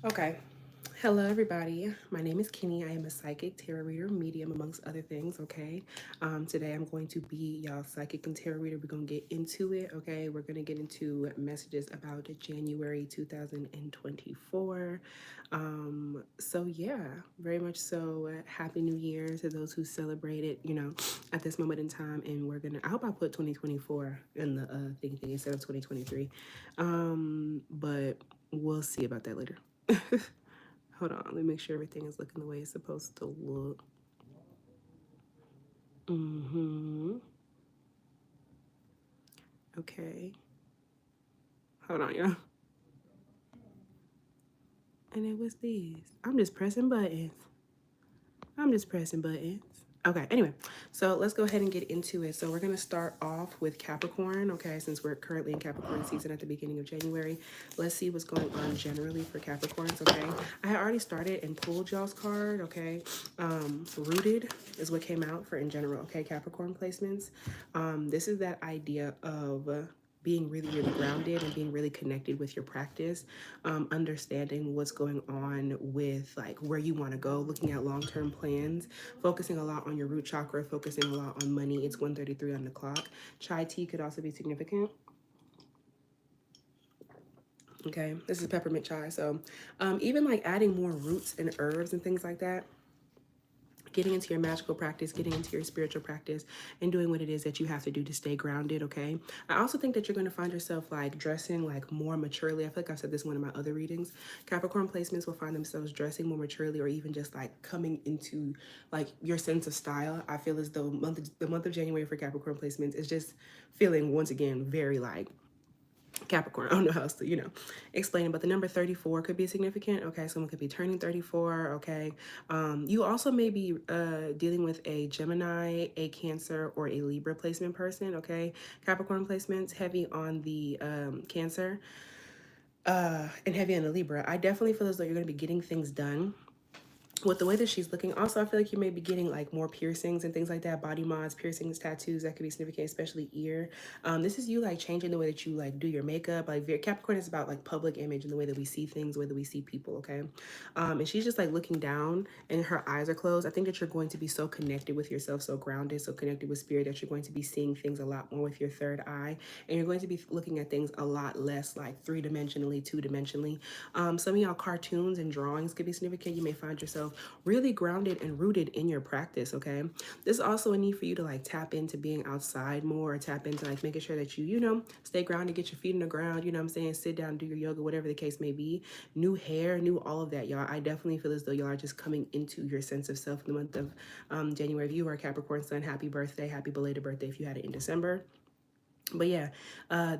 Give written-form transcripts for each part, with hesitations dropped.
Okay. Hello, everybody. My name is Kenny. I am a psychic tarot reader, medium, amongst other things. Okay. Today, I'm going to be y'all psychic and tarot reader. We're going to get into it. Okay. We're going to get into messages about January 2024. So, yeah, very much so. Happy New Year to those who celebrate it, at this moment in time. And I hope I put 2024 in the thing instead of 2023. But we'll see about that later. Hold on, let me make sure everything is looking the way it's supposed to look. Okay. Hold on, y'all. And it was these. I'm just pressing buttons. Okay, anyway, so let's go ahead and get into it. So we're going to start off with Capricorn, okay, since we're currently in Capricorn season at the beginning of January. Let's see what's going on generally for Capricorns, okay? I had already started and pulled y'all's card, okay? Rooted is what came out for in general, okay, Capricorn placements. This is that idea of being really, really grounded and being really connected with your practice, understanding what's going on with like where you want to go, looking at long-term plans, focusing a lot on your root chakra, focusing a lot on money. It's 1:33 on the clock. Chai tea could also be significant. Okay, this is peppermint chai. So even like adding more roots and herbs and things like that, getting into your magical practice, getting into your spiritual practice, and doing what it is that you have to do to stay grounded, okay? I also think that you're going to find yourself like dressing like more maturely. I feel like I've said this in one of my other readings. Capricorn placements will find themselves dressing more maturely or even just like coming into like your sense of style. I feel as though the month of January for Capricorn placements is just feeling once again very like Capricorn. I don't know how else to, explain it, but the number 34 could be significant. Okay, someone could be turning 34. Okay, you also may be dealing with a Gemini, a Cancer, or a Libra placement person. Okay, Capricorn placements heavy on the Cancer and heavy on the Libra. I definitely feel as though you're going to be getting things done with the way that she's looking. Also, I feel like you may be getting like more piercings and things like that, body mods, piercings, tattoos. That could be significant, especially ear. This is you like changing the way that you like do your makeup. Like Capricorn is about like public image and the way that we see things, the way that we see people. Okay, and she's just like looking down and her eyes are closed. I think that you're going to be so connected with yourself, so grounded, so connected with spirit, that you're going to be seeing things a lot more with your third eye, and you're going to be looking at things a lot less like three-dimensionally, two-dimensionally. Some of y'all cartoons and drawings could be significant. You may find yourself really grounded and rooted in your practice, okay? There's also a need for you to like tap into being outside more, or tap into like making sure that you stay grounded, get your feet in the ground, you know what I'm saying? Sit down, do your yoga, whatever the case may be. New hair, new all of that, y'all. I definitely feel as though y'all are just coming into your sense of self in the month of January. If you are a Capricorn sun, happy birthday, happy belated birthday if you had it in December. But yeah,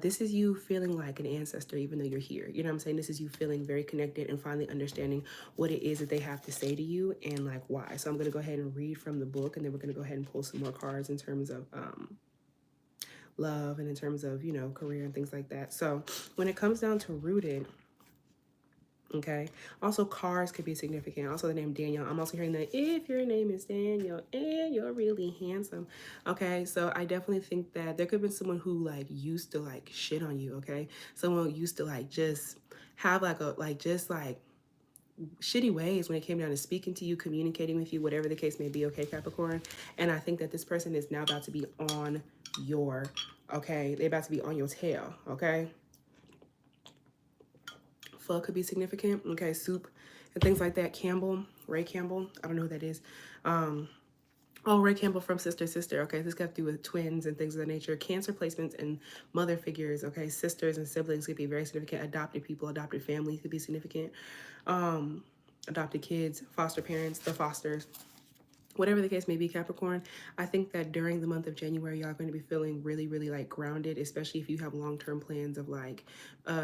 this is you feeling like an ancestor, even though you're here. You know what I'm saying? This is you feeling very connected and finally understanding what it is that they have to say to you and like why. So I'm going to go ahead and read from the book, and then we're going to go ahead and pull some more cards in terms of love and in terms of, career and things like that. So when it comes down to rooted, okay. Also, cars could be significant. Also, the name Daniel. I'm also hearing that if your name is Daniel and you're really handsome. Okay. So I definitely think that there could have been someone who like used to like shit on you. Okay. Someone used to like just have like a like just like shitty ways when it came down to speaking to you, communicating with you, whatever the case may be. Okay, Capricorn. And I think that this person is now about to be on your, okay, they're about to be on your tail. Okay. Pho could be significant. Okay, soup and things like that. Campbell, Ray Campbell. I don't know who that is. Oh, Ray Campbell from Sister Sister. Okay, this got to do with twins and things of that nature. Cancer placements and mother figures. Okay, sisters and siblings could be very significant. Adopted people, adopted families could be significant. Adopted kids, foster parents, the fosters, whatever the case may be, Capricorn. I think that during the month of January, y'all are going to be feeling really, really like grounded, especially if you have long-term plans of like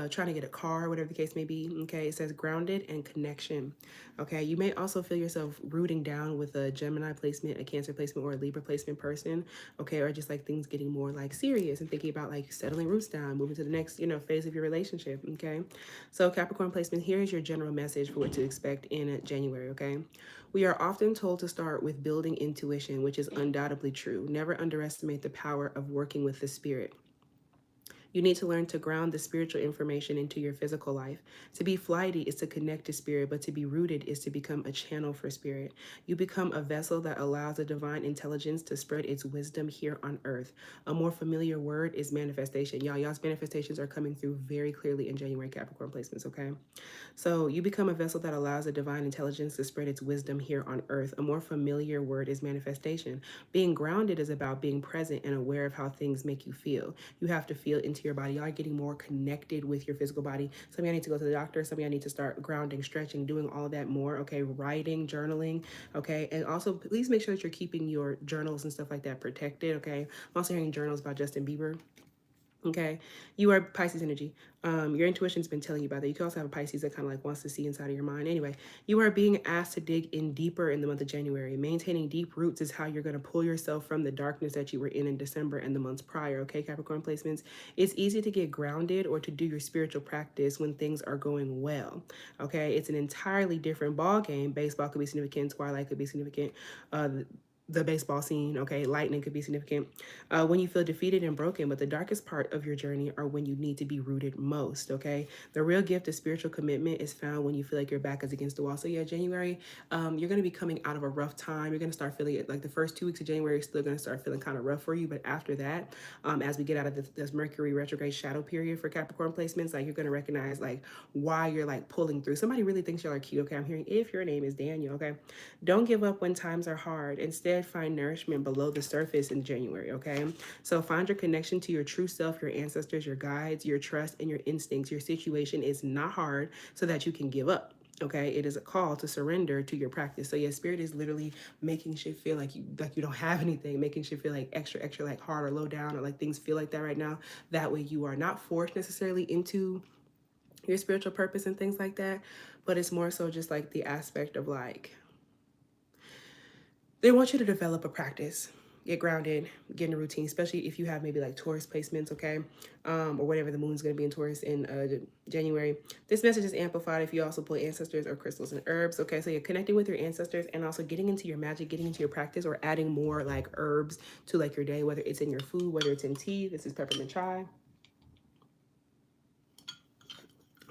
trying to get a car, whatever the case may be. Okay, it says grounded and connection. Okay, you may also feel yourself rooting down with a Gemini placement, a Cancer placement, or a Libra placement person. Okay, or just like things getting more like serious and thinking about like settling roots down, moving to the next, phase of your relationship. Okay, so Capricorn placement, here is your general message for what to expect in January. Okay, we are often told to start with building intuition, which is undoubtedly true. Never underestimate the power of working with the spirit. You need to learn to ground the spiritual information into your physical life. To be flighty is to connect to spirit, but to be rooted is to become a channel for spirit. You become a vessel that allows the divine intelligence to spread its wisdom here on earth. A more familiar word is manifestation. Y'all's manifestations are coming through very clearly in January Capricorn placements, okay? So you become a vessel that allows the divine intelligence to spread its wisdom here on earth. A more familiar word is manifestation. Being grounded is about being present and aware of how things make you feel. You have to feel into your body. Y'all are getting more connected with your physical body. Some of y'all need to go to the doctor. Some of y'all need to start grounding, stretching, doing all that more, okay? Writing, journaling, okay? And also, please make sure that you're keeping your journals and stuff like that protected, okay? I'm also hearing journals about Justin Bieber. Okay, you are Pisces energy. Your intuition's been telling you about that. You can also have a Pisces that kind of like wants to see inside of your mind. Anyway, you are being asked to dig in deeper in the month of January. Maintaining deep roots is how you're going to pull yourself from the darkness that you were in December and the months prior. Okay, Capricorn placements. It's easy to get grounded or to do your spiritual practice when things are going well. Okay, it's an entirely different ball game. Baseball could be significant. Twilight could be significant. The baseball scene, okay, lightning could be significant. When you feel defeated and broken, but the darkest part of your journey are when you need to be rooted most, okay? The real gift of spiritual commitment is found when you feel like your back is against the wall. So yeah, January, you're going to be coming out of a rough time. You're going to start feeling it, like the first 2 weeks of January is still going to start feeling kind of rough for you, but after that, as we get out of this Mercury retrograde shadow period for Capricorn placements, like you're going to recognize like why you're like pulling through. Somebody really thinks y'all are cute, okay? I'm hearing if your name is Daniel, okay? Don't give up when times are hard. Instead, find nourishment below the surface in January, okay? So find your connection to your true self, your ancestors, your guides, your trust, and your instincts. Your situation is not hard so that you can give up. Okay, it is a call to surrender to your practice. So yeah, spirit is literally making shit feel like you don't have anything, making shit feel like extra like hard or low down or like things feel like that right now. That way you are not forced necessarily into your spiritual purpose and things like that, but it's more so just like the aspect of like they want you to develop a practice, get grounded, get in a routine, especially if you have maybe like Taurus placements, okay, or whatever the moon's going to be in Taurus in January. This message is amplified if you also pull ancestors or crystals and herbs, okay? So you're connecting with your ancestors and also getting into your magic, getting into your practice, or adding more like herbs to like your day, whether it's in your food, whether it's in tea. This is peppermint chai.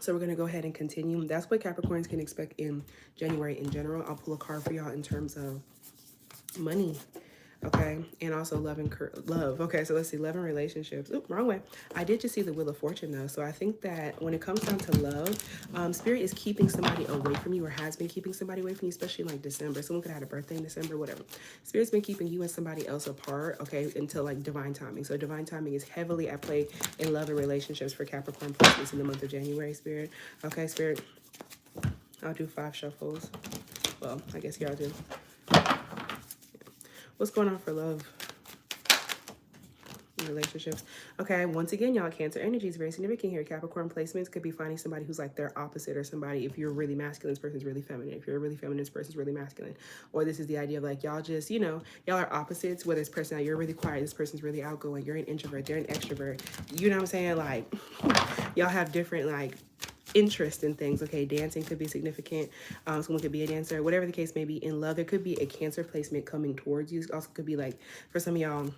So we're going to go ahead and continue. That's what Capricorns can expect in January in general. I'll pull a card for y'all in terms of money, okay, and also love. Okay, so let's see, love and relationships. Oop, wrong way. I did just see the Wheel of Fortune though, so I think that when it comes down to love, spirit is keeping somebody away from you or has been keeping somebody away from you, especially in like December. Someone could have had a birthday in December, whatever. Spirit's been keeping you and somebody else apart, okay, until like divine timing. So divine timing is heavily at play in love and relationships for Capricorn placements in the month of January, spirit. Okay, spirit, I'll do 5 shuffles. Well, I guess y'all do. What's going on for love and relationships? Okay, once again, y'all, Cancer energy is very significant here. Capricorn placements could be finding somebody who's like their opposite, or somebody, if you're really masculine, this person's really feminine. If you're a really feminine, this person's really masculine. Or this is the idea of like, y'all just, you know, y'all are opposites, whether it's personality, you're really quiet, this person's really outgoing, you're an introvert, they're an extrovert. You know what I'm saying? Like, y'all have different like interest in things, okay? Dancing could be significant. Someone could be a dancer, whatever the case may be. In love, there could be a Cancer placement coming towards you. It also could be like, for some of y'all,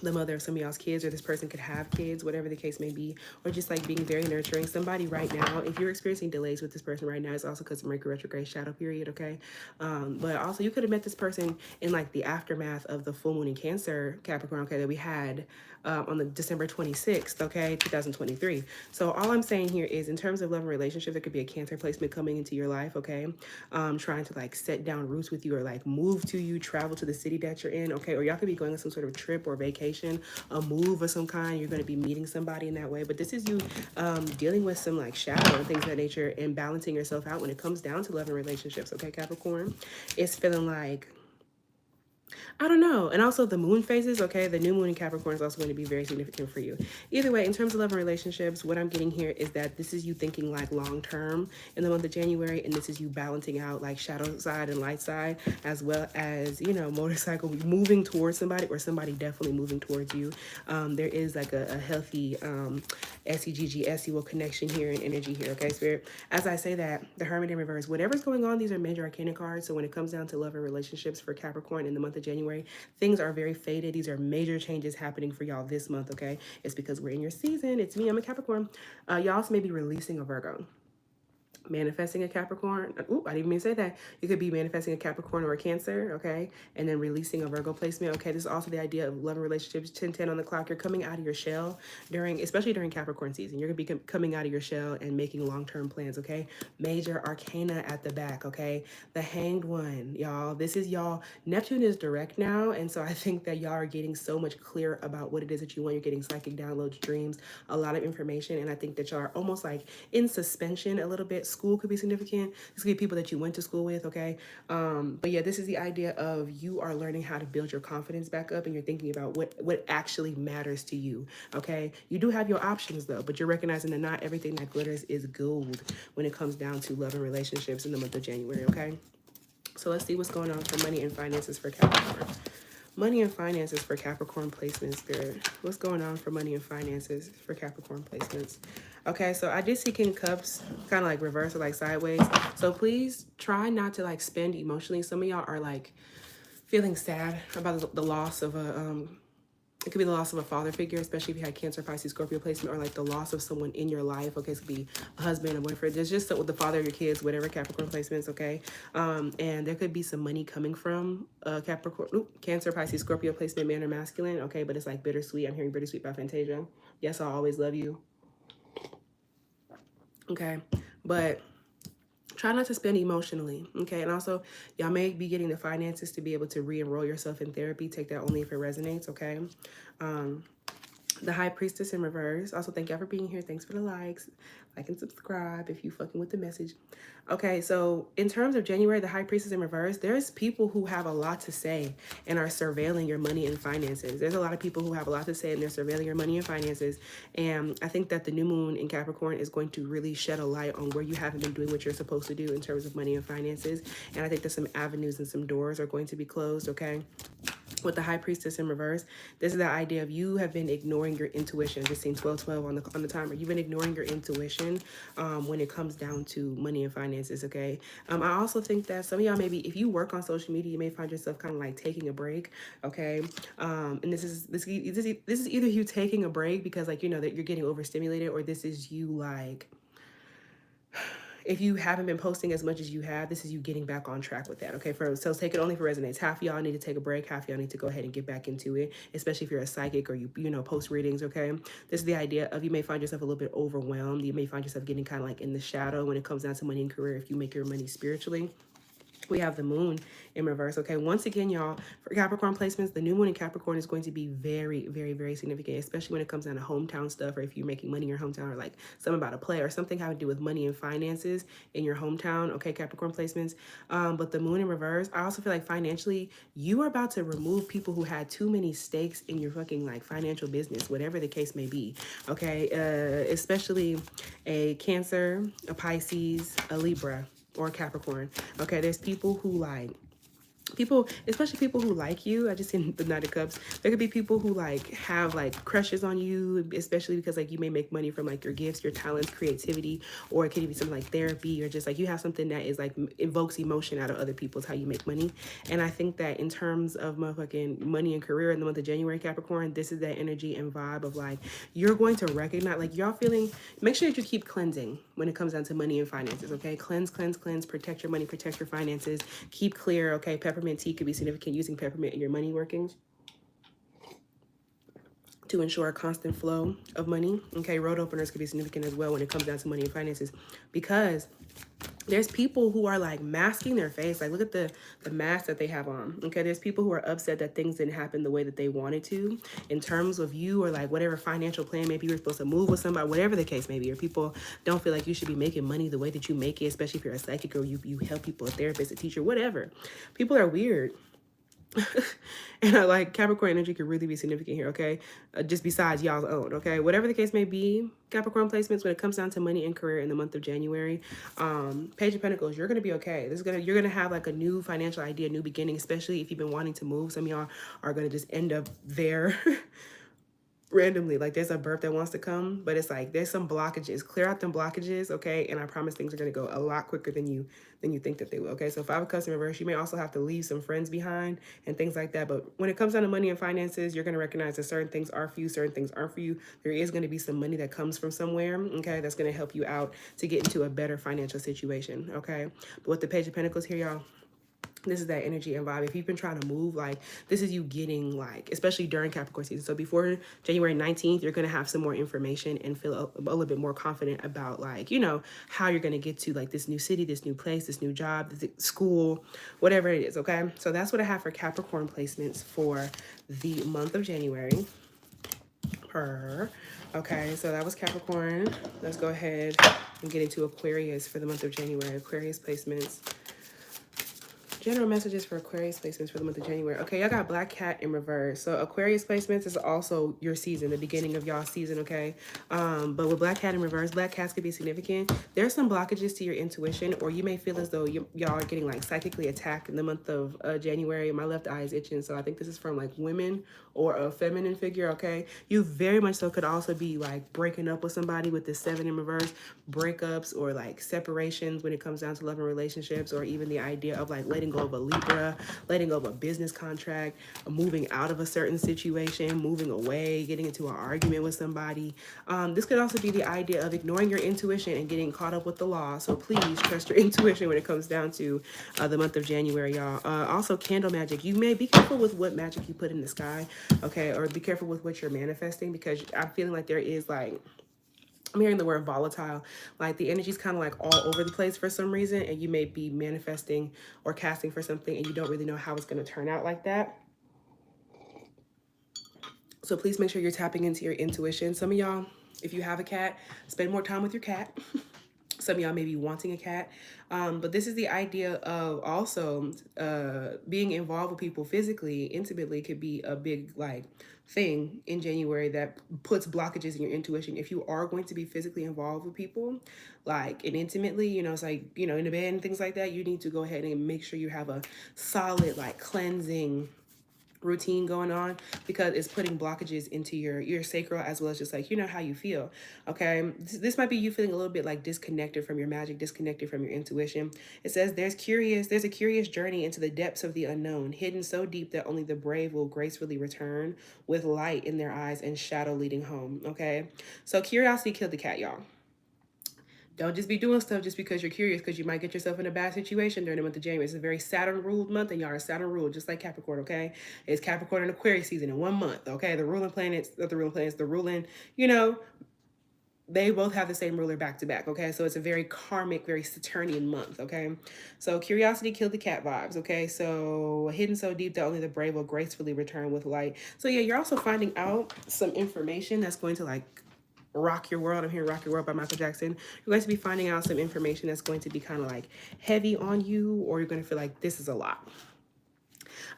the mother of some of y'all's kids, or this person could have kids, whatever the case may be, or just like being very nurturing. Somebody right now, if you're experiencing delays with this person right now, it's also because of Mercury retrograde shadow period, okay? But also you could have met this person in like the aftermath of the full moon in Cancer, Capricorn, okay, that we had on the December 26th, okay, 2023. So all I'm saying here is in terms of love and relationship, there could be a Cancer placement coming into your life, okay? Trying to like set down roots with you, or like move to you, travel to the city that you're in, okay? Or y'all could be going on some sort of trip or vacation, a move of some kind. You're going to be meeting somebody in that way. But this is you dealing with some like shadow and things of that nature and balancing yourself out when it comes down to love and relationships, okay, Capricorn? It's feeling like, I don't know. And also the moon phases, okay? The new moon in Capricorn is also going to be very significant for you. Either way, in terms of love and relationships, what I'm getting here is that this is you thinking like long term in the month of January, and this is you balancing out like shadow side and light side, as well as, you know, motorcycle moving towards somebody, or somebody definitely moving towards you. There is like a healthy SEGG-SEO connection here and energy here, okay, Spirit? As I say that, the Hermit in reverse, whatever's going on, these are major arcana cards. So when it comes down to love and relationships for Capricorn in the month of of January. Things are very faded. These are major changes happening for y'all this month, okay? It's because we're in your season. It's me, I'm a Capricorn. Y'all also may be releasing a Virgo, manifesting a Capricorn. Ooh, I didn't even say that. You could be manifesting a Capricorn or a Cancer, okay? And then releasing a Virgo placement, okay? This is also the idea of love and relationships, 10-10 on the clock. You're coming out of your shell especially during Capricorn season. You're going to be coming out of your shell and making long-term plans, okay? Major arcana at the back, okay? The Hanged One, y'all. This is y'all. Neptune is direct now, and so I think that y'all are getting so much clearer about what it is that you want. You're getting psychic downloads, dreams, a lot of information, and I think that y'all are almost like in suspension a little bit. School could be significant. This could be people that you went to school with, okay? But yeah, this is the idea of you are learning how to build your confidence back up, and you're thinking about what actually matters to you, okay? You do have your options though, but you're recognizing that not everything that glitters is gold when it comes down to love and relationships in the month of January, okay? So let's see what's going on for money and finances for Capricorn. Money and finances for Capricorn placements, Spirit. What's going on for money and finances for Capricorn placements? Okay, so I did see King of Cups kind of like reverse or like sideways. So please try not to like spend emotionally. Some of y'all are like feeling sad about the loss of it could be the loss of a father figure, especially if you had Cancer, Pisces, Scorpio placement, or like the loss of someone in your life. Okay, it could be a husband, a boyfriend. There's just with the father of your kids, whatever Capricorn placements. Okay, and there could be some money coming from Capricorn, Cancer, Pisces, Scorpio placement, man or masculine. Okay, but it's like bittersweet. I'm hearing bittersweet by Fantasia. Yes, I'll always love you. Okay, but try not to spend emotionally, okay? And also, y'all may be getting the finances to be able to re-enroll yourself in therapy. Take that only if it resonates, okay? The High Priestess in reverse. Also, thank y'all for being here. Thanks for the likes. Like and subscribe if you fucking with the message. Okay, so in terms of January, the High Priestess in reverse, there's people who have a lot to say and are surveilling your money and finances. There's a lot of people who have a lot to say and they're surveilling your money and finances. And I think that the new moon in Capricorn is going to really shed a light on where you haven't been doing what you're supposed to do in terms of money and finances. And I think that some avenues and some doors are going to be closed, okay? With the High Priestess in reverse, this is the idea of you have been ignoring your intuition. Just seen 12-12 on the timer. You've been ignoring your intuition when it comes down to money and finances, okay? I also think that some of y'all maybe, if you work on social media, you may find yourself kind of like taking a break, okay? And this is either you taking a break because like, you know, that you're getting overstimulated, or this is you like, if you haven't been posting as much as you have, this is you getting back on track with that, okay? So take it only for resonates. Half of y'all need to take a break. Half of y'all need to go ahead and get back into it, especially if you're a psychic or you know, post readings, okay? This is the idea of you may find yourself a little bit overwhelmed. You may find yourself getting kind of like in the shadow when it comes down to money and career if you make your money spiritually. We have the moon in reverse, okay? Once again, y'all, for Capricorn placements, the new moon in Capricorn is going to be very, very, very significant, especially when it comes down to hometown stuff, or if you're making money in your hometown, or like something about a play or something having to do with money and finances in your hometown, okay, Capricorn placements. But the moon in reverse, I also feel like financially, you are about to remove people who had too many stakes in your fucking like financial business, whatever the case may be, okay? Especially a Cancer, a Pisces, a Libra, or Capricorn. Okay, there's people who like especially people who like you. I just seen the Knight of Cups. There could be people who like have like crushes on you, especially because like you may make money from like your gifts, your talents, creativity, or it could be something like therapy, or just like you have something that is like invokes emotion out of other people's how you make money. And I think that in terms of motherfucking money and career in the month of January, Capricorn, this is that energy and vibe of like you're going to recognize, like y'all feeling, make sure that you keep cleansing when it comes down to money and finances, okay? Cleanse, cleanse, cleanse, protect your money, protect your finances, keep clear, okay? Peppermint tea could be significant, using peppermint in your money workings to ensure a constant flow of money, okay? Road openers could be significant as well when it comes down to money and finances, because there's people who are like masking their face. Like look at the mask that they have on, okay? There's people who are upset that things didn't happen the way that they wanted to in terms of you, or like whatever financial plan, maybe you were supposed to move with somebody, whatever the case may be, or people don't feel like you should be making money the way that you make it, especially if you're a psychic or you help people, a therapist, a teacher, whatever. People are weird. And I like Capricorn energy could really be significant here, okay? Just besides y'all's own, okay? Whatever the case may be, Capricorn placements, when it comes down to money and career in the month of January, Page of Pentacles, you're gonna be okay. You're gonna have like a new financial idea, new beginning, especially if you've been wanting to move. Some of y'all are gonna just end up there. randomly, like there's a birth that wants to come, but it's like there's some blockages. Clear out them blockages, okay? And I promise things are gonna go a lot quicker than you think that they will. Okay, so if I have a customer reverse, you may also have to leave some friends behind and things like that. But when it comes down to money and finances, you're gonna recognize that certain things are for you, certain things aren't for you. There is gonna be some money that comes from somewhere, okay, that's gonna help you out to get into a better financial situation. Okay. But with the Page of Pentacles here, y'all, this is that energy and vibe. If you've been trying to move, like this is you getting like, especially during Capricorn season. So before January 19th, you're going to have some more information and feel a little bit more confident about like, you know, how you're going to get to like this new city, this new place, this new job, this school, whatever it is. Okay. So that's what I have for Capricorn placements for the month of January. Okay, so that was Capricorn. Let's go ahead and get into Aquarius for the month of January. Aquarius placements. General messages for Aquarius placements for the month of January. Okay, y'all got Black Cat in reverse. So Aquarius placements is also your season, the beginning of y'all's season, okay? But with Black Cat in reverse, Black Cats could be significant. There's some blockages to your intuition, or you may feel as though y'all are getting like psychically attacked in the month of January. My left eye is itching, so I think this is from like women or a feminine figure, okay? You very much so could also be like breaking up with somebody with this 7 in reverse, breakups or like separations when it comes down to love and relationships, or even the idea of like letting go of a Libra, letting go of a business contract, moving out of a certain situation, moving away, getting into an argument with somebody. This could also be the idea of ignoring your intuition and getting caught up with the law. So please trust your intuition when it comes down to the month of January, y'all. Also, candle magic. You may be careful with what magic you put in the sky, okay? Or be careful with what you're manifesting, because I'm feeling like there is like, I'm hearing the word volatile, like the energy's kind of like all over the place for some reason, and you may be manifesting or casting for something and you don't really know how it's going to turn out like that. So please make sure you're tapping into your intuition. Some of y'all, if you have a cat, spend more time with your cat. Some of y'all may be wanting a cat. But this is the idea of also being involved with people physically, intimately, could be a big like thing in January that puts blockages in your intuition. If you are going to be physically involved with people, like and intimately, you know, it's like, you know, in the bed and things like that, you need to go ahead and make sure you have a solid like cleansing routine going on, because it's putting blockages into your sacral, as well as just like, you know, how you feel. Okay, this might be you feeling a little bit like disconnected from your magic, disconnected from your intuition. It says there's a curious journey into the depths of the unknown, hidden so deep that only the brave will gracefully return, with light in their eyes and shadow leading home. Okay, so curiosity killed the cat, y'all. Don't just be doing stuff just because you're curious, because you might get yourself in a bad situation during the month of January. It's a very Saturn-ruled month, and y'all are Saturn-ruled, just like Capricorn, okay? It's Capricorn and Aquarius season in 1 month, okay? The ruling, you know, they both have the same ruler back to back, okay? So it's a very karmic, very Saturnian month, okay? So curiosity killed the cat vibes, okay? So hidden so deep that only the brave will gracefully return with light. So yeah, you're also finding out some information that's going to like rock your world. I'm hearing Rock Your World by Michael Jackson. You're going to be finding out some information that's going to be kind of like heavy on you, or you're going to feel like this is a lot.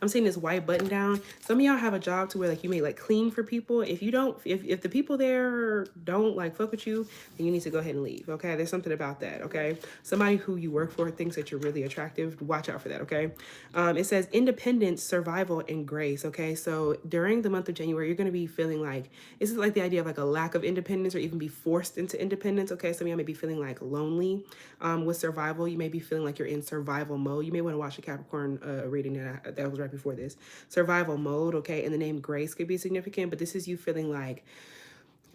I'm seeing this white button down. Some of y'all have a job to where like you may like clean for people. If you don't, if the people there don't like fuck with you, then you need to go ahead and leave. Okay, there's something about that. Okay, somebody who you work for thinks that you're really attractive. Watch out for that. Okay, it says independence, survival, and grace. Okay, so during the month of January, you're going to be feeling like, this is like the idea of like a lack of independence, or even be forced into independence. Okay, some of y'all may be feeling like lonely. With survival, you may be feeling like you're in survival mode. You may want to watch a Capricorn reading that was right before this. Survival mode, okay? And the name Grace could be significant, but this is you feeling like,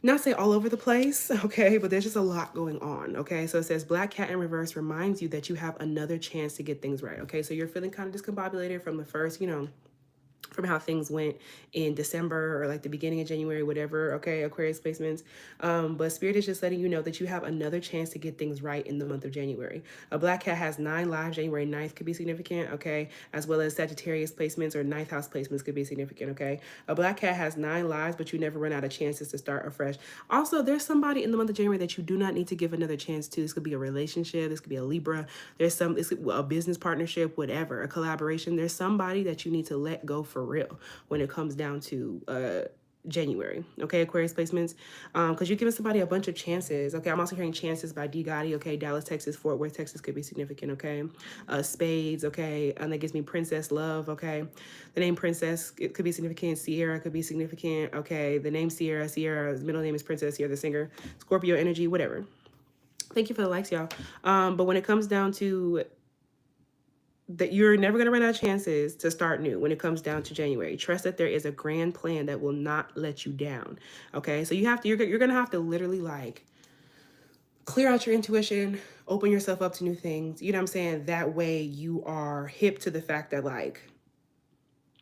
not say all over the place, okay? But there's just a lot going on, okay? So it says Black Cat in reverse reminds you that you have another chance to get things right, okay? So you're feeling kind of discombobulated from the first, you know, from how things went in December or like the beginning of January, whatever, okay, Aquarius placements. But Spirit is just letting you know that you have another chance to get things right in the month of January. A Black Cat has 9 lives. January 9th could be significant, okay, as well as Sagittarius placements or 9th house placements could be significant, okay. A Black Cat has 9 lives, but you never run out of chances to start afresh. Also, there's somebody in the month of January that you do not need to give another chance to. This could be a relationship. This could be a Libra. This a business partnership, whatever, a collaboration. There's somebody that you need to let go for real when it comes down to January. Okay, Aquarius placements. Because you're giving somebody a bunch of chances. Okay, I'm also hearing chances by D Gotti. Okay, Dallas, Texas, Fort Worth, Texas could be significant. Okay, spades. Okay, and that gives me Princess Love. Okay, the name Princess, it could be significant. Sierra could be significant. Okay, the name Sierra. Sierra's middle name is Princess. Sierra, the singer. Scorpio energy, whatever. Thank you for the likes, y'all. But when it comes down to that, you're never going to run out of chances to start new when it comes down to January. Trust that there is a grand plan that will not let you down. Okay, so you're going to have to literally like clear out your intuition, open yourself up to new things. You know what I'm saying? That way you are hip to the fact that like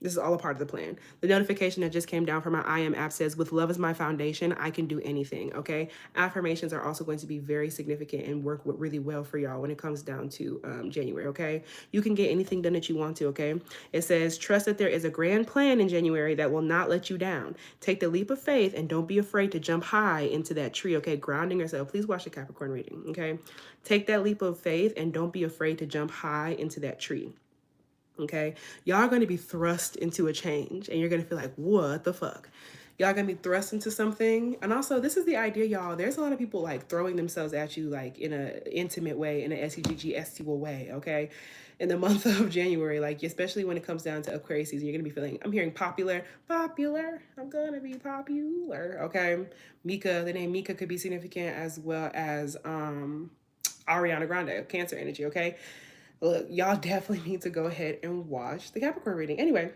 this is all a part of the plan. The notification that just came down from my I Am app says, with love as my foundation, I can do anything, okay? Affirmations are also going to be very significant and work really well for y'all when it comes down to January, okay? You can get anything done that you want to, okay? It says, trust that there is a grand plan in January that will not let you down. Take the leap of faith and don't be afraid to jump high into that tree, okay? Grounding yourself. Please watch the Capricorn reading, okay? Take that leap of faith and don't be afraid to jump high into that tree. Okay, y'all are going to be thrust into a change and you're going to feel like, what the fuck? Y'all going to be thrust into something. And also, this is the idea, y'all. There's a lot of people like throwing themselves at you like in an intimate way, in an SEGG way, okay? In the month of January, like especially when it comes down to Aquarius season, you're going to be feeling, I'm hearing popular, I'm going to be popular, okay? Mika, the name Mika could be significant, as well as Ariana Grande, Cancer energy, okay? Look, y'all definitely need to go ahead and watch the Capricorn reading. Anyway,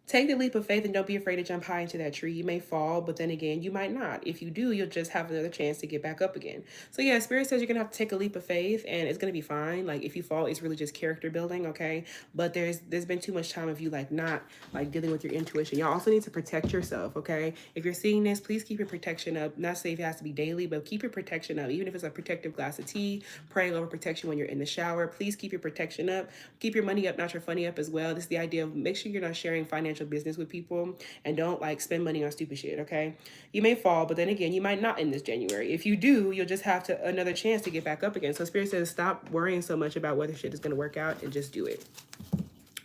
take the leap of faith and don't be afraid to jump high into that tree. You may fall, but then again, you might not. If you do, you'll just have another chance to get back up again. So yeah, Spirit says you're going to have to take a leap of faith and it's going to be fine. Like if you fall, it's really just character building, okay? But there's been too much time of you like not like dealing with your intuition. Y'all also need to protect yourself, okay? If you're seeing this, please keep your protection up. Not say if it has to be daily, but keep your protection up. Even if it's a protective glass of tea, praying over protection when you're in the shower, please keep your protection up. Keep your money up, not your funny up as well. This is the idea of make sure you're not sharing financial business with people and don't like spend money on stupid shit, okay? You may fall, but then again, you might not in this January. If you do, you'll just have to another chance to get back up again. So Spirit says stop worrying so much about whether shit is going to work out and just do it,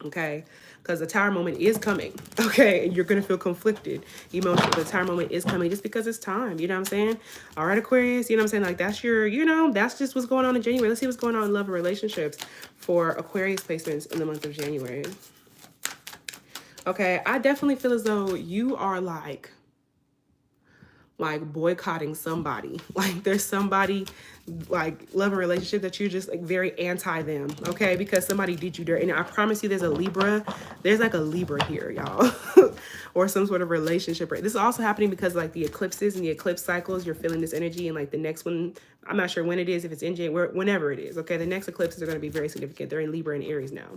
okay? Because the Tower moment is coming, okay? And you're going to feel conflicted emotionally. The Tower moment is coming just because it's time, you know what I'm saying? All right, Aquarius, you know what I'm saying? Like that's your, you know, that's just what's going on in January. Let's see what's going on in love and relationships for Aquarius placements in the month of January. Okay, I definitely feel as though you are like boycotting somebody. Like there's somebody like love and relationship that you're just like very anti them, okay? Because somebody did you dirt. And I promise you there's a Libra. There's like a Libra here, y'all. Or some sort of relationship. This is also happening because like the eclipses and the eclipse cycles, you're feeling this energy, and like the next one, I'm not sure when it is, if it's in January, whenever it is, okay? The next eclipses are going to be very significant. They're in Libra and Aries now.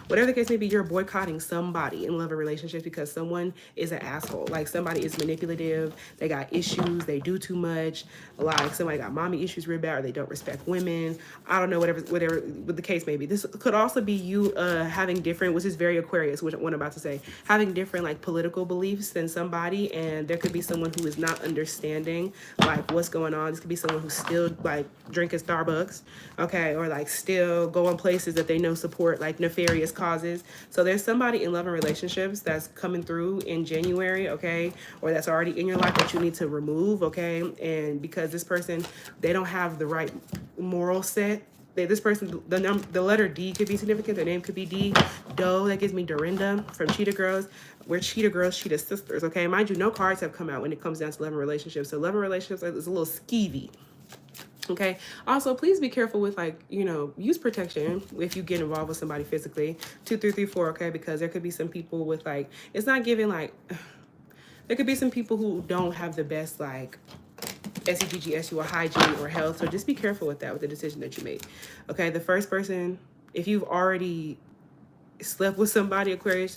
Whatever the case may be, you're boycotting somebody in love and relationships because someone is an asshole. Like somebody is manipulative, they got issues, they do too much, like somebody got mommy issues real bad, or they don't respect women. I don't know, whatever the case may be. This could also be you having different, which is very Aquarius, which what I'm about to say, having different like political beliefs than somebody, and there could be someone who is not understanding like what's going on. This could be someone who's still like drinking Starbucks, okay, or like still going places that they know support like nefarious causes. So there's somebody in love and relationships that's coming through in January, okay, or that's already in your life that you need to remove, okay? And because this person, they don't have the right moral set. This person, the letter D could be significant. Their name could be D. Doe, that gives me Dorinda from Cheetah Girls. We're Cheetah Girls, Cheetah Sisters, okay? Mind you, no cards have come out when it comes down to love and relationships. So love and relationships is a little skeevy. Okay. Also, please be careful with like, you know, use protection if you get involved with somebody physically. 2, 3, 3, 4. Okay. Because there could be some people with like, it's not giving like, there could be some people who don't have the best like SEGG, or hygiene or health. So just be careful with that, with the decision that you make. Okay. The first person, if you've already slept with somebody, Aquarius,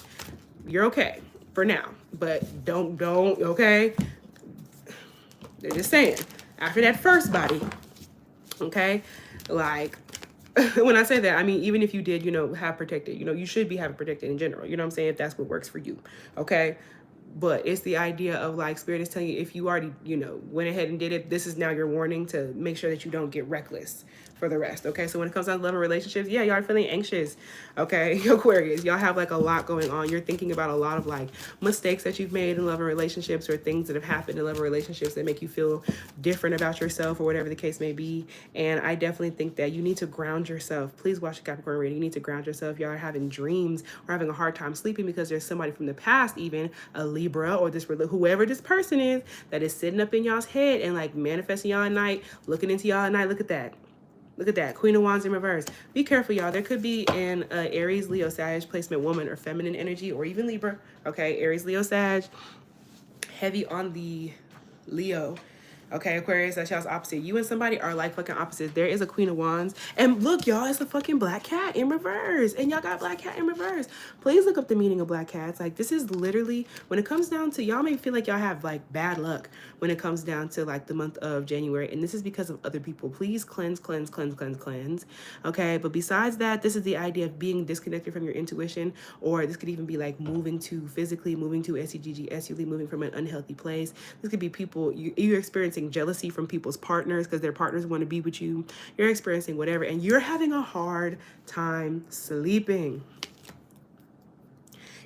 you're okay for now, but don't, okay. They're just saying after that first body, okay, like when I say that, I mean even if you did, you know, have protected, you know, you should be having protected in general, you know what I'm saying, if that's what works for you, okay? But it's the idea of like Spirit is telling you, if you already, you know, went ahead and did it, this is now your warning to make sure that you don't get reckless for the rest. Okay, so when it comes down to love and relationships, yeah, y'all are feeling anxious. Okay, Aquarius, y'all have like a lot going on. You're thinking about a lot of like mistakes that you've made in love and relationships, or things that have happened in love and relationships that make you feel different about yourself, or whatever the case may be. And I definitely think that you need to ground yourself. Please watch the Capricorn reading. You need to ground yourself. Y'all are having dreams or having a hard time sleeping because there's somebody from the past, even a Libra or this whoever this person is, that is sitting up in y'all's head and like manifesting y'all at night, looking into y'all at night. Look at that. Look at that. Queen of Wands in reverse. Be careful, y'all. There could be an Aries, Leo, Sag placement, woman or feminine energy, or even Libra. Okay, Aries, Leo, Sag. Heavy on the Leo. Okay, Aquarius, that's y'all's opposite. You and somebody are like fucking opposites. There is a Queen of Wands. And look, y'all, it's a fucking black cat in reverse. And y'all got black cat in reverse. Please look up the meaning of black cats. Like, this is literally, when it comes down to, y'all may feel like y'all have like bad luck when it comes down to like the month of January. And this is because of other people. Please cleanse, cleanse, cleanse, cleanse, cleanse. Okay, but besides that, this is the idea of being disconnected from your intuition. Or this could even be like moving to physically, moving to SEGG, moving from an unhealthy place. This could be people, you're experiencing jealousy from people's partners because their partners want to be with you. You're experiencing whatever, and you're having a hard time sleeping.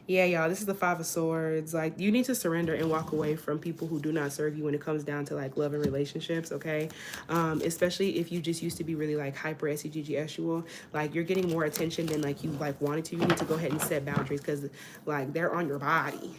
Yeah, y'all, this is the Five of Swords. Like, you need to surrender and walk away from people who do not serve you when it comes down to like love and relationships, okay? Especially if you just used to be really like hyper SEGG-ual. Like, you're getting more attention than like you like wanted to. You need to go ahead and set boundaries because like they're on your body.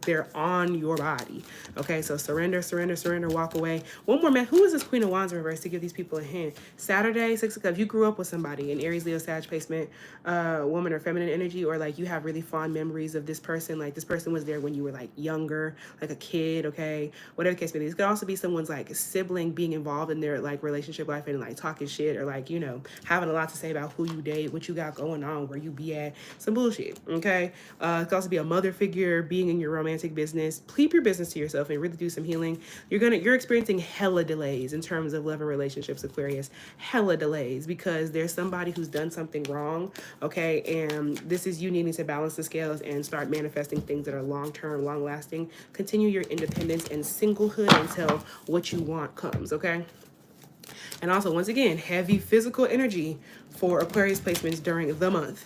They're on your body. Okay, so surrender, surrender, surrender, walk away. One more man. Who is this Queen of Wands in reverse to give these people a hint? Saturday, 6 of Cups. You grew up with somebody in Aries, Leo, Sag placement, woman or feminine energy, or like you have really fond memories of this person. Like, this person was there when you were like younger, like a kid, okay? Whatever the case may be. This could also be someone's like sibling being involved in their like relationship life and like talking shit, or like, you know, having a lot to say about who you date, what you got going on, where you be at, some bullshit, okay? It could also be a mother figure being in your romantic business. Keep your business to yourself and really do some healing. You're experiencing hella delays in terms of love and relationships, Aquarius. Hella delays because there's somebody who's done something wrong, okay? And this is you needing to balance the scales and start manifesting things that are long-term, long-lasting. Continue your independence and singlehood until what you want comes, okay? And also, once again, heavy physical energy for Aquarius placements during the month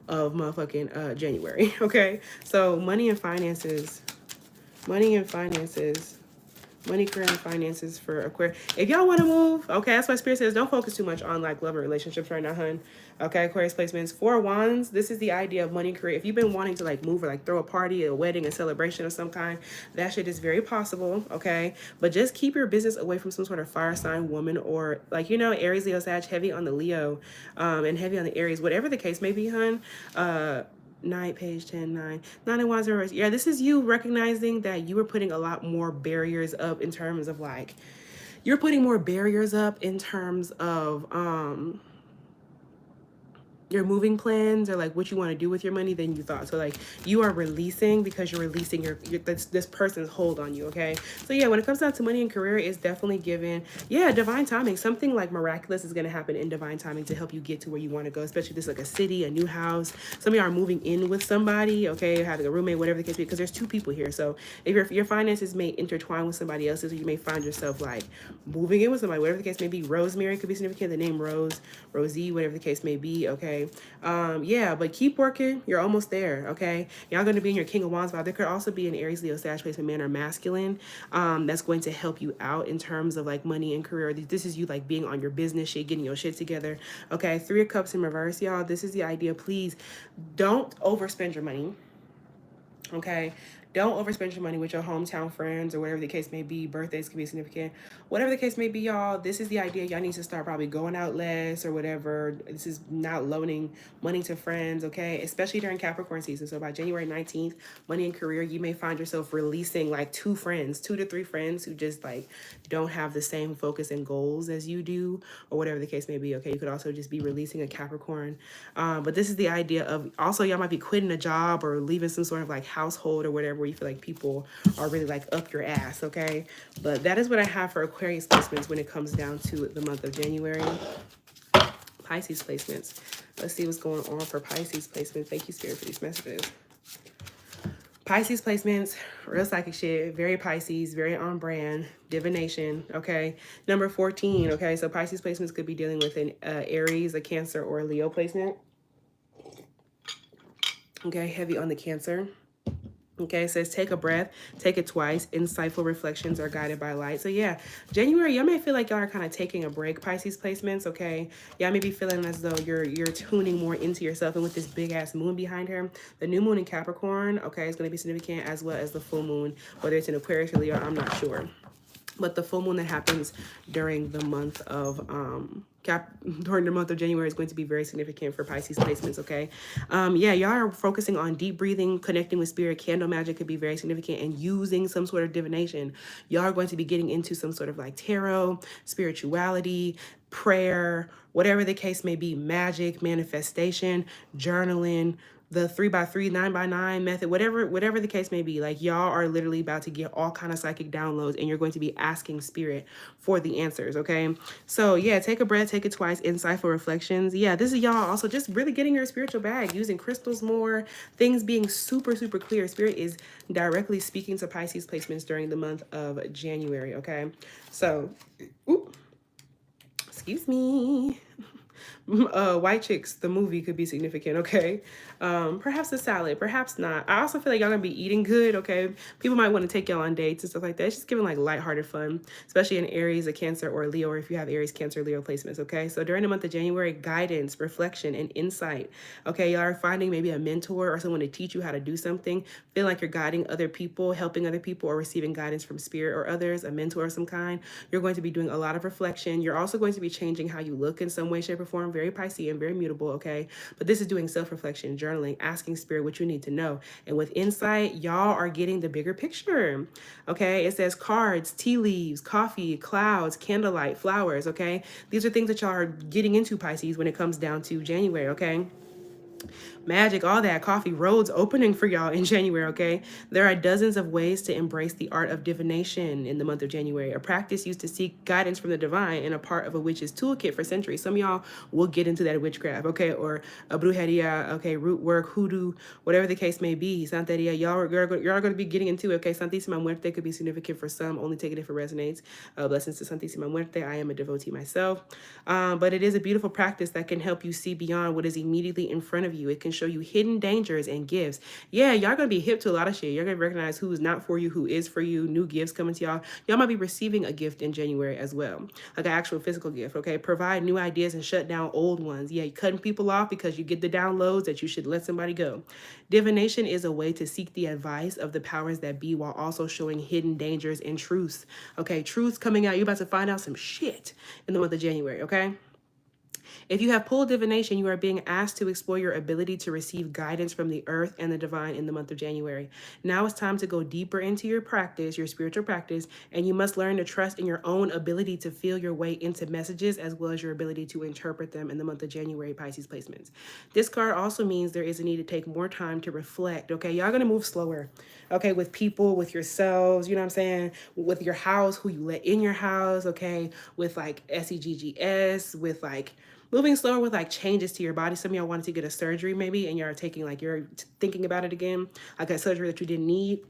of motherfucking January, okay? So money and finances, money, career, and finances for Aquarius. If y'all want to move, okay, that's why Spirit says don't focus too much on like love and relationships right now, hun. Okay, Aquarius placements. 4 of Wands. This is the idea of money, career. If you've been wanting to like move or like throw a party, a wedding, a celebration of some kind, that shit is very possible, okay? But just keep your business away from some sort of fire sign woman, or like, you know, Aries, Leo, Sag, heavy on the Leo, and heavy on the Aries, whatever the case may be, hun. Night, page 10, 9 of Wands reverse. Yeah, this is you recognizing that you were putting a lot more barriers up in terms of like, you're putting more barriers up in terms of your moving plans or like what you want to do with your money than you thought. So like you are releasing because you're releasing your this person's hold on you, okay? So yeah, when it comes down to money and career, it's definitely given, yeah, divine timing. Something like miraculous is going to happen in divine timing to help you get to where you want to go, especially if this is like a city, a new house. Some of you are moving in with somebody, okay, having a roommate, whatever the case be, because there's 2 people here. So if your finances may intertwine with somebody else's, or you may find yourself like moving in with somebody, whatever the case may be. Rosemary could be significant, the name Rose, Rosie, whatever the case may be, okay? Yeah, but keep working. You're almost there, okay? Y'all going to be in your King of Wands vibe. There could also be an Aries, Leo, Sag placement, man or masculine, that's going to help you out in terms of like money and career. This is you like being on your business shit, getting your shit together, okay? 3 of Cups in reverse, y'all. This is the idea. Please don't overspend your money, okay? Don't overspend your money with your hometown friends or whatever the case may be. Birthdays can be significant. Whatever the case may be, y'all, this is the idea. Y'all need to start probably going out less or whatever. This is not loaning money to friends, okay? Especially during Capricorn season. So by January 19th, money and career, you may find yourself releasing like 2 friends, 2 to 3 friends who just like don't have the same focus and goals as you do or whatever the case may be, okay? You could also just be releasing a Capricorn. But this is the idea of also y'all might be quitting a job or leaving some sort of like household or whatever where you feel like people are really like up your ass, okay? But that is what I have for Aquarius placements when it comes down to the month of January. Pisces placements. Let's see what's going on for Pisces placement. Thank you, Spirit, for these messages. Pisces placements, real psychic shit, very Pisces, very on brand, divination, okay? Number 14, okay? So Pisces placements could be dealing with an Aries, a Cancer, or a Leo placement. Okay, heavy on the Cancer. Okay, it says take a breath, take it twice. Insightful reflections are guided by light. So yeah, January, y'all may feel like y'all are kind of taking a break, Pisces placements, okay? Y'all may be feeling as though you're tuning more into yourself, and with this big ass moon behind her, the new moon in Capricorn, okay, is going to be significant, as well as the full moon, whether it's in Aquarius or Leo, I'm not sure. But the full moon that happens during the month of during the month of January is going to be very significant for Pisces placements, okay? Yeah, y'all are focusing on deep breathing, connecting with spirit. Candle magic could be very significant, and using some sort of divination. Y'all are going to be getting into some sort of like tarot, spirituality, prayer, whatever the case may be, magic, manifestation, journaling, the 3x3, 9x9 method, whatever the case may be. Like, y'all are literally about to get all kind of psychic downloads, and you're going to be asking spirit for the answers, okay? So yeah, take a breath, take it twice, insightful reflections. Yeah, this is y'all also just really getting your spiritual bag, using crystals more, things being super, super clear. Spirit is directly speaking to Pisces placements during the month of January, okay? So, excuse me. White Chicks, the movie, could be significant, okay? Perhaps a salad, perhaps not. I also feel like y'all gonna be eating good, okay? People might want to take y'all on dates and stuff like that. It's just giving like lighthearted fun, especially in Aries, a Cancer, or a Leo, or if you have Aries, Cancer, Leo placements, okay? So during the month of January, guidance, reflection, and insight, okay? Y'all are finding maybe a mentor or someone to teach you how to do something. Feel like you're guiding other people, helping other people, or receiving guidance from spirit or others, a mentor of some kind. You're going to be doing a lot of reflection. You're also going to be changing how you look in some way, shape, or form. Very Piscean, very mutable, okay? But this is doing self-reflection, journaling, asking spirit what you need to know. And with insight, y'all are getting the bigger picture, okay? It says cards, tea leaves, coffee, clouds, candlelight, flowers, okay? These are things that y'all are getting into, Pisces, when it comes down to January, okay? Magic, all that, coffee, roads opening for y'all in January, okay? There are dozens of ways to embrace the art of divination in the month of January, a practice used to seek guidance from the divine and a part of a witch's toolkit for centuries. Some of y'all will get into that witchcraft, okay? Or a brujeria, okay, root work, hoodoo, whatever the case may be. Santeria, y'all are going to be getting into it, okay? Santísima Muerte could be significant for some, only take it if it resonates. Blessings to Santísima Muerte. I am a devotee myself. But it is a beautiful practice that can help you see beyond what is immediately in front of you. It can show you hidden dangers and gifts. Yeah, y'all gonna be hip to a lot of shit. You're gonna recognize who is not for you, who is for you, new gifts coming to y'all. Y'all might be receiving a gift in January as well, like an actual physical gift, okay? Provide new ideas and shut down old ones. Yeah, you're cutting people off because you get the downloads that you should let somebody go. Divination is a way to seek the advice of the powers that be while also showing hidden dangers and truths, okay? Truths coming out. You're about to find out some shit in the month of January, okay? If you have pulled divination, you are being asked to explore your ability to receive guidance from the earth and the divine in the month of January. Now it's time to go deeper into your practice, your spiritual practice, and you must learn to trust in your own ability to feel your way into messages as well as your ability to interpret them in the month of January, Pisces placements. This card also means there is a need to take more time to reflect, okay? Y'all gonna move slower, okay, with people, with yourselves, you know what I'm saying? With your house, who you let in your house, okay? With like SEGGS, with like moving slower with like changes to your body. Some of y'all wanted to get a surgery maybe, and you're taking like, you're thinking about it again, like a surgery that you didn't need.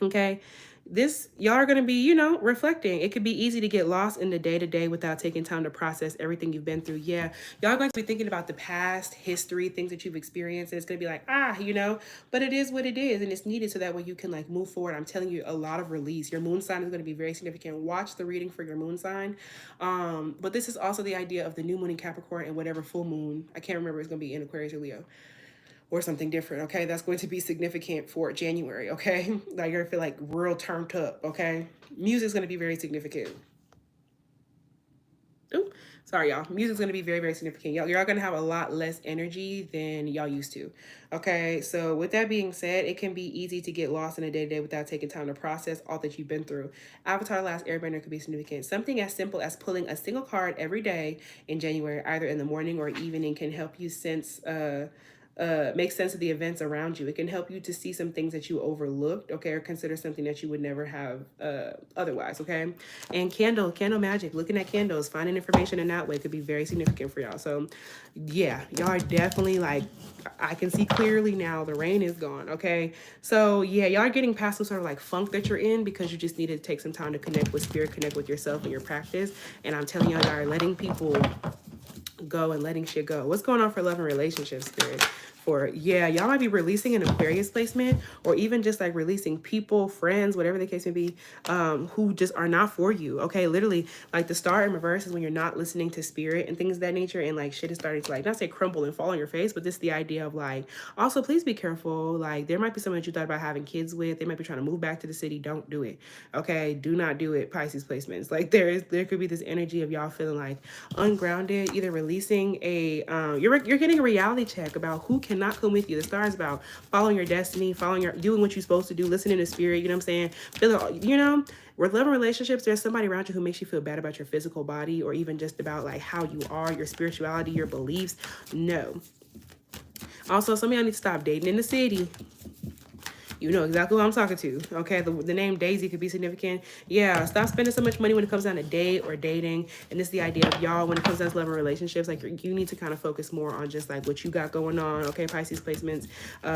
Okay, this, y'all are going to be, you know, reflecting. It could be easy to get lost in the day-to-day without taking time to process everything you've been through. Yeah, y'all are going to be thinking about the past, history, things that you've experienced, and it's going to be like, you know, but it is what it is, and it's needed so that way you can like move forward. I'm telling you, a lot of release. Your moon sign is going to be very significant. Watch the reading for your moon sign. But this is also the idea of the new moon in Capricorn and whatever full moon, I can't remember, it's going to be in Aquarius or Leo or something different, okay? That's going to be significant for January, okay? Like, you're gonna feel like real turned up, okay? Music's gonna be very significant. Ooh, sorry, y'all. Music's gonna be very, very significant. Y'all gonna have a lot less energy than y'all used to, okay? So with that being said, it can be easy to get lost in a day-to-day without taking time to process all that you've been through. Avatar: The Last Airbender could be significant. Something as simple as pulling a single card every day in January, either in the morning or evening, can help you sense make sense of the events around you. It can help you to see some things that you overlooked, okay, or consider something that you would never have otherwise, okay. And candle magic, looking at candles, finding information in that way could be very significant for y'all. So yeah, y'all are definitely like, I can see clearly now the rain is gone, okay. So yeah, y'all are getting past some sort of like funk that you're in because you just need to take some time to connect with spirit, connect with yourself and your practice. And I'm telling y'all are letting people go and letting shit go. What's going on for love and relationships, spirit? For yeah, y'all might be releasing an Aquarius placement, or even just like releasing people, friends, whatever the case may be, who just are not for you. Okay, literally, like the star in reverse is when you're not listening to spirit and things of that nature, and like shit is starting to like not say crumble and fall on your face, but this the idea of like, also please be careful. Like there might be someone that you thought about having kids with. They might be trying to move back to the city. Don't do it. Okay, do not do it. Pisces placements. Like there could be this energy of y'all feeling like ungrounded, either releasing a you're getting a reality check about who cannot come with you. The star is about following your destiny, doing what you're supposed to do, listening to spirit, you know what I'm saying? You know, with love and relationships, there's somebody around you who makes you feel bad about your physical body, or even just about like how you are, your spirituality, your beliefs. No. Also, some of y'all need to stop dating in the city. You know exactly who I'm talking to. Okay, the name Daisy could be significant. Yeah, stop spending so much money when it comes down to date or dating. And this is the idea of y'all when it comes down to love and relationships. Like you need to kind of focus more on just like what you got going on. Okay, Pisces placements.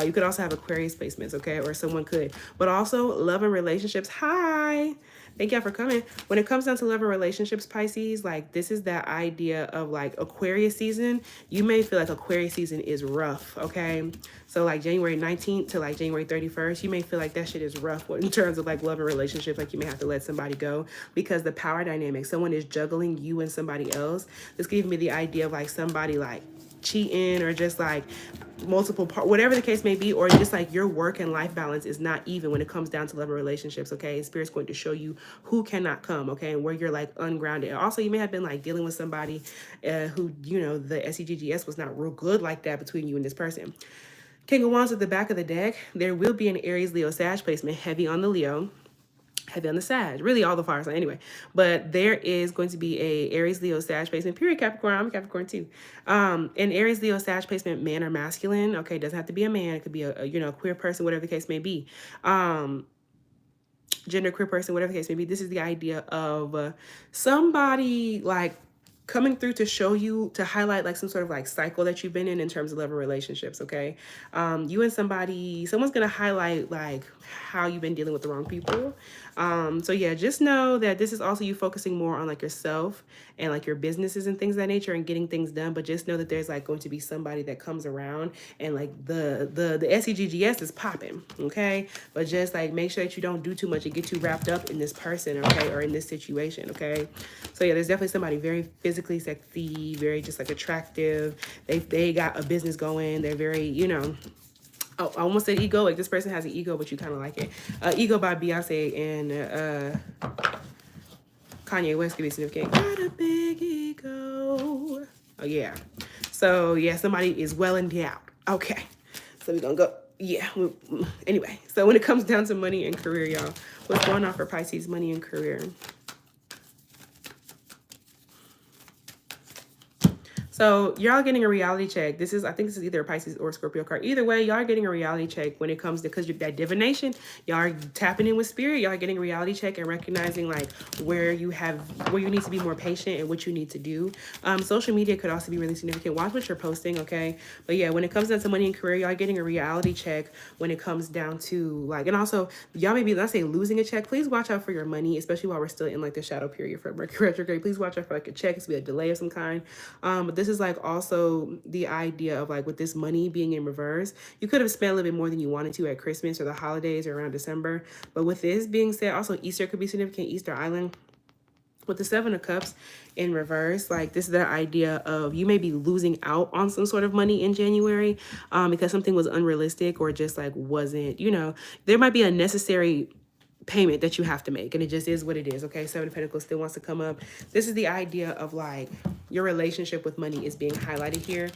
You could also have Aquarius placements. Okay, or someone could. But also love and relationships. Hi. Thank y'all for coming. When it comes down to love and relationships, Pisces, like this is that idea of like Aquarius season. You may feel like Aquarius season is rough, okay? So like January 19th to like January 31st, you may feel like that shit is rough in terms of like love and relationships. Like you may have to let somebody go because the power dynamic, someone is juggling you and somebody else. This gives me the idea of like somebody like cheating or just like multiple whatever the case may be, or just like your work and life balance is not even when it comes down to love and relationships. Okay, Spirit's going to show you who cannot come, okay, and where you're like ungrounded. Also, you may have been like dealing with somebody who, you know, the SEGGS was not real good like that between you and this person. King of Wands at the back of the deck. There will be an Aries, Leo, Sag placement, heavy on the Leo, heavy on the Sag, really all the fire sign anyway. But there is going to be a Aries, Leo, Sag placement, period, Capricorn. I'm a Capricorn too. An Aries, Leo, Sag placement, man or masculine. Okay, it doesn't have to be a man. It could be a you know, queer person, whatever the case may be. Gender queer person, whatever the case may be. This is the idea of somebody like coming through to show you, to highlight like some sort of like cycle that you've been in terms of love and relationships, okay? You and someone's gonna highlight like how you've been dealing with the wrong people. So yeah, just know that this is also you focusing more on like yourself and like your businesses and things of that nature and getting things done. But just know that there's like going to be somebody that comes around and like the SEGGS is popping, okay? But just like make sure that you don't do too much and get too wrapped up in this person, okay, or in this situation, okay? So yeah, there's definitely somebody very physically sexy, very just like attractive. They got a business going. They're very, you know, oh, I almost said ego. Like this person has an ego, but you kind of like it. Ego by Beyonce and Kanye West could be significant. Got a big ego. Oh yeah. So yeah, somebody is well endowed. Okay. So we're gonna go. Yeah. Anyway, so when it comes down to money and career, y'all, what's going on for Pisces money and career? So y'all getting a reality check. I think this is either a Pisces or a Scorpio card. Either way, y'all are getting a reality check when it comes to, because you're that divination, y'all are tapping in with spirit. Y'all are getting a reality check and recognizing like where you need to be more patient and what you need to do. Social media could also be really significant. Watch what you're posting, okay? But yeah, when it comes down to money and career, y'all are getting a reality check when it comes down to like, and also y'all may be, let's say, losing a check. Please watch out for your money, especially while we're still in like the shadow period for Mercury retrograde. Please watch out for like a check. It's be a delay of some kind. But this is like also the idea of like with this money being in reverse, you could have spent a little bit more than you wanted to at Christmas or the holidays or around December. But with this being said, also Easter could be significant, Easter Island. With the Seven of Cups in reverse, like this is the idea of you may be losing out on some sort of money in January because something was unrealistic or just like wasn't, you know, there might be a necessary payment that you have to make and it just is what it is, okay? Seven of Pentacles still wants to come up. This is the idea of like your relationship with money is being highlighted here.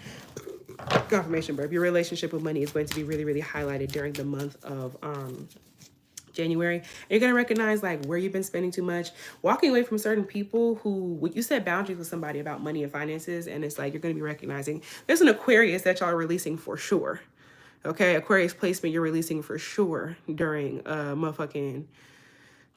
Confirmation, Burp. Your relationship with money is going to be really, really highlighted during the month of January. You're going to recognize like where you've been spending too much, walking away from certain people who, when you set boundaries with somebody about money and finances, and it's like you're going to be recognizing there's an Aquarius that y'all are releasing for sure. Okay, Aquarius placement you're releasing for sure during motherfucking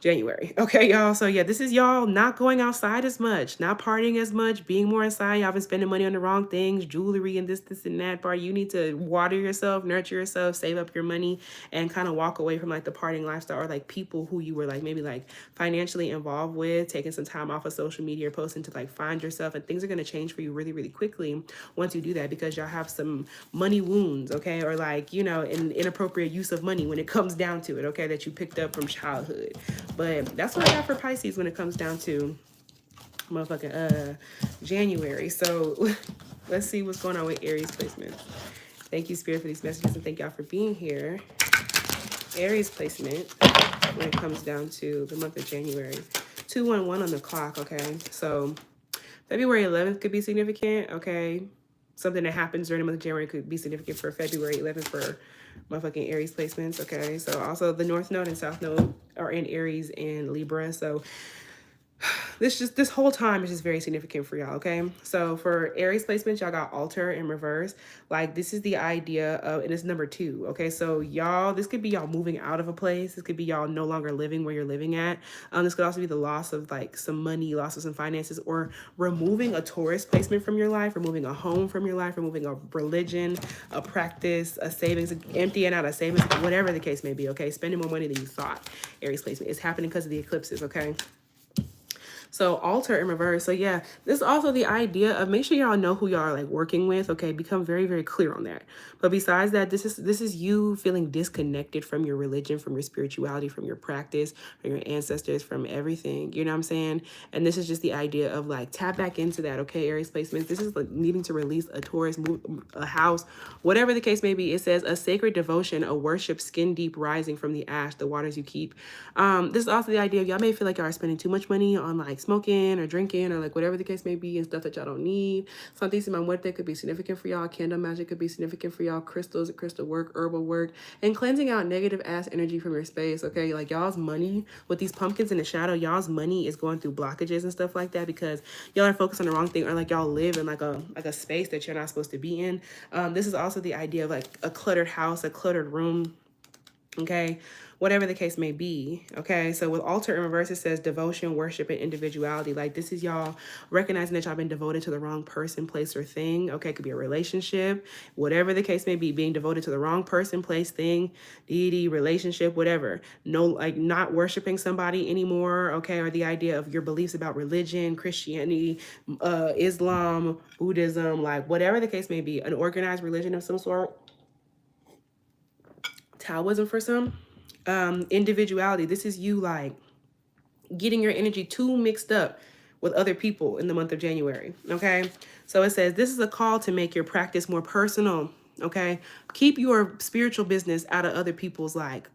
January. Okay, y'all. So yeah, this is y'all not going outside as much, not partying as much, being more inside. Y'all been spending money on the wrong things, jewelry and this and that part. You need to water yourself, nurture yourself, save up your money, and kind of walk away from like the partying lifestyle or like people who you were like maybe like financially involved with, taking some time off of social media or posting to like find yourself. And things are gonna change for you really, really quickly once you do that, because y'all have some money wounds, okay, or like, you know, an inappropriate use of money when it comes down to it, okay, that you picked up from childhood. But that's what I got for Pisces when it comes down to motherfucking January. So let's see what's going on with Aries placement. Thank you, Spirit, for these messages, and thank y'all for being here. Aries placement when it comes down to the month of January. 211 on the clock, okay? So February 11th could be significant, okay? Something that happens during the month of January could be significant for February 11th for motherfucking Aries placements, okay? So also the North Node and South Node are in Aries and Libra. So this whole time is just very significant for y'all, okay? So for Aries placements, y'all got altar in reverse. Like this is the idea of, and it's number 2, okay? So y'all, this could be y'all moving out of a place. This could be y'all no longer living where you're living at. This could also be the loss of like some money, loss of some finances, or removing a Taurus placement from your life, removing a home from your life, removing a religion, a practice, a savings, emptying out a savings, whatever the case may be, okay? Spending more money than you thought. Aries placement is happening because of the eclipses, okay? So altar in reverse. So yeah, this is also the idea of make sure y'all know who y'all are like working with. Okay, become very, very clear on that. But besides that, this is you feeling disconnected from your religion, from your spirituality, from your practice, from your ancestors, from everything. You know what I'm saying? And this is just the idea of like tap back into that. Okay, Aries placements. This is like needing to release a Taurus, move, a house, whatever the case may be. It says a sacred devotion, a worship, skin deep rising from the ash, the waters you keep. This is also the idea of y'all may feel like y'all are spending too much money on like smoking or drinking or like whatever the case may be and stuff that y'all don't need. Santísima Muerte could be significant for y'all. Candle magic could be significant for y'all. Crystals, crystal work, herbal work, and cleansing out negative ass energy from your space. Okay, like y'all's money with these pumpkins in the shadow, y'all's money is going through blockages and stuff like that because y'all are focused on the wrong thing, or like y'all live in like a space that you're not supposed to be in. This is also the idea of like a cluttered house, a cluttered room. Okay, whatever the case may be. Okay, so with altar in reverse, it says devotion, worship, and individuality. Like this is y'all recognizing that y'all been devoted to the wrong person, place, or thing. Okay, it could be a relationship, whatever the case may be, being devoted to the wrong person, place, thing, deity, relationship, whatever. No, like not worshiping somebody anymore. Okay, or the idea of your beliefs about religion, Christianity, Islam, Buddhism, like whatever the case may be, an organized religion of some sort. Taoism for some. Individuality. This is you like getting your energy too mixed up with other people in the month of January. Okay. So it says this is a call to make your practice more personal. Okay. Keep your spiritual business out of other people's like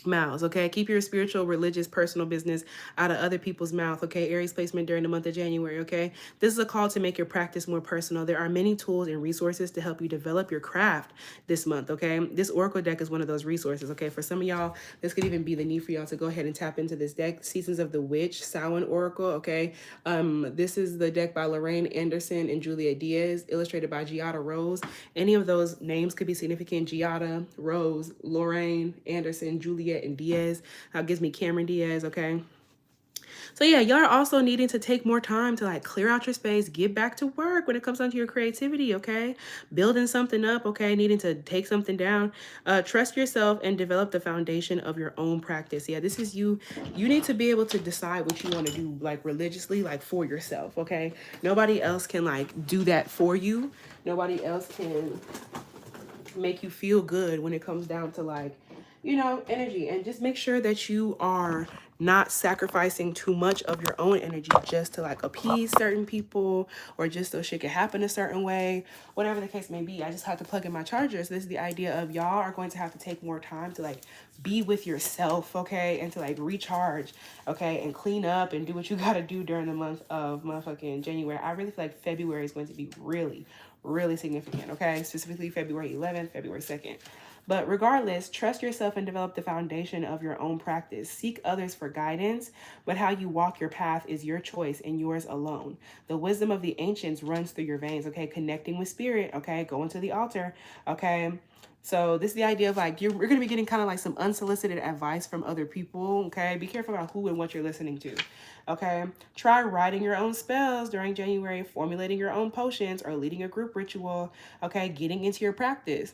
mouths. Okay, keep your spiritual, religious, personal business out of other people's mouth. Okay, Aries placement during the month of January. Okay, this is a call to make your practice more personal. There are many tools and resources to help you develop your craft this month. Okay, this oracle deck is one of those resources. Okay, for some of y'all, this could even be the need for y'all to go ahead and tap into this deck, Seasons of the Witch, Samhain Oracle. Okay, this is the deck by Lorraine Anderson and Julia Diaz, illustrated by Giada Rose. Any of those names could be significant. Giada Rose, Lorraine Anderson, Julia and Diaz. That gives me Cameron Diaz, okay? So yeah, y'all are also needing to take more time to like clear out your space, get back to work when it comes down to your creativity, okay? Building something up, okay? Needing to take something down. Trust yourself and develop the foundation of your own practice. Yeah, this is you. You need to be able to decide what you want to do like religiously, like for yourself, okay? Nobody else can like do that for you. Nobody else can make you feel good when it comes down to like, you know, energy. And just make sure that you are not sacrificing too much of your own energy just to like appease certain people or just so shit can happen a certain way, whatever the case may be. I just have to plug in my chargers. This is the idea of y'all are going to have to take more time to like be with yourself, okay, and to like recharge, okay, and clean up and do what you got to do during the month of motherfucking January. I really feel like February is going to be really significant, okay? Specifically February 11th, February 2nd. But regardless, trust yourself and develop the foundation of your own practice. Seek others for guidance, but how you walk your path is your choice and yours alone. The wisdom of the ancients runs through your veins, okay? Connecting with spirit, okay? Going to the altar, okay? So this is the idea of like we're going to be getting kind of like some unsolicited advice from other people, okay? Be careful about who and what you're listening to, okay? Try writing your own spells during January, formulating your own potions, or leading a group ritual, okay? Getting into your practice.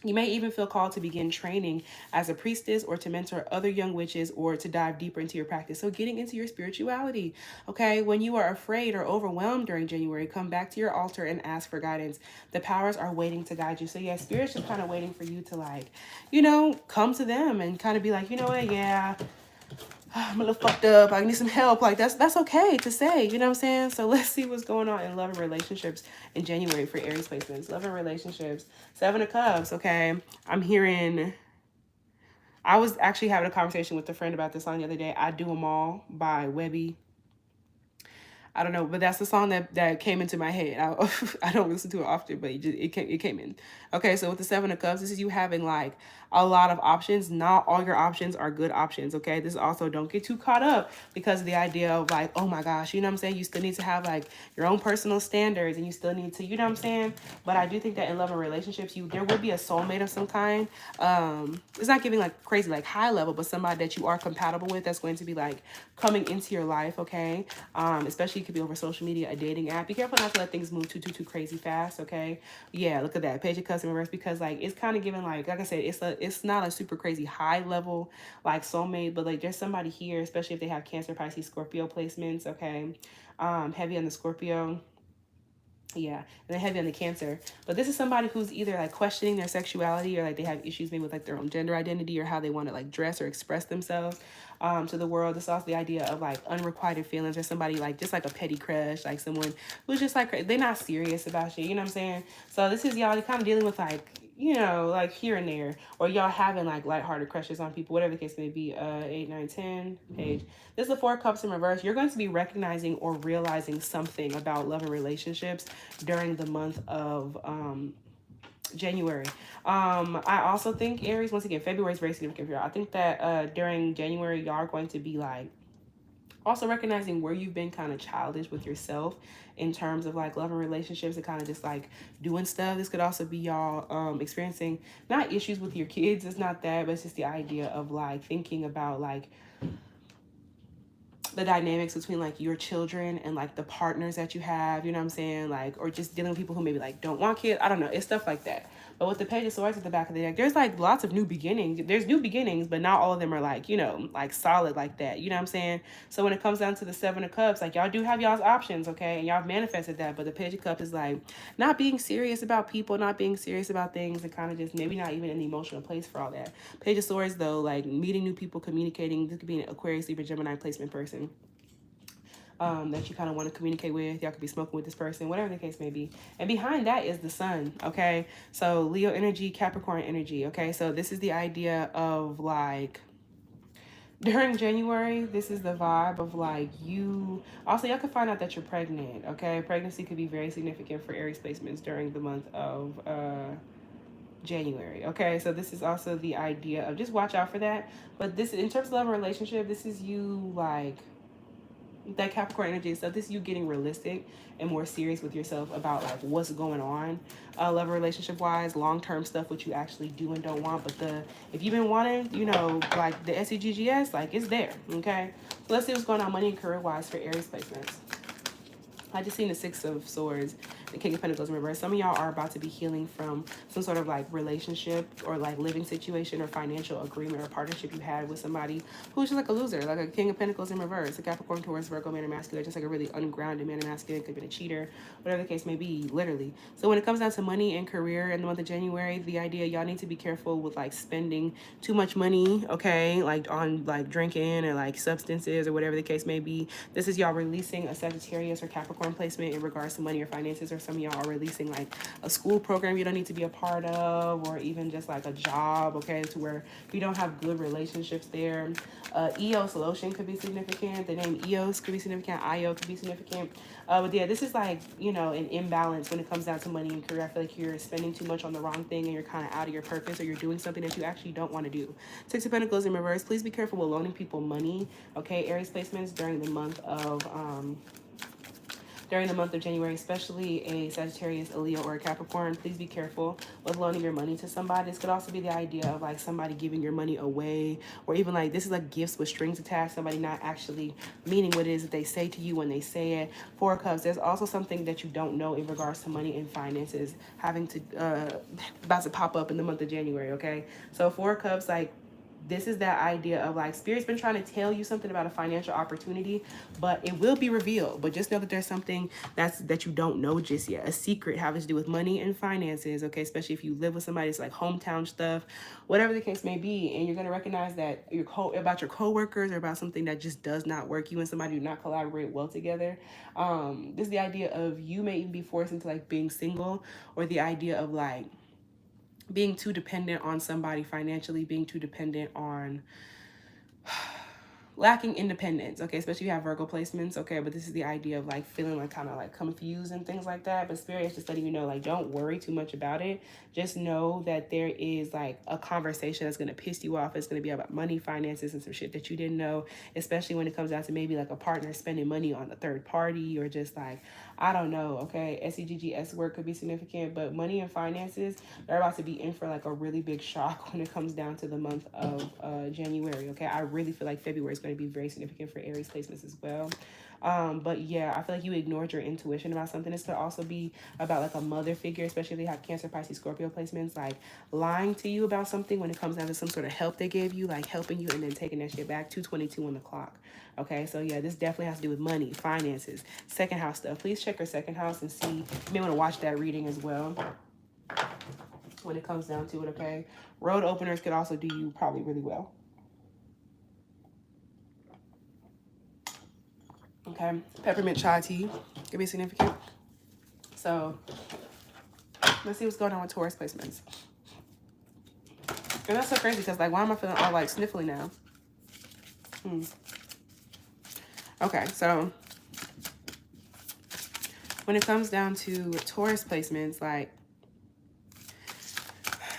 You may even feel called to begin training as a priestess or to mentor other young witches or to dive deeper into your practice. So, getting into your spirituality, okay? When you are afraid or overwhelmed during January, come back to your altar and ask for guidance. The powers are waiting to guide you. So, yeah, spirit's just kind of waiting for you to, like, come to them and kind of be like, you know what, yeah, I'm a little fucked up. I need some help. Like that's okay to say. You know what I'm saying? So let's see what's going on in love and relationships in January for Aries placements. Love and relationships. 7 of Cups. Okay, I'm hearing. I was actually having a conversation with a friend about this song the other day. I Do 'Em All by Webby. I don't know, but that's the song that came into my head. I don't listen to it often, but it came in. Okay, so with the 7 of Cups, this is you having like a lot of options. Not all your options are good options. Okay, this also don't get too caught up because of the idea of like, oh my gosh, you know what I'm saying? You still need to have like your own personal standards, and you still need to, you know what I'm saying? But I do think that in love and relationships, there will be a soulmate of some kind. It's not giving like crazy like high level, but somebody that you are compatible with that's going to be like coming into your life. Okay, especially it could be over social media, a dating app. Be careful not to let things move too crazy fast. Okay, yeah, look at that Page of Cups in reverse, because like it's kind of giving like I said, it's not a super crazy high level like soulmate, but like there's somebody here, especially if they have Cancer, Pisces, Scorpio placements. Okay, heavy on the Scorpio. Yeah, and then heavy on the Cancer. But this is somebody who's either like questioning their sexuality, or like they have issues maybe with like their own gender identity or how they want to like dress or express themselves to the world. This is also the idea of like unrequited feelings, or somebody like just like a petty crush, like someone who's just like they're not serious about you. You know what I'm saying? So this is y'all kind of dealing with like, like here and there, or y'all having like lighthearted crushes on people, whatever the case may be. 8, 9, 10 page. This is the 4 Cups in reverse. You're going to be recognizing or realizing something about love and relationships during the month of January. I also think Aries, once again, February is very significant here. I think that during January, y'all are going to be like also recognizing where you've been kind of childish with yourself in terms of like love and relationships, and kind of just like doing stuff. This could also be y'all experiencing not issues with your kids, it's not that, but it's just the idea of like thinking about like the dynamics between like your children and like the partners that you have, you know what I'm saying? Like, or just dealing with people who maybe like don't want kids. I don't know. It's stuff like that. But with the Page of Swords at the back of the deck, there's like lots of new beginnings. There's new beginnings, but not all of them are like, like solid like that. You know what I'm saying? So when it comes down to the 7 of Cups, like y'all do have y'all's options, okay? And y'all have manifested that. But the Page of Cups is like not being serious about people, not being serious about things, and kind of just maybe not even in the emotional place for all that. Page of Swords though, like meeting new people, communicating. This could be an Aquarius, Libra, Gemini placement person. That you kind of want to communicate with. Y'all could be smoking with this person, whatever the case may be. And behind that is the sun, okay? So Leo energy, Capricorn energy, okay? So this is the idea of like, during January, this is the vibe of like you. Also, y'all can find out that you're pregnant, okay? Pregnancy could be very significant for Aries placements during the month of January, okay? So this is also the idea of just watch out for that. But this, in terms of love and relationship, this is you like that Capricorn energy stuff. This is you getting realistic and more serious with yourself about like what's going on, love and relationship wise, long-term stuff, what you actually do and don't want. But if you've been wanting, like the SEGGS, like it's there, okay? So let's see what's going on money and career wise for Aries placements. I just seen the 6 of Swords, the King of Pentacles in reverse. Some of y'all are about to be healing from some sort of like relationship or like living situation or financial agreement or partnership you had with somebody who's just like a loser, like a King of Pentacles in reverse, a Capricorn, Taurus, Virgo, man, and masculine, just like a really ungrounded man and masculine, could have been a cheater, whatever the case may be, literally. So when it comes down to money and career in the month of January, the idea y'all need to be careful with like spending too much money, okay, like on like drinking or like substances or whatever the case may be. This is y'all releasing a Sagittarius or Capricorn Capricorn placement in regards to money or finances, or some of y'all are releasing like a school program you don't need to be a part of, or even just like a job, okay, to where you don't have good relationships there. Eos lotion could be significant. The name Eos could be significant. Io could be significant. But yeah, this is like, you know, an imbalance when it comes down to money and career. I feel like you're spending too much on the wrong thing and you're kind of out of your purpose, or you're doing something that you actually don't want to do. Six of Pentacles in reverse. Please be careful with loaning people money. Okay, Aries placements during the month of January, especially a Sagittarius, a Leo, or a Capricorn. Please be careful with loaning your money to somebody. This could also be the idea of like somebody giving your money away, or even like this is like gifts with strings attached, somebody not actually meaning what it is that they say to you when they say it. Four of Cups, there's also something that you don't know in regards to money and finances having to, about to pop up in the month of January, okay? So Four of Cups, like, this is that idea of like Spirit's been trying to tell you something about a financial opportunity, but it will be revealed. But just know that there's something that you don't know just yet. A secret having to do with money and finances, okay? Especially if you live with somebody, it's like hometown stuff, whatever the case may be. And you're going to recognize that about your coworkers or about something that just does not work. You and somebody do not collaborate well together. This is the idea of you may even be forced into like being single, or the idea of like being too dependent on somebody financially, being too dependent on lacking independence, okay? Especially if you have Virgo placements, okay? But this is the idea of like feeling like kind of like confused and things like that. But Spirit is just letting you know, like, don't worry too much about it. Just know that there is like a conversation that's going to piss you off. It's going to be about money, finances, and some shit that you didn't know, especially when it comes down to maybe like a partner spending money on a third party, or just like, I don't know, okay? SEGGS work could be significant, but money and finances, they're about to be in for like a really big shock when it comes down to the month of January, okay? I really feel like February is going to be very significant for Aries placements as well. But yeah, I feel like you ignored your intuition about something. This could also be about like a mother figure, especially if they have Cancer, Pisces, Scorpio placements, like lying to you about something when it comes down to some sort of help they gave you, like helping you and then taking that shit back. 222 on the clock. Okay, so yeah, this definitely has to do with money, finances, second house stuff. Please check your second house and see. You may want to watch that reading as well when it comes down to it, okay? Road openers could also do you probably really well. Okay, peppermint chai tea could be significant. So let's see what's going on with Taurus placements. And that's so crazy because like, why am I feeling all like sniffly now? Okay, so when it comes down to Taurus placements, like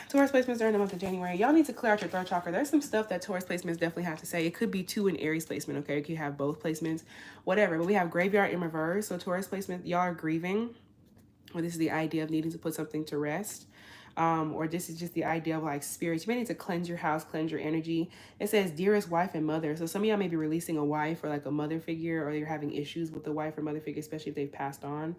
Taurus placements during the month of January, y'all need to clear out your throat chakra. There's some stuff that Taurus placements definitely have to say. It could be two in Aries placement, okay? You could have both placements, whatever. But we have graveyard in reverse. So Taurus placement, y'all are grieving. Well, this is the idea of needing to put something to rest. Or this is just the idea of like spirits. You may need to cleanse your house, cleanse your energy. It says dearest wife and mother. So some of y'all may be releasing a wife or like a mother figure, or you're having issues with the wife or mother figure, especially if they've passed on.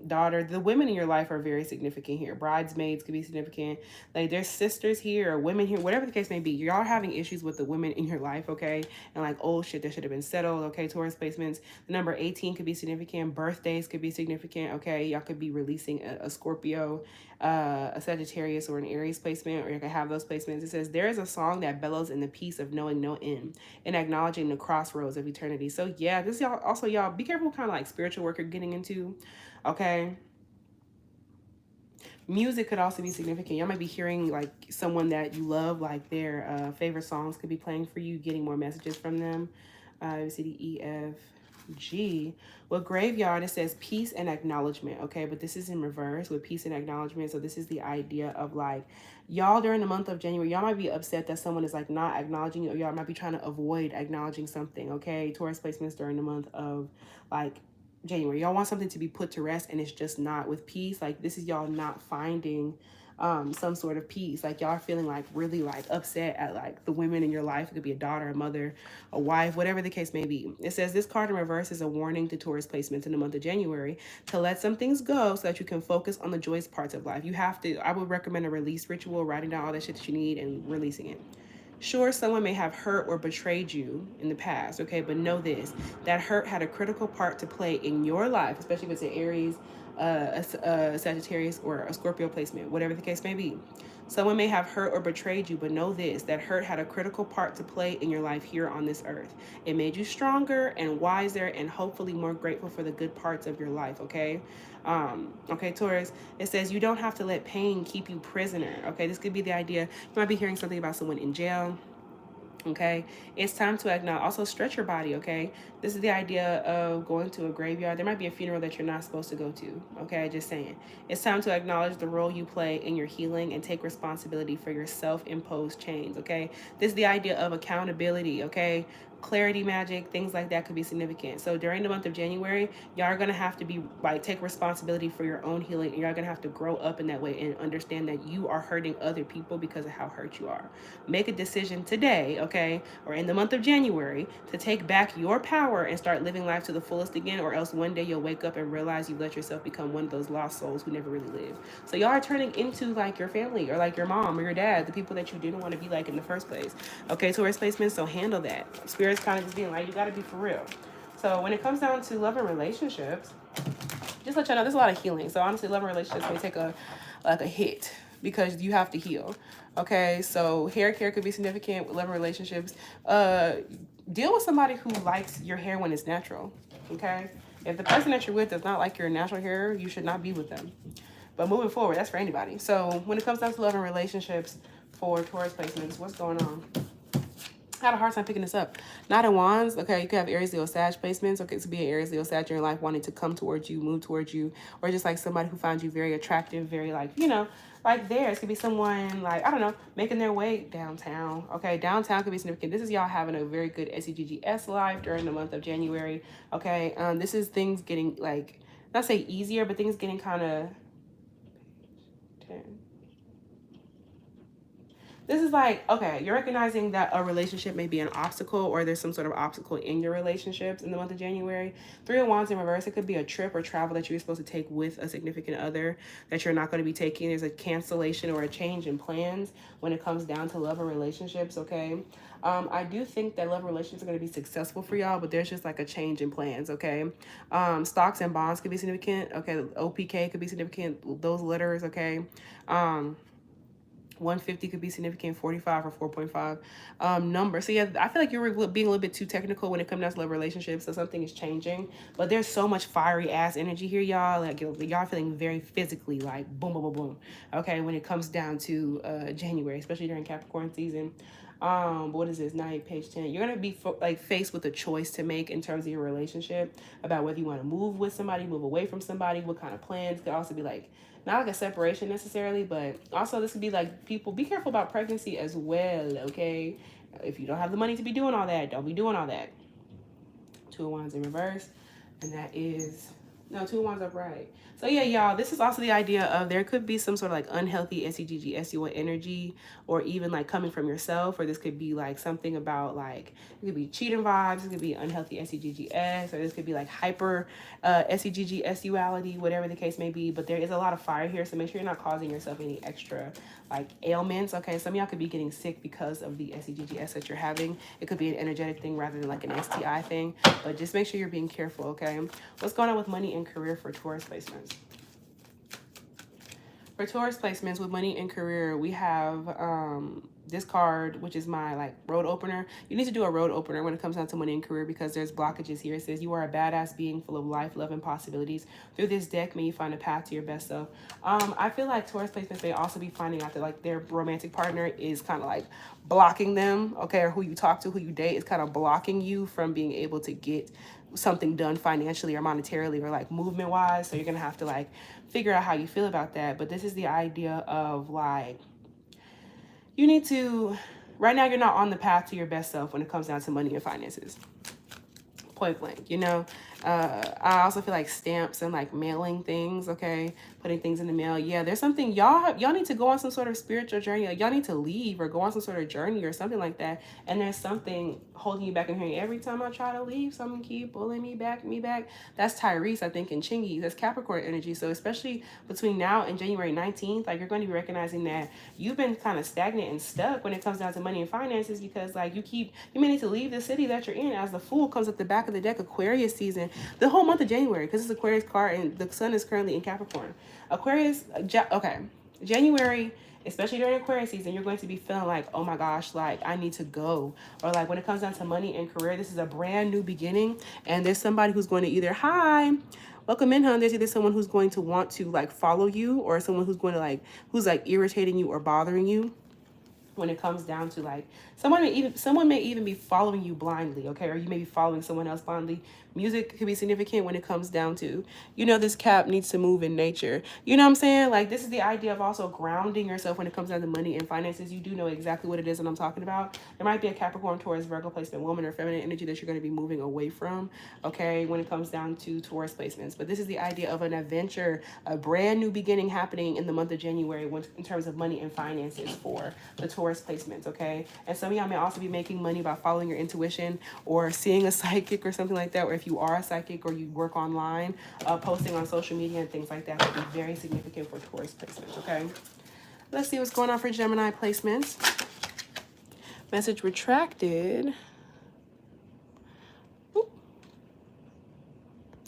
Daughter, the women in your life are very significant here. Bridesmaids could be significant. Like there's sisters here or women here, whatever the case may be. Y'all having issues with the women in your life, okay? And like old shit that should have been settled, okay? Taurus placements. The number 18 could be significant. Birthdays could be significant, okay? Y'all could be releasing a Scorpio, a Sagittarius, or an Aries placement, or you can have those placements. It says there is a song that bellows in the peace of knowing no end and acknowledging the crossroads of eternity. So yeah, this y'all also, y'all be careful what kind of like spiritual work you're getting into, okay? Music could also be significant. Y'all might be hearing like someone that you love, like their favorite songs could be playing for you, getting more messages from them. C, D, E, F, G. With graveyard, it says peace and acknowledgement, okay? But this is in reverse with peace and acknowledgement. So this is the idea of like, y'all during the month of January, y'all might be upset that someone is like not acknowledging you, or y'all might be trying to avoid acknowledging something, okay? Taurus placements during the month of like January. Y'all want something to be put to rest and it's just not with peace. Like this is y'all not finding some sort of peace. Like y'all are feeling like really like upset at like the women in your life. It could be a daughter, a mother, a wife, whatever the case may be. It says this card in reverse is a warning to Taurus placements in the month of January to let some things go so that you can focus on the joyous parts of life. You have to, I would recommend a release ritual, writing down all that shit that you need and releasing it. Sure, someone may have hurt or betrayed you in the past, okay, but know this, that hurt had a critical part to play in your life, especially if it's an Aries, a Sagittarius, or a Scorpio placement, whatever the case may be. Someone may have hurt or betrayed you, but know this, that hurt had a critical part to play in your life here on this earth. It made you stronger and wiser and hopefully more grateful for the good parts of your life, okay? Okay, Taurus, it says you don't have to let pain keep you prisoner, okay? This could be the idea. You might be hearing something about someone in jail. Okay, it's time to acknowledge. Also, stretch your body. Okay, this is the idea of going to a graveyard. There might be a funeral that you're not supposed to go to. Okay, just saying. It's time to acknowledge the role you play in your healing and take responsibility for your self-imposed change. Okay, this is the idea of accountability. Okay, clarity magic, things like that could be significant. So during the month of January, y'all are gonna have to be like take responsibility for your own healing, and y'all gonna have to grow up in that way and understand that you are hurting other people because of how hurt you are. Make a decision today, okay, or in the month of January, to take back your power and start living life to the fullest again, or else one day you'll wake up and realize you let yourself become one of those lost souls who never really lived. So y'all are turning into like your family or like your mom or your dad, the people that you didn't want to be like in the first place. Okay, Taurus placement, so handle that. Spirit's kind of just being like, you got to be for real. So when it comes down to love and relationships, just let y'all know there's a lot of healing. So honestly, love and relationships may take a hit because you have to heal. Okay, so hair care could be significant with love and relationships. Deal with somebody who likes your hair when it's natural. Okay, if the person that you're with does not like your natural hair, you should not be with them. But moving forward, that's for anybody. So when it comes down to love and relationships for Taurus placements, what's going on? I had a hard time picking this up. Knight of Wands, okay, you could have Aries, Leo, Sag placements. Okay, it could be an Aries, Leo, Sag in your life wanting to come towards you, move towards you, or just like somebody who found you very attractive, very like, you know, like theirs. Could be someone like, I don't know, making their way downtown. Okay, downtown could be significant. This is y'all having a very good SEGGS life during the month of January. Okay, this is things getting like, not say easier, but things getting kind of, 10. This is like, okay, you're recognizing that a relationship may be an obstacle or there's some sort of obstacle in your relationships in the month of January. 3 of Wands in reverse, it could be a trip or travel that you're supposed to take with a significant other that you're not going to be taking. There's a cancellation or a change in plans when it comes down to love and relationships, okay? I do think that love and relationships are going to be successful for y'all, but there's just like a change in plans, okay? Stocks and bonds could be significant, okay? OPK could be significant, those letters, okay? 150 could be significant, 45 or 4.5 number. So yeah, I feel like you're being a little bit too technical when it comes down to love relationships. So something is changing, but there's so much fiery ass energy here, y'all. Like y'all feeling very physically like boom, boom, boom, boom. Okay, when it comes down to January, especially during Capricorn season. What is this? Night, page 10. You're gonna be like faced with a choice to make in terms of your relationship about whether you want to move with somebody, move away from somebody, what kind of plans. Could also be like not like a separation necessarily, but also this could be like people be careful about pregnancy as well. Okay, if you don't have the money to be doing all that, don't be doing all that. 2 of Wands in reverse, and that is no 2 of Wands upright. So yeah, y'all, this is also the idea of there could be some sort of like unhealthy SEGG, SUA energy, or even like coming from yourself, or this could be like something about like, it could be cheating vibes, it could be unhealthy SEGGS, or this could be like hyper SEGG, SUality, whatever the case may be. But there is a lot of fire here, so make sure you're not causing yourself any extra like ailments. Okay, some of y'all could be getting sick because of the SEGGS that you're having. It could be an energetic thing rather than like an STI thing, but just make sure you're being careful, okay? What's going on with money and career for Taurus placements? For Taurus placements with money and career, we have this card, which is my like road opener. You need to do a road opener when it comes down to money and career because there's blockages here. It says you are a badass being full of life, love, and possibilities. Through this deck, may you find a path to your best self. I feel like Taurus placements may also be finding out that like their romantic partner is kind of like blocking them, okay, or who you talk to, who you date is kind of blocking you from being able to get something done financially or monetarily or like movement wise. So you're gonna have to like figure out how you feel about that. But this is the idea of like, you need to, right now you're not on the path to your best self when it comes down to money and finances. point blank, you know. I also feel like stamps and like mailing things, okay, putting things in the mail. Yeah, there's something y'all need to go on some sort of spiritual journey. Like, y'all need to leave or go on some sort of journey or something like that. And there's something holding you back and hearing every time I try to leave, someone keep pulling me back, That's Tyrese, I think, in Chingy. That's Capricorn energy. So especially between now and January 19th, like, you're going to be recognizing that you've been kind of stagnant and stuck when it comes down to money and finances, because like you may need to leave the city that you're in, as the Fool comes at the back of the deck. Aquarius season, the whole month of January, because it's Aquarius card and the sun is currently in Capricorn. Aquarius, okay, January, especially during Aquarius season, you're going to be feeling like, oh my gosh, like I need to go. Or like when it comes down to money and career, this is a brand new beginning, and there's somebody who's going to either, hi, welcome in, hon. There's either someone who's going to want to like follow you, or someone who's going to who's irritating you or bothering you. When it comes down to like someone may even be following you blindly, okay, or you may be following someone else blindly. Music could be significant when it comes down to, this cap needs to move in nature. You know what I'm saying? Like, this is the idea of also grounding yourself when it comes down to money and finances. You do know exactly what it is that I'm talking about. There might be a Capricorn, Taurus, Virgo placement, woman or feminine energy that you're going to be moving away from, okay, when it comes down to Taurus placements. But this is the idea of an adventure, a brand new beginning happening in the month of January in terms of money and finances for the Taurus placements, okay? And some of y'all may also be making money by following your intuition or seeing a psychic or something like that, or if you are a psychic or you work online, posting on social media and things like that would be very significant for Taurus placements, okay? Let's see what's going on for Gemini placements. Message retracted. Ooh.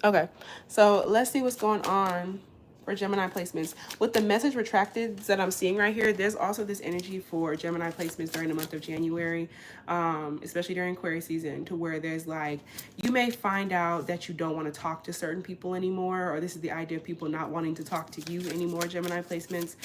Okay, so let's see what's going on for Gemini placements. With the message retracted that I'm seeing right here, there's also this energy for Gemini placements during the month of January, especially during Aquarius season, to where there's like, you may find out that you don't want to talk to certain people anymore, or this is the idea of people not wanting to talk to you anymore, Gemini placements.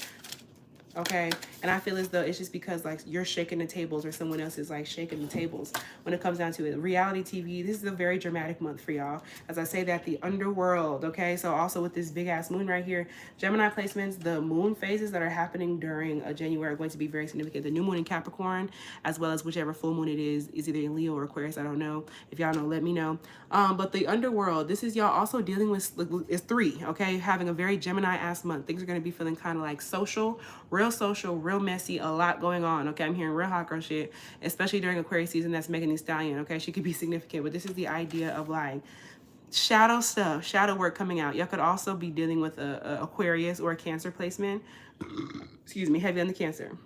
Okay, and I feel as though it's just because like you're shaking the tables or someone else is like shaking the tables when it comes down to it. Reality TV, this is a very dramatic month for y'all. As I say that, the underworld, okay? So also with this big ass moon right here, Gemini placements, the moon phases that are happening during January are going to be very significant. The new moon in Capricorn, as well as whichever full moon it is either in Leo or Aquarius, I don't know. If y'all know, let me know. But the underworld, this is y'all also dealing with, is 3, okay? Having a very Gemini-ass month. Things are going to be feeling kind of like social, real messy, a lot going on, okay? I'm hearing real hot girl shit, especially during Aquarius season. That's Megan Thee Stallion, okay? She could be significant, but this is the idea of like shadow stuff, shadow work coming out. Y'all could also be dealing with a Aquarius or a Cancer placement. Excuse me, heavy on the Cancer.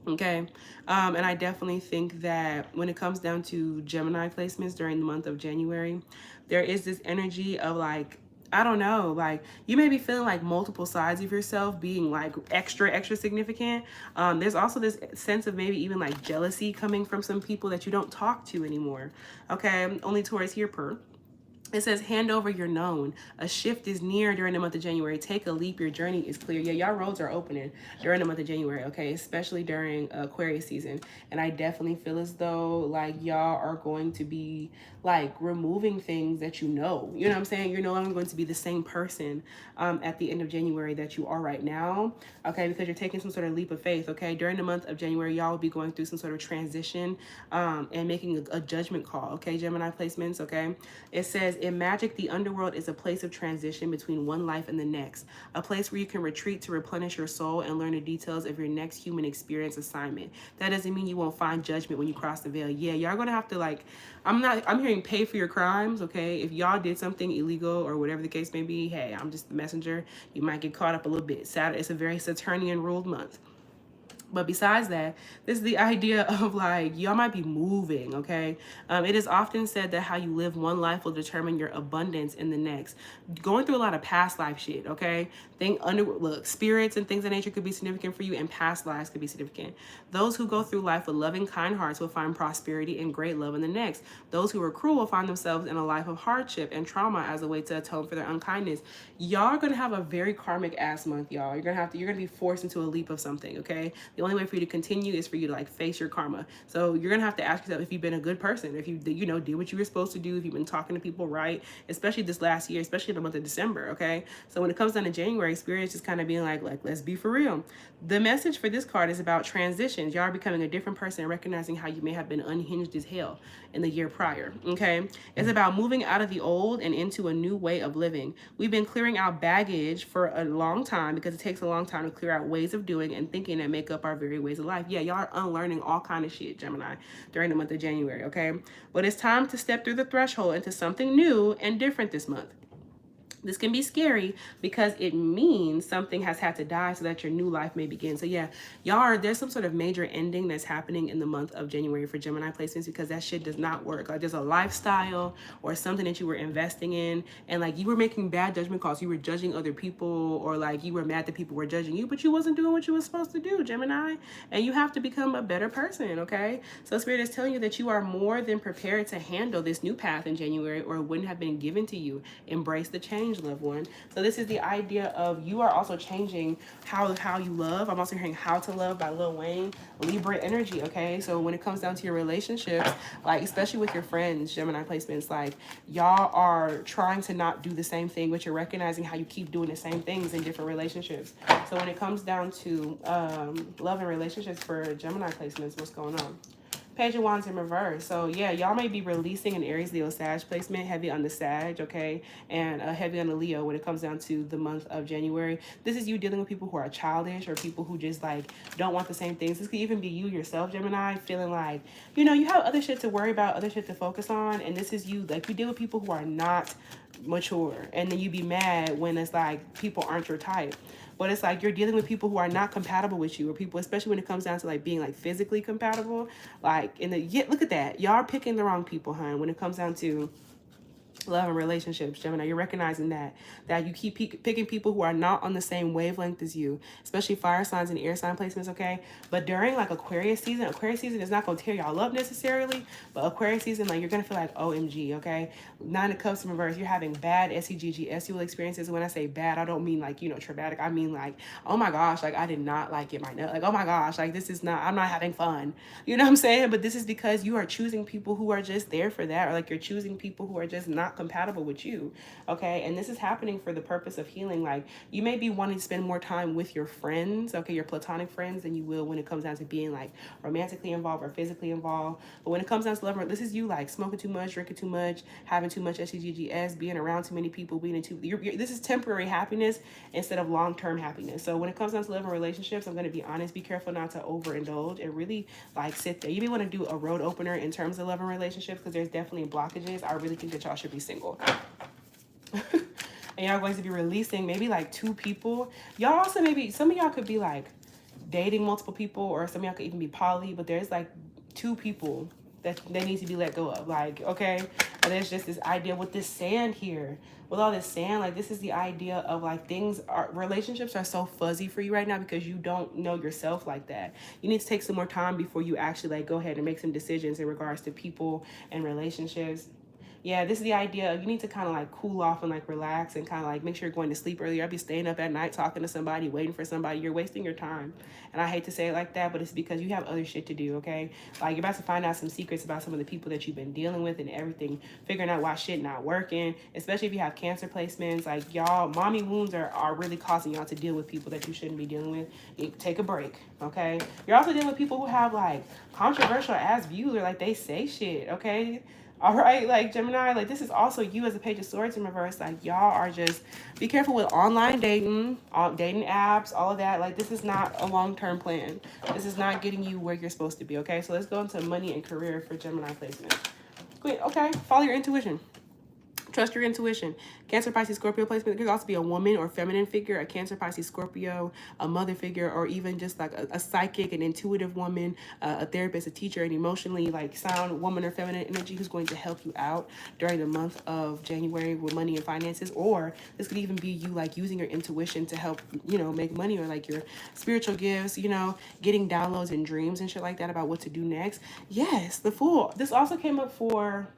Okay, and I definitely think that when it comes down to Gemini placements during the month of January, there is this energy of like, I don't know, like you may be feeling like multiple sides of yourself being like extra significant. There's also this sense of maybe even like jealousy coming from some people that you don't talk to anymore. Okay, only Taurus here per. It says, hand over your known. A shift is near during the month of January. Take a leap. Your journey is clear. Yeah, y'all roads are opening during the month of January, okay? Especially during Aquarius season. And I definitely feel as though, like, y'all are going to be, like, removing things that you know. You know what I'm saying? You're no longer going to be the same person at the end of January that you are right now, okay? Because you're taking some sort of leap of faith, okay? During the month of January, y'all will be going through some sort of transition and making a judgment call, okay? Gemini placements, okay? It says, in magic, the underworld is a place of transition between one life and the next, a place where you can retreat to replenish your soul and learn the details of your next human experience assignment. That doesn't mean you won't find judgment when you cross the veil. Yeah, y'all gonna have to like, I'm hearing pay for your crimes, okay? If y'all did something illegal or whatever the case may be, hey, I'm just the messenger. You might get caught up a little bit. Saturday, it's a very Saturnian ruled month. But besides that, this is the idea of like, y'all might be moving, okay? It is often said that how you live one life will determine your abundance in the next. Going through a lot of past life shit, okay? Look, spirits and things of nature could be significant for you, and past lives could be significant. Those who go through life with loving, kind hearts will find prosperity and great love in the next. Those who are cruel will find themselves in a life of hardship and trauma as a way to atone for their unkindness. Y'all are gonna have a very karmic ass month, y'all. You're gonna be forced into a leap of something, okay? The only way for you to continue is for you to like face your karma. So you're gonna have to ask yourself if you've been a good person, if you did what you were supposed to do, if you've been talking to people right, especially this last year, especially in the month of December. Okay, so when it comes down to January, Spirit is just kind of being like let's be for real. The message for this card is about transitions. Y'all are becoming a different person and recognizing how you may have been unhinged as hell in the year prior. Okay, it's about moving out of the old and into a new way of living. We've been clearing out baggage for a long time because it takes a long time to clear out ways of doing and thinking that make up our very ways of life. Yeah, y'all are unlearning all kind of shit, Gemini, during the month of January. Okay, but it's time to step through the threshold into something new and different this month. This can be scary because it means something has had to die so that your new life may begin. So yeah, there's some sort of major ending that's happening in the month of January for Gemini placements, because that shit does not work. Like there's a lifestyle or something that you were investing in, and like you were making bad judgment calls. You were judging other people, or like you were mad that people were judging you, but you wasn't doing what you were supposed to do, Gemini. And you have to become a better person, okay? So Spirit is telling you that you are more than prepared to handle this new path in January, or it wouldn't have been given to you. Embrace the change, loved one. So this is the idea of you are also changing how you love. I'm also hearing How to Love by Lil Wayne. Libra energy, okay? So when it comes down to your relationships, like especially with your friends, Gemini placements, like y'all are trying to not do the same thing, but you're recognizing how you keep doing the same things in different relationships. So when it comes down to love and relationships for Gemini placements, what's going on? Page of Wands in reverse. So yeah, y'all may be releasing an Aries, Leo, Sag placement, heavy on the Sag, okay, and heavy on the Leo when it comes down to the month of January. This is you dealing with people who are childish or people who just like don't want the same things. This could even be you yourself, Gemini, feeling like, you know, you have other shit to worry about, other shit to focus on, and this is you. Like you deal with people who are not mature, and then you be mad when it's like people aren't your type. But it's like you're dealing with people who are not compatible with you, or people, especially when it comes down to like being like physically compatible. Like look at that. Y'all are picking the wrong people, hun, when it comes down to love and relationships, Gemini. You're recognizing that you keep picking people who are not on the same wavelength as you, especially fire signs and air sign placements, okay? But during like Aquarius season is not going to tear y'all up necessarily, but Aquarius season, like you're going to feel like OMG, okay? Nine of Cups in reverse, you're having bad SEGG experiences. When I say bad, I don't mean like, you know, traumatic. I mean like, oh my gosh, like I did not like get my nut. Like, oh my gosh, like this is not, I'm not having fun. You know what I'm saying? But this is because you are choosing people who are just there for that, or like you're choosing people who are just not compatible with you, okay? And this is happening for the purpose of healing. Like you may be wanting to spend more time with your friends, okay, your platonic friends, than you will when it comes down to being like romantically involved or physically involved. But when it comes down to love, this is you like smoking too much, drinking too much, having too much SEGGS, being around too many people, being into this is temporary happiness instead of long-term happiness. So when it comes down to love and relationships, I'm going to be honest, be careful not to overindulge and really like sit there. You may want to do a road opener in terms of love and relationships, because there's definitely blockages. I really think that y'all should be single. And y'all going to be releasing maybe like 2 people. Y'all also maybe, some of y'all could be like dating multiple people, or some of y'all could even be poly, but there's like 2 people that they need to be let go of. Like, okay, and there's just this idea with this sand here, with all this sand, like this is the idea of like relationships are so fuzzy for you right now because you don't know yourself like that. You need to take some more time before you actually like go ahead and make some decisions in regards to people and relationships. Yeah, this is the idea. You need to kind of like cool off and like relax and kind of like make sure you're going to sleep earlier. I'll be staying up at night talking to somebody, waiting for somebody. You're wasting your time. And I hate to say it like that, but it's because you have other shit to do, okay? Like you're about to find out some secrets about some of the people that you've been dealing with and everything, figuring out why shit not working, especially if you have Cancer placements. Like y'all, mommy wounds are really causing y'all to deal with people that you shouldn't be dealing with. You take a break, okay? You're also dealing with people who have like controversial ass views, or like they say shit, okay? All right, like Gemini, like this is also you as a Page of Swords in reverse. Like y'all are just, be careful with online dating, dating apps, all of that. Like this is not a long-term plan. This is not getting you where you're supposed to be, okay? So let's go into money and career for Gemini placement. Queen, okay, follow your intuition. Trust your intuition. Cancer, Pisces, Scorpio placement. It could also be a woman or feminine figure, a Cancer, Pisces, Scorpio, a mother figure, or even just like a psychic, an intuitive woman, a therapist, a teacher, an emotionally like sound woman or feminine energy who's going to help you out during the month of January with money and finances. Or this could even be you like using your intuition to help, you know, make money, or like your spiritual gifts, you know, getting downloads and dreams and shit like that about what to do next. Yes, the Fool. This also came up for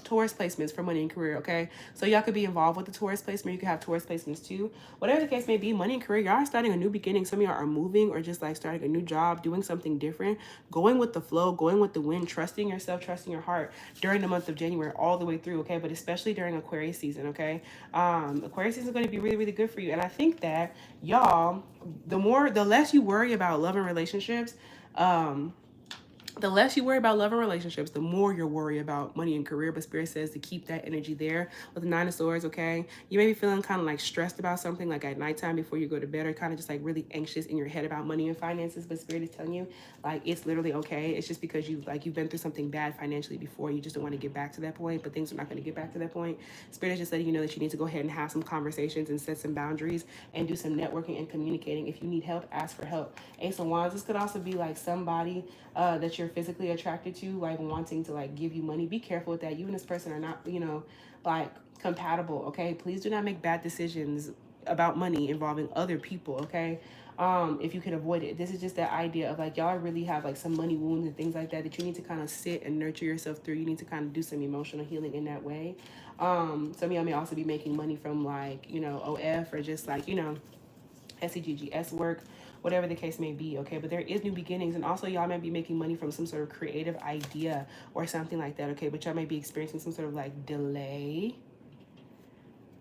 Taurus placements for money and career, okay? So y'all could be involved with the Taurus placement. You could have Taurus placements too. Whatever the case may be, money and career, y'all are starting a new beginning. Some of y'all are moving or just like starting a new job, doing something different, going with the flow, going with the wind, trusting yourself, trusting your heart during the month of January all the way through, okay? But especially during Aquarius season, okay? Aquarius season is going to be really, really good for you. And I think that y'all, the less you worry about love and relationships, the less you worry about love and relationships, the more you'll worry about money and career. But Spirit says to keep that energy there with the Nine of Swords, okay? You may be feeling kind of like stressed about something like at nighttime before you go to bed, or kind of just like really anxious in your head about money and finances. But Spirit is telling you like it's literally okay. It's just because you've been through something bad financially before. You just don't want to get back to that point, but things are not going to get back to that point. Spirit is just letting you know that you need to go ahead and have some conversations and set some boundaries and do some networking and communicating. If you need help, ask for help. Ace of Wands, this could also be like somebody that you're physically attracted to, like wanting to like give you money. Be careful with that. You and this person are not, like compatible, okay? Please do not make bad decisions about money involving other people, okay? If you can avoid it. This is just that idea of like y'all really have like some money wounds and things like that that you need to kind of sit and nurture yourself through. You need to kind of do some emotional healing in that way. Some of y'all may also be making money from like, OF or just like, SCGGS work, whatever the case may be, okay? But there is new beginnings, and also y'all might be making money from some sort of creative idea or something like that, okay? But y'all might be experiencing some sort of like delay,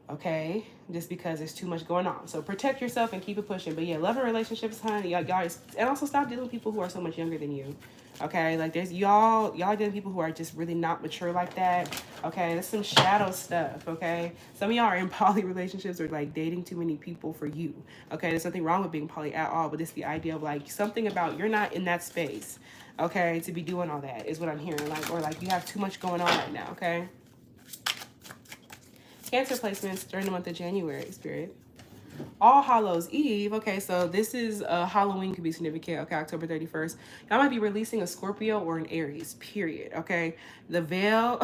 okay? Just because there's too much going on. So protect yourself and keep it pushing. But yeah, love and relationships, honey, y'all, and also stop dealing with people who are so much younger than you. Okay, like there's y'all dealing people who are just really not mature like that. Okay, there's some shadow stuff. Okay, some of y'all are in poly relationships or like dating too many people for you. Okay, there's nothing wrong with being poly at all, but it's the idea of like something about you're not in that space. Okay, to be doing all that is what I'm hearing. Like, or like you have too much going on right now. Okay. Cancer placements during the month of January, Spirit. All Hallows Eve. Okay, so this is Halloween could be significant. Okay, October 31st. Y'all might be releasing a Scorpio or an Aries, period. Okay, the veil.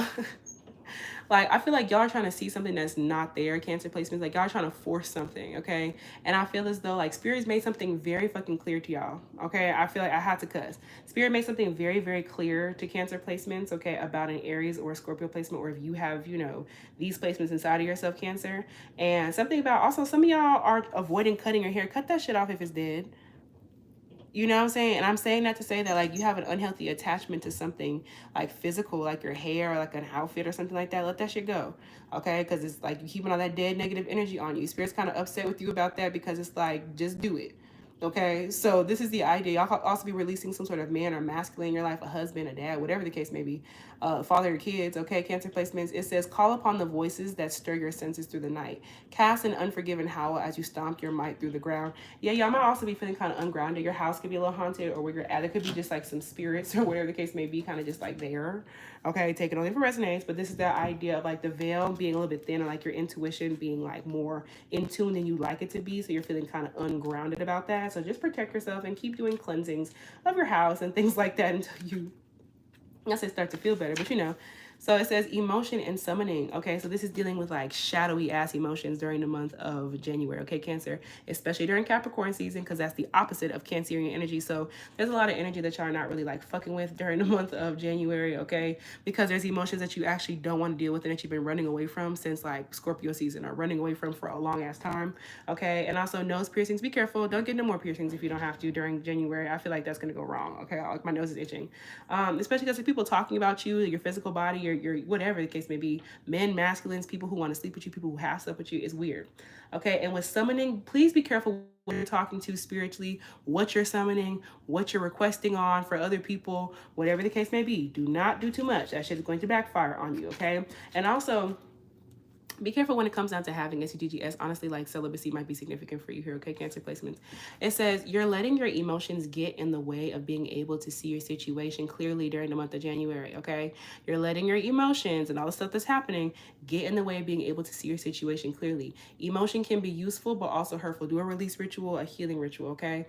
Like, I feel like y'all are trying to see something that's not there, Cancer placements. Like, y'all are trying to force something, okay? And I feel as though, like, Spirit's made something very fucking clear to y'all, okay? I feel like I had to cuss. Spirit made something very, very clear to Cancer placements, okay, about an Aries or a Scorpio placement, or if you have, these placements inside of yourself, Cancer. And something about, also, some of y'all are avoiding cutting your hair. Cut that shit off if it's dead. You know what I'm saying? And I'm saying that to say that, like, you have an unhealthy attachment to something, like, physical, like your hair or, like, an outfit or something like that. Let that shit go, okay? Because it's, like, you keeping all that dead negative energy on you. Spirit's kind of upset with you about that because it's, like, just do it, okay? So this is the idea. Y'all could also be releasing some sort of man or masculine in your life, a husband, a dad, whatever the case may be, father or kids, okay? Cancer placements. It says, call upon the voices that stir your senses through the night. Cast an unforgiven howl as you stomp your might through the ground. Yeah, y'all might also be feeling kind of ungrounded. Your house could be a little haunted, or where you're at, it could be just like some spirits or whatever the case may be, kind of just like there. Okay, take it only for resonates, but this is that idea of like the veil being a little bit thinner, like your intuition being like more in tune than you like it to be. So you're feeling kind of ungrounded about that. So just protect yourself and keep doing cleansings of your house and things like that until you, I say, start to feel better, but So it says emotion and summoning. Okay, so this is dealing with like shadowy ass emotions during the month of January. Okay, Cancer, especially during Capricorn season, because that's the opposite of Cancerian energy. So there's a lot of energy that y'all are not really like fucking with during the month of January. Okay, because there's emotions that you actually don't want to deal with and that you've been running away from since like Scorpio season, or running away from for a long ass time. Okay, and also nose piercings. Be careful. Don't get no more piercings if you don't have to during January. I feel like that's gonna go wrong. Okay, like my nose is itching, especially because people talking about you, your physical body, your whatever the case may be, men, masculines, people who want to sleep with you, people who have slept with you, is weird. Okay, and with summoning, please be careful when you're talking to spiritually, what you're summoning, what you're requesting on for other people, whatever the case may be. Do not do too much. That shit is going to backfire on you, okay? And also, be careful when it comes down to having SCGGS. Honestly, like celibacy might be significant for you here, okay? Cancer placements. It says, you're letting your emotions get in the way of being able to see your situation clearly during the month of January, okay? You're letting your emotions and all the stuff that's happening get in the way of being able to see your situation clearly. Emotion can be useful, but also hurtful. Do a release ritual, a healing ritual, okay?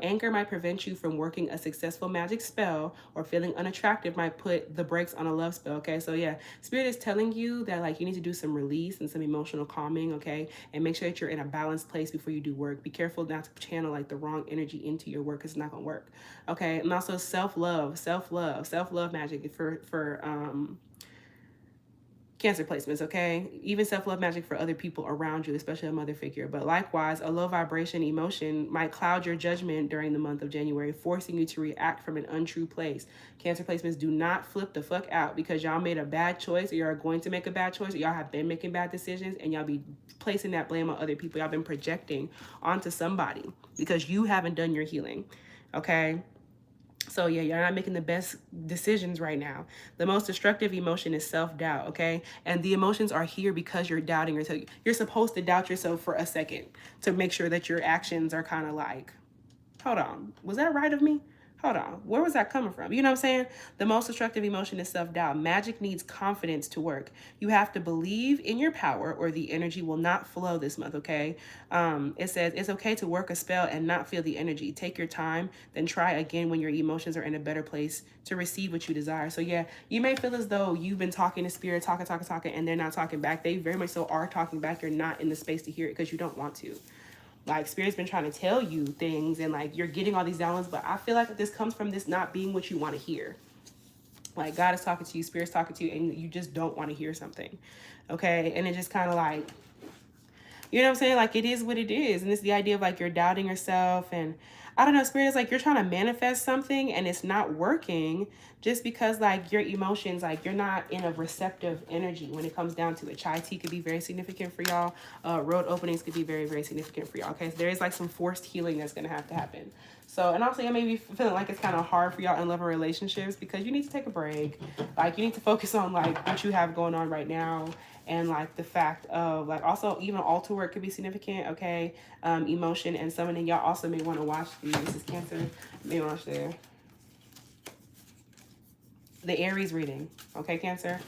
Anger might prevent you from working a successful magic spell, or feeling unattractive might put the brakes on a love spell, okay? So yeah, Spirit is telling you that like you need to do some release and some emotional calming, okay? And make sure that you're in a balanced place before you do work. Be careful not to channel like the wrong energy into your work. It's not gonna work, okay? And also self-love magic for Cancer placements, okay? Even self-love magic for other people around you, especially a mother figure. But likewise, a low vibration emotion might cloud your judgment during the month of January, forcing you to react from an untrue place. Cancer placements, do not flip the fuck out because y'all made a bad choice, or y'all are going to make a bad choice, or y'all have been making bad decisions, and y'all be placing that blame on other people. Y'all been projecting onto somebody because you haven't done your healing, okay? So yeah, you're not making the best decisions right now. The most destructive emotion is self-doubt, okay? And the emotions are here because you're doubting yourself. You're supposed to doubt yourself for a second to make sure that your actions are kind of like, hold on, was that right of me? Hold on, where was that coming from? You know what I'm saying? The most destructive emotion is self-doubt. Magic needs confidence to work. You have to believe in your power or the energy will not flow this month, okay? It says it's okay to work a spell and not feel the energy. Take your time, then try again when your emotions are in a better place to receive what you desire. So yeah, you may feel as though you've been talking to spirit, talking, and they're not talking back. They very much so are talking back. You're not in the space to hear it because you don't want to. Like, spirit's been trying to tell you things and like you're getting all these downloads, but I feel like this comes from this not being what you want to hear. Like, God is talking to you, spirit's talking to you, and you just don't want to hear something, okay? And it just kind of like, you know what I'm saying? Like, it is what it is. And it's the idea of like you're doubting yourself, and I don't know, spirit is like you're trying to manifest something and it's not working just because like your emotions, like you're not in a receptive energy when it comes down to it. Chai tea could be very significant for y'all. Road openings could be very, very significant for y'all. Okay, so there is like some forced healing that's going to happen. So, and also, you may be feeling like it's kind of hard for y'all in love and relationships because you need to take a break. Like, you need to focus on like what you have going on right now. And like the fact of like also even altar work could be significant, okay? Emotion and summoning. Y'all also may want to watch this is Cancer. May watch the Aries reading, okay, Cancer?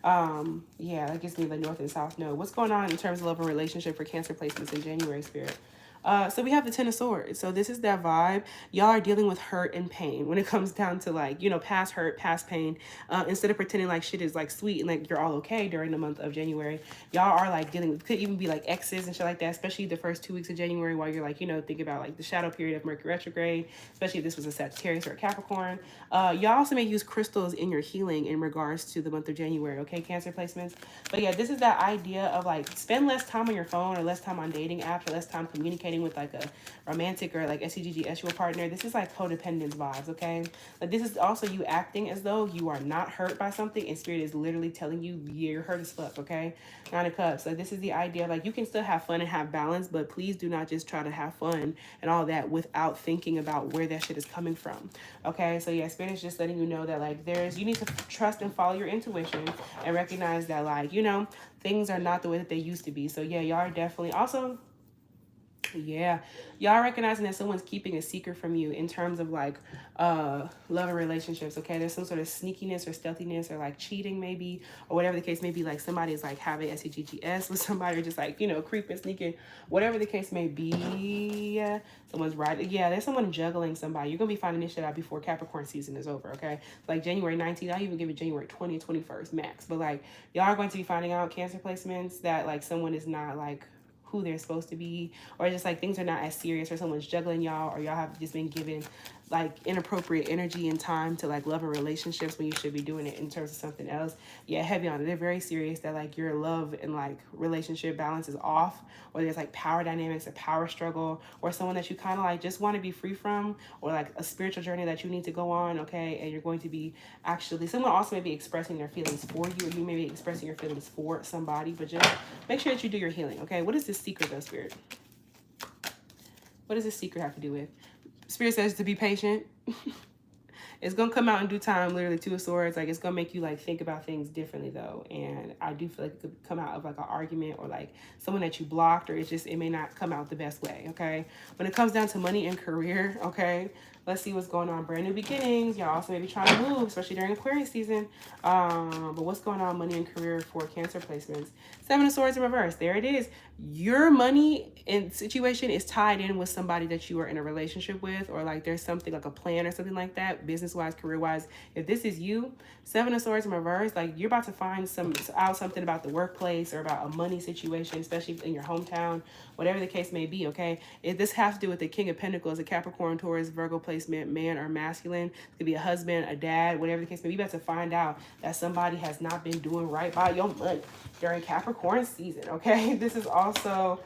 Yeah, that gives me the North and South node. What's going on in terms of love and relationship for Cancer placements in January, spirit? So we have the Ten of Swords. So this is that vibe. Y'all are dealing with hurt and pain when it comes down to like, you know, past hurt, past pain. Instead of pretending like shit is like sweet and like you're all okay during the month of January, y'all are like dealing with, could even be like exes and shit like that, especially the first 2 weeks of January while you're like, you know, think about like the shadow period of Mercury retrograde, especially if this was a Sagittarius or a Capricorn. Y'all also may use crystals in your healing in regards to the month of January, okay, Cancer placements. But yeah, this is that idea of like spend less time on your phone or less time on dating apps or less time communicating with like a romantic or like SCGG partner. This is like codependence vibes, okay? Like this is also you acting as though you are not hurt by something and spirit is literally telling you you're hurt as fuck, okay? 9 of Cups. So this is the idea of like you can still have fun and have balance, but please do not just try to have fun and all that without thinking about where that shit is coming from, okay? So yeah, spirit is just letting you know that like you need to trust and follow your intuition and recognize that like, you know, things are not the way that they used to be. So yeah, y'all are definitely also, yeah, y'all recognizing that someone's keeping a secret from you in terms of like love and relationships, okay? There's some sort of sneakiness or stealthiness or like cheating maybe, or whatever the case may be. Like somebody is like having SEGGS with somebody or just like, you know, creeping, sneaking, whatever the case may be. Someone's right. Yeah, there's someone juggling somebody. You're gonna be finding this shit out before Capricorn season is over, okay? Like January 19th, I'll even give it January 20th, 21st max. But like y'all are going to be finding out, Cancer placements, that like someone is not like who they're supposed to be, or just like things are not as serious, or someone's juggling y'all, or y'all have just been given like inappropriate energy and time to like love and relationships when you should be doing it in terms of something else. Yeah, heavy on it. They're very serious that like your love and like relationship balance is off, or there's like power dynamics, a power struggle, or someone that you kind of like just want to be free from, or like a spiritual journey that you need to go on, okay? And you're going to be actually, someone also may be expressing their feelings for you, or you may be expressing your feelings for somebody, but just make sure that you do your healing, okay? What is this secret though, spirit? What does this secret have to do with? Spirit says to be patient. It's gonna come out in due time. Literally, 2 of Swords. Like it's gonna make you like think about things differently though. And I do feel like it could come out of like an argument or like someone that you blocked, or it's just it may not come out the best way. Okay. When it comes down to money and career, okay. Let's see what's going on. Brand new beginnings. Y'all also may be trying to move, especially during Aquarius season. But what's going on money and career for Cancer placements? 7 of Swords in reverse. There it is. Your money and situation is tied in with somebody that you are in a relationship with, or like there's something like a plan or something like that, business-wise, career-wise. If this is you, 7 of Swords in reverse, like you're about to find out something about the workplace or about a money situation, especially in your hometown, whatever the case may be, okay? If this has to do with the King of Pentacles, a Capricorn, Taurus, Virgo placement, placement, man or masculine. It could be a husband, a dad, whatever the case may be. You about to find out that somebody has not been doing right by your money during Capricorn season, okay? This is also,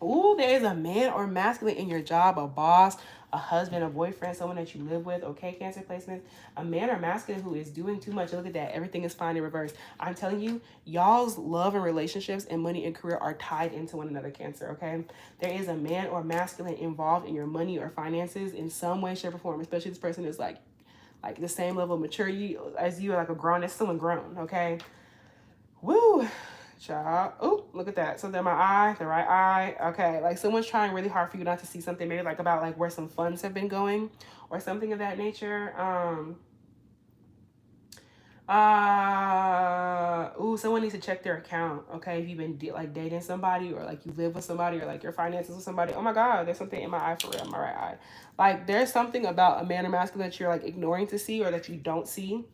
ooh, there is a man or masculine in your job, a boss, a husband, a boyfriend, someone that you live with, okay, Cancer placements. A man or masculine who is doing too much. Look at that. Everything is fine in reverse. I'm telling you, y'all's love and relationships and money and career are tied into one another, Cancer, okay? There is a man or masculine involved in your money or finances in some way, shape, or form, especially this person is like the same level of maturity as you, like a grown, it's someone grown, okay? Woo, child. Oh, look at that. Something in my eye, the right eye. Okay, like someone's trying really hard for you not to see something, maybe like about like where some funds have been going or something of that nature. Ooh, someone needs to check their account. Okay, if you've been like dating somebody or like you live with somebody or like your finances with somebody. Oh my God, there's something in my eye for real, my right eye. Like there's something about a man or masculine that you're like ignoring to see or that you don't see.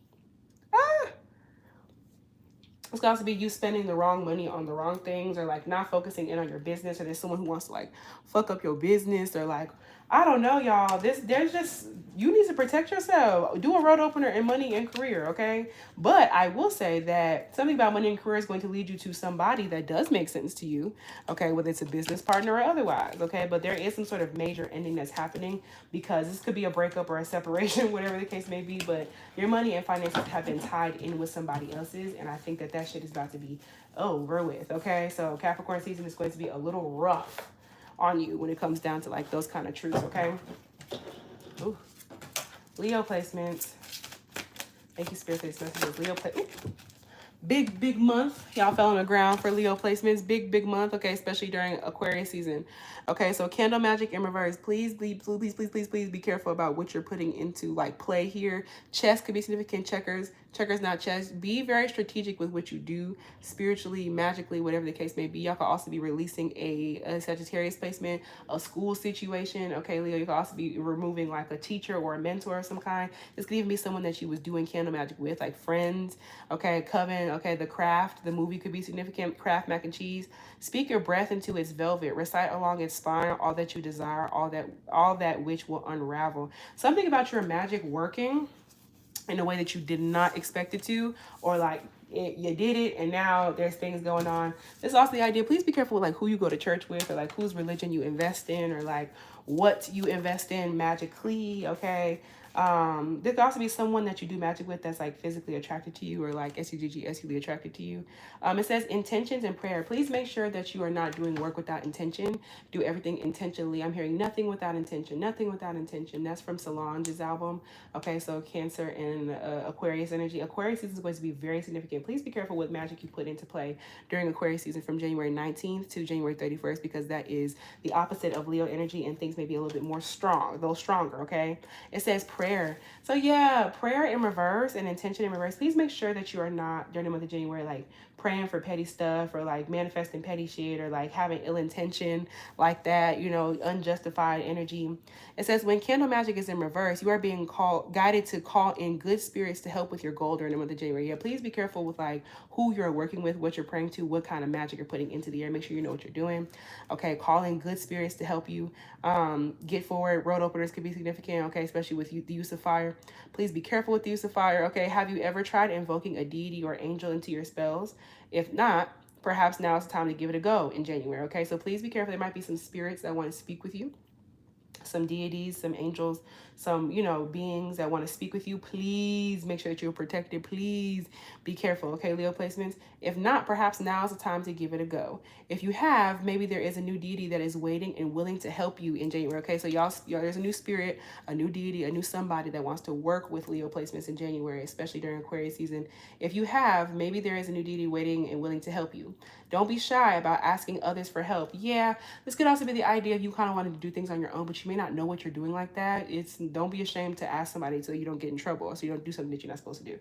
It's got to be you spending the wrong money on the wrong things or like not focusing in on your business, or there's someone who wants to like fuck up your business, or like, I don't know, y'all. There's just, you need to protect yourself. Do a road opener in money and career, okay? But I will say that something about money and career is going to lead you to somebody that does make sense to you, okay? Whether it's a business partner or otherwise, okay? But there is some sort of major ending that's happening, because this could be a breakup or a separation, whatever the case may be. But your money and finances have been tied in with somebody else's, and I think that that shit is about to be over with, okay? So Capricorn season is going to be a little rough on you when it comes down to like those kind of truths, okay? Ooh. Leo placements. Thank you, Spirit, for these messages. Leo big month. Y'all fell on the ground for Leo placements. Big month, okay, especially during Aquarius season. Okay, so candle magic in reverse. Please be careful about what you're putting into like play here. Chess could be significant. Checkers not chess. Be very strategic with what you do spiritually, magically, whatever the case may be. Y'all could also be releasing a Sagittarius placement, a school situation. Okay, Leo, you could also be removing like a teacher or a mentor of some kind. This could even be someone that you was doing candle magic with, like friends. Okay, coven. Okay, the craft, the movie could be significant. Craft mac and cheese. Speak your breath into its velvet. Recite along its spine all that you desire, all that which will unravel. Something about your magic working in a way that you did not expect it to, or like you did it and now there's things going on. There's also the idea, please be careful with like who you go to church with, or like whose religion you invest in, or like what you invest in magically, okay? There could also be someone that you do magic with that's like physically attracted to you, or like SUGG attracted to you. It says intentions and prayer. Please make sure that you are not doing work without intention. Do everything intentionally. I'm hearing nothing without intention, nothing without intention. That's from Solange's album. Okay, so Cancer and Aquarius energy. Aquarius season is going to be very significant. Please be careful what magic you put into play during Aquarius season from January 19th to January 31st, because that is the opposite of Leo energy, and things may be a little bit more strong, a little stronger, okay? It says prayer. So yeah, prayer in reverse and intention in reverse. Please make sure that you are not, during the month of January, like praying for petty stuff, or like manifesting petty shit, or like having ill intention like that, you know, unjustified energy. It says when candle magic is in reverse, you are being guided to call in good spirits to help with your goal during the month of January. Yeah, please be careful with like who you're working with, what you're praying to, what kind of magic you're putting into the air. Make sure you know what you're doing. Okay, call in good spirits to help you get forward. Road openers could be significant, okay, especially with the use of fire. Please be careful with the use of fire, okay? Have you ever tried invoking a deity or angel into your spells? If not, perhaps now is the time to give it a go in January, okay? So please be careful. There might be some spirits that want to speak with you, some deities, some angels, some, you know, beings that want to speak with you. Please make sure that you're protected. Please be careful, okay, Leo placements? If not, perhaps now is the time to give it a go. If you have, maybe there is a new deity that is waiting and willing to help you in January, okay? So y'all, there's a new spirit, a new deity, a new somebody that wants to work with Leo placements in January, especially during Aquarius season. If you have, maybe there is a new deity waiting and willing to help you. Don't be shy about asking others for help. Yeah, this could also be the idea of you kind of wanting to do things on your own, but you may not know what you're doing like that. Don't be ashamed to ask somebody so you don't get in trouble, or so you don't do something that you're not supposed to do.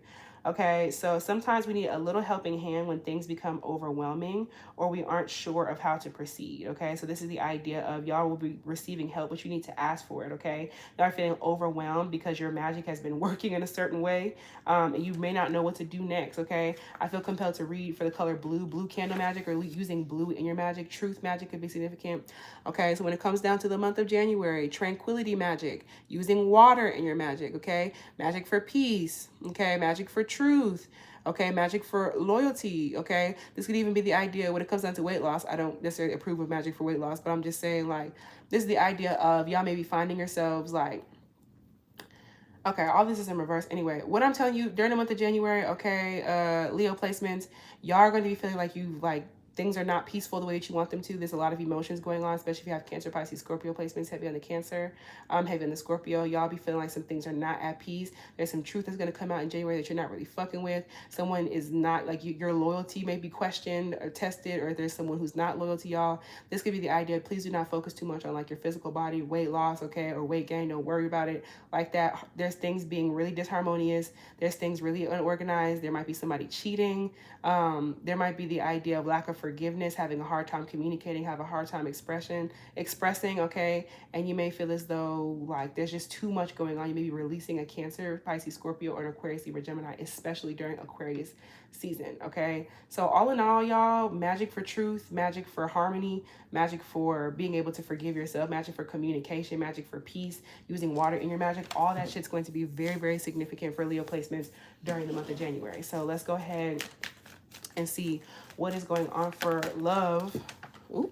Okay, so sometimes we need a little helping hand when things become overwhelming or we aren't sure of how to proceed. Okay, so this is the idea of y'all will be receiving help, but you need to ask for it. Okay, y'all are feeling overwhelmed because your magic has been working in a certain way, and you may not know what to do next. Okay, I feel compelled to read for the color blue, blue candle magic, or using blue in your magic. Truth magic could be significant. Okay, so when it comes down to the month of January, tranquility magic, using water in your magic. Okay, magic for peace. Okay, magic for truth. Okay, magic for loyalty. Okay, this could even be the idea when it comes down to weight loss. I don't necessarily approve of magic for weight loss, but I'm just saying, like, this is the idea of y'all may be finding yourselves like, okay, all this is in reverse anyway. What I'm telling you during the month of January, okay, Leo placements, y'all are going to be feeling like things are not peaceful the way that you want them to. There's a lot of emotions going on, especially if you have Cancer, Pisces, Scorpio placements, heavy on the Cancer, heavy on the Scorpio. Y'all be feeling like some things are not at peace. There's some truth that's going to come out in January that you're not really fucking with. Someone is not, like, your loyalty may be questioned or tested, or there's someone who's not loyal to y'all. This could be the idea. Please do not focus too much on like your physical body, weight loss, okay, or weight gain. Don't worry about it like that. There's things being really disharmonious. There's things really unorganized. There might be somebody cheating. There might be the idea of lack of forgiveness, having a hard time communicating, have a hard time expressing, okay? And you may feel as though like there's just too much going on. You may be releasing a Cancer, Pisces, Scorpio, or an Aquarius, Libra, Gemini, especially during Aquarius season, okay? So all in all, y'all, magic for truth, magic for harmony, magic for being able to forgive yourself, magic for communication, magic for peace, using water in your magic. All that shit's going to be very, very significant for Leo placements during the month of January. So let's go ahead and see what is going on for love. Ooh.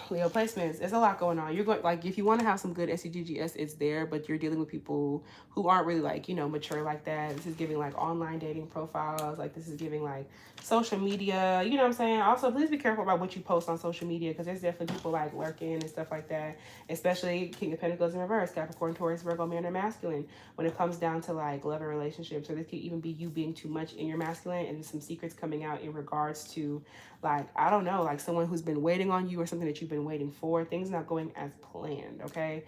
Leo placements. There's a lot going on. You're going, like, if you want to have some good SCGGS, it's there, but you're dealing with people who aren't really like, you know, mature like that. This is giving like online dating profiles. Like, this is giving like social media, you know what I'm saying? Also, please be careful about what you post on social media, because there's definitely people like lurking and stuff like that, especially King of Pentacles in reverse, Capricorn, Taurus, Virgo, man, or masculine, when it comes down to like love and relationships. Or this could even be you being too much in your masculine and some secrets coming out in regards to, like, I don't know, like someone who's been waiting on you or something that you've been waiting for. Things not going as planned, okay?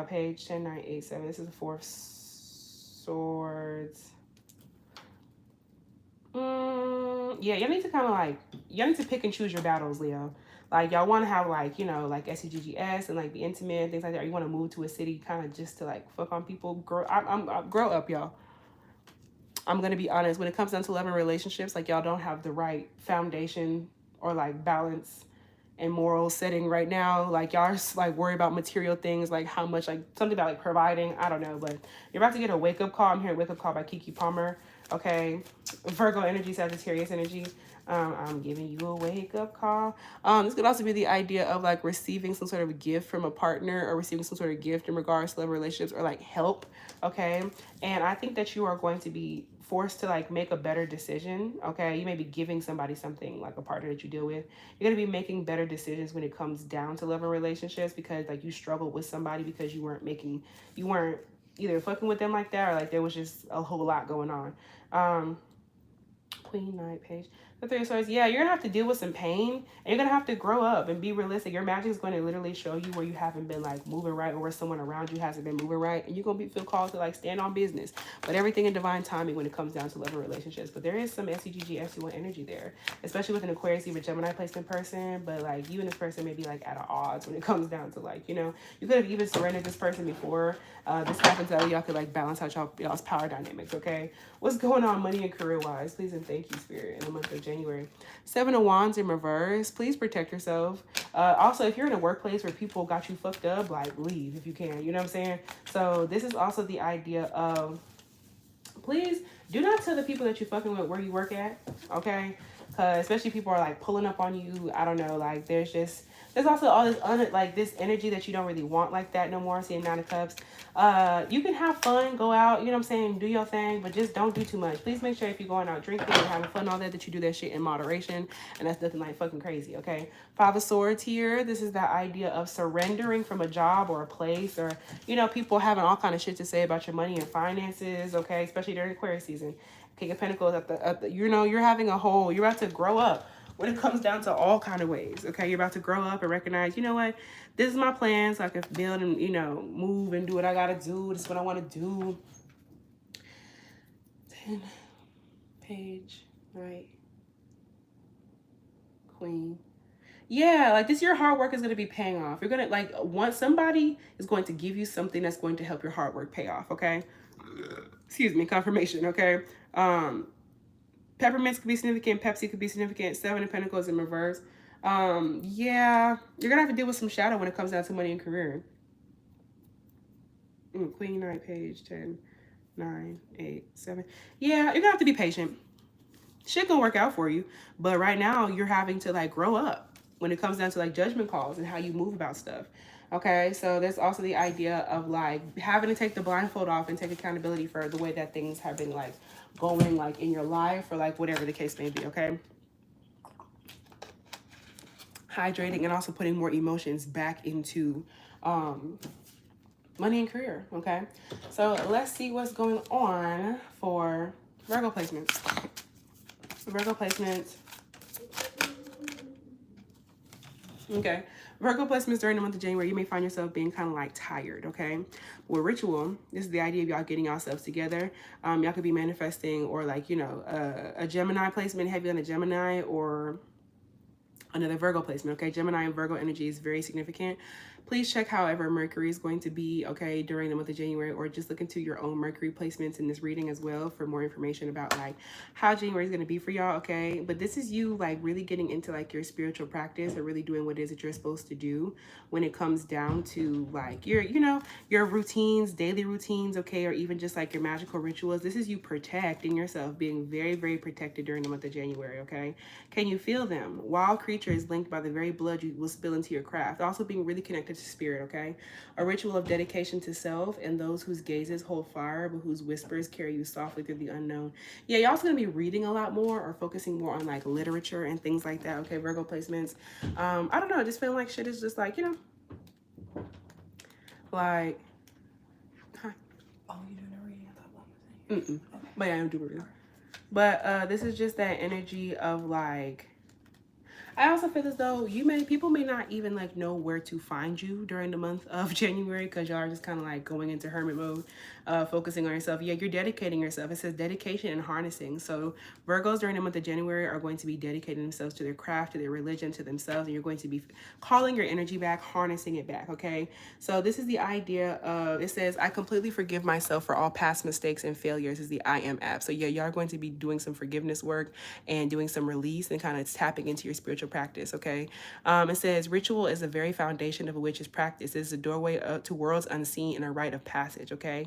Page 10, 9, 8, 7. This is the Four of Swords. Yeah, y'all need to kind of like, y'all need to pick and choose your battles, Leo. Like, y'all want to have like, you know, like SCGGS and like be intimate and things like that. Or you want to move to a city kind of just to like fuck on people. Grow up, y'all. I'm going to be honest, when it comes down to love and relationships, like, y'all don't have the right foundation or like balance and moral setting right now. Like, y'all are like worried about material things, like how much, like something about like providing, I don't know, but you're about to get a wake-up call. I'm hearing Wake Up Call by Kiki Palmer. Okay, Virgo energy, Sagittarius energy. I'm giving you a wake-up call. This could also be the idea of like receiving some sort of gift from a partner, or receiving some sort of gift in regards to love relationships, or like help. Okay, and I think that you are going to be forced to like make a better decision. Okay, you may be giving somebody something, like a partner that you deal with. You're going to be making better decisions when it comes down to love and relationships, because like you struggled with somebody because you weren't either fucking with them like that, or like there was just a whole lot going on. Queen, Knight, Page. The Three of Swords. Yeah, you're gonna have to deal with some pain, and you're gonna have to grow up and be realistic. Your magic is going to literally show you where you haven't been like moving right, or where someone around you hasn't been moving right, and you're gonna feel called to like stand on business. But everything in divine timing when it comes down to love and relationships. But there is some SCGG, SC1 energy there, especially with an Aquarius, Libra, Gemini placement person. But like you and this person may be like at odds when it comes down to like, you know, you could have even surrendered this person before this happened, so y'all could like balance out y'all's power dynamics. Okay, what's going on money and career wise? Please and thank you, Spirit, in the month of January. Seven of Wands in reverse. Please protect yourself. Also, if you're in a workplace where people got you fucked up, like, leave if you can. You know what I'm saying? So this is also the idea of, please do not tell the people that you're fucking with where you work at. Okay, because especially people are like pulling up on you. I don't know, like there's also all this like this energy that you don't really want like that no more. Seeing Nine of Cups. You can have fun, go out, you know what I'm saying, do your thing, but just don't do too much. Please make sure if you're going out drinking and having fun, all that you do that shit in moderation, and that's nothing like fucking crazy, okay? Five of Swords here. This is that idea of surrendering from a job or a place, or, you know, people having all kind of shit to say about your money and finances, okay? Especially during Aquarius season. King of Pentacles at the you know, you're about to grow up when it comes down to all kind of ways, okay? You're about to grow up and recognize, you know what, this is my plan, so I can build and, you know, move and do what I gotta do. This is what I want to do. 10, Page, Knight, Queen. Yeah, like this, your hard work is going to be paying off. You're going to like once somebody is going to give you something that's going to help your hard work pay off. Okay. Excuse me. Confirmation. Okay. Peppermints could be significant. Pepsi could be significant. 7 of Pentacles in reverse. Yeah, you're going to have to deal with some shadow when it comes down to money and career. Queen, Knight, Page, 10, 9, 8, 7. Yeah, you're going to have to be patient. Shit gonna work out for you. But right now, you're having to like grow up when it comes down to like judgment calls and how you move about stuff. Okay, so there's also the idea of like having to take the blindfold off and take accountability for the way that things have been like going like in your life or like whatever the case may be. Okay, hydrating and also putting more emotions back into money and career. Okay, so let's see what's going on for Virgo placements. Virgo placements. Okay. Virgo placements during the month of January, you may find yourself being kind of like tired, okay? With ritual, this is the idea of y'all getting yourselves together. Y'all could be manifesting or like, you know, a Gemini placement, heavy on a Gemini or another Virgo placement, okay? Gemini and Virgo energy is very significant. Please check however Mercury is going to be, okay, during the month of January, or just look into your own Mercury placements in this reading as well for more information about like how January is going to be for y'all, okay? But this is you like really getting into like your spiritual practice or really doing what it is that you're supposed to do when it comes down to like your, you know, your routines, daily routines, okay? Or even just like your magical rituals. This is you protecting yourself, being very, very protected during the month of January, okay? Can you feel them? Wild creatures linked by the very blood you will spill into your craft. Also being really connected to spirit, okay? A ritual of dedication to self and those whose gazes hold fire, but whose whispers carry you softly through the unknown. Yeah, y'all also gonna be reading a lot more or focusing more on like literature and things like that, okay? Virgo placements. I don't know, just feeling like shit is just like, you know, like, hi. Oh, you doing a reading? I thought one was saying. Okay. But yeah, I am doing a reading. But this is just that energy of like, I also feel as though people may not even like know where to find you during the month of January because y'all are just kind of like going into hermit mode, focusing on yourself. Yeah, you're dedicating yourself. It says dedication and harnessing. So Virgos during the month of January are going to be dedicating themselves to their craft, to their religion, to themselves, and you're going to be calling your energy back, harnessing it back, okay? So this is the idea of, it says, I completely forgive myself for all past mistakes and failures is the I Am app. So yeah, y'all are going to be doing some forgiveness work and doing some release and kind of tapping into your spiritual practice, okay? It says, ritual is the very foundation of a witch's practice. It is a doorway to worlds unseen and a rite of passage, okay?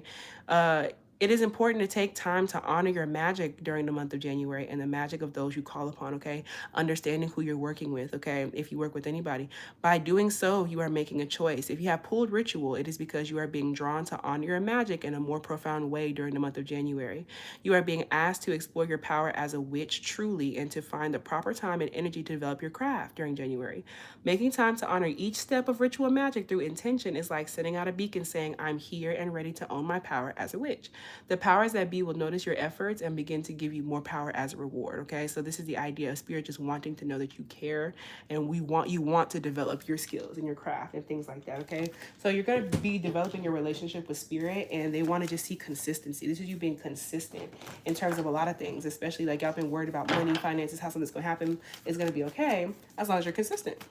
It is important to take time to honor your magic during the month of January and the magic of those you call upon, okay? Understanding who you're working with, okay? If you work with anybody. By doing so, you are making a choice. If you have pulled ritual, it is because you are being drawn to honor your magic in a more profound way during the month of January. You are being asked to explore your power as a witch truly and to find the proper time and energy to develop your craft during January. Making time to honor each step of ritual magic through intention is like sending out a beacon saying, I'm here and ready to own my power as a witch. The powers that be will notice your efforts and begin to give you more power as a reward, okay? So this is the idea of spirit just wanting to know that you care and you want to develop your skills and your craft and things like that, okay? So you're going to be developing your relationship with spirit and they want to just see consistency. This is you being consistent in terms of a lot of things, especially like y'all been worried about money, finances, how something's going to happen. It's going to be okay as long as you're consistent.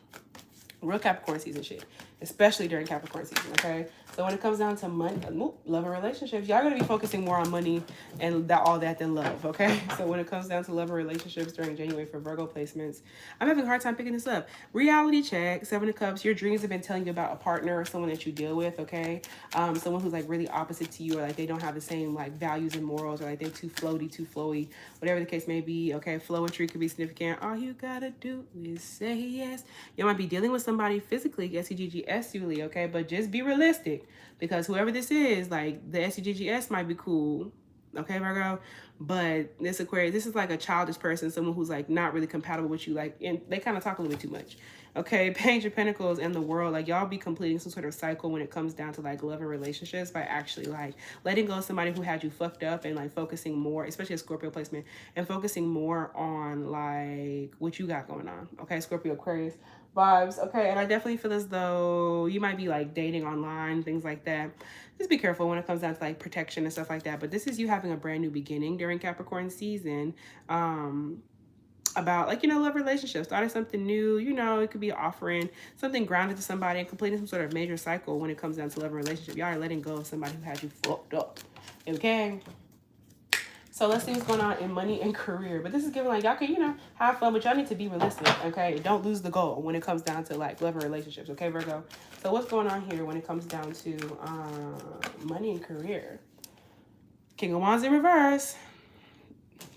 Real Capricorn season shit, especially during Capricorn season, okay? So when it comes down to money, love and relationships, y'all gonna be focusing more on money and all that than love, okay? So when it comes down to love and relationships during January for Virgo placements, I'm having a hard time picking this up. Reality check, 7 of Cups, your dreams have been telling you about a partner or someone that you deal with, okay? Someone who's like really opposite to you or like they don't have the same like values and morals or like they're too flowy, whatever the case may be, okay? Flowetry could be significant. All you gotta do is say yes. You might be dealing with somebody physically, SEGGS-ly, okay? But just be realistic because whoever this is, like the SEGGS might be cool, okay, Virgo? But this Aquarius, this is like a childish person, someone who's like not really compatible with you, like, and they kind of talk a little bit too much. Okay, Page of Pentacles and the world, like y'all be completing some sort of cycle when it comes down to like love and relationships by actually like letting go of somebody who had you fucked up and like focusing more, especially a Scorpio placement, and focusing more on like what you got going on. Okay, Scorpio, Aquarius vibes. Okay, and I definitely feel as though you might be like dating online, things like that. Just be careful when it comes down to like protection and stuff like that. But this is you having a brand new beginning during during Capricorn season. About like, love relationships, starting something new, it could be offering something grounded to somebody and completing some sort of major cycle when it comes down to love and relationship. Y'all are letting go of somebody who had you fucked up. Okay. So let's see what's going on in money and career. But this is giving like y'all can, have fun, but y'all need to be realistic, okay? Don't lose the goal when it comes down to like love and relationships, okay, Virgo? So what's going on here when it comes down to money and career? King of Wands in reverse.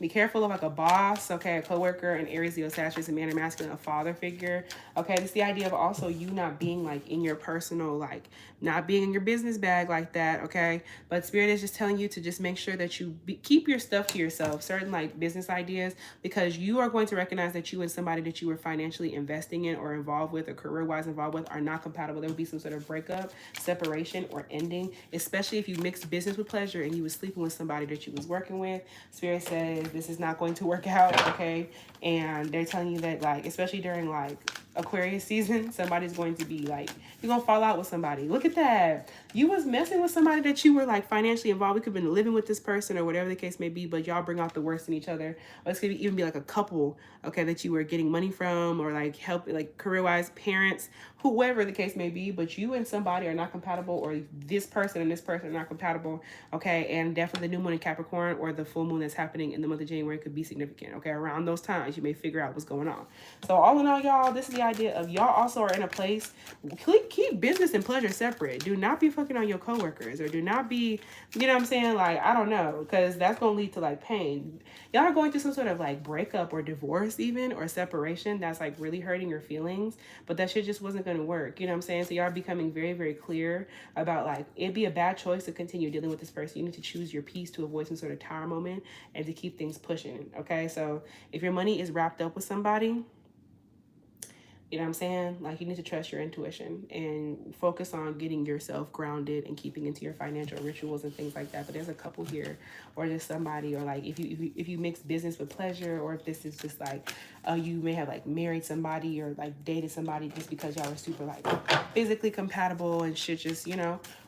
Be careful of like a boss, okay, a coworker, an Aries, Leo, Sagittarius, a man or masculine, a father figure. Okay, this is the idea of also you not being like in your personal, like not being in your business bag like that, okay? But Spirit is just telling you to just make sure that you keep your stuff to yourself, certain like business ideas, because you are going to recognize that you and somebody that you were financially investing in or involved with or career-wise involved with are not compatible. There will be some sort of breakup, separation, or ending, especially if you mix business with pleasure and you were sleeping with somebody that you was working with. Spirit says this is not going to work out, okay? And they're telling you that, like, especially during like Aquarius season, somebody's going to be like, you're gonna fall out with somebody. Look at that. You was messing with somebody that you were like financially involved. We could have been living with this person or whatever the case may be, but y'all bring out the worst in each other. Or it's gonna even be like a couple, okay, that you were getting money from or like help, like career-wise, parents, whoever the case may be, but you and somebody are not compatible, or this person and this person are not compatible, okay? And definitely the new moon in Capricorn or the full moon that's happening in the month of January could be significant, okay? Around those times, you may figure out what's going on. So all in all, y'all, this is the idea of y'all also are in a place, keep business and pleasure separate. Do not be fucking on your coworkers, or do not be, you know what I'm saying? Like, I don't know, because that's going to lead to like pain. Y'all are going through some sort of like breakup or divorce even, or separation that's like really hurting your feelings, but that shit just wasn't going to work. You know what I'm saying? So y'all are becoming very, very clear about like, it'd be a bad choice to continue dealing with this person. You need to choose your peace to avoid some sort of tower moment and to keep things pushing. Okay. So if your money is wrapped up with somebody, you know what I'm saying? Like, you need to trust your intuition and focus on getting yourself grounded and keeping into your financial rituals and things like that. But there's a couple here, or just somebody, or like if you mix business with pleasure, or if this is just like you may have like married somebody or like dated somebody just because y'all were super like physically compatible and shit just,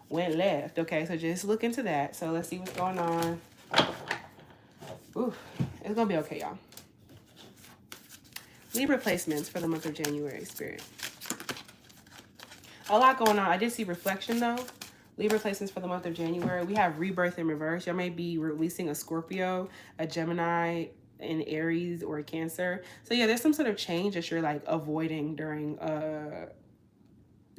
went left. Okay, so just look into that. So let's see what's going on. Ooh, it's gonna be okay, y'all. Libra placements for the month of January, Spirit. A lot going on. I did see reflection, though. Libra placements for the month of January. We have rebirth in reverse. Y'all may be releasing a Scorpio, a Gemini, an Aries, or a Cancer. So, yeah, there's some sort of change that you're, like, avoiding during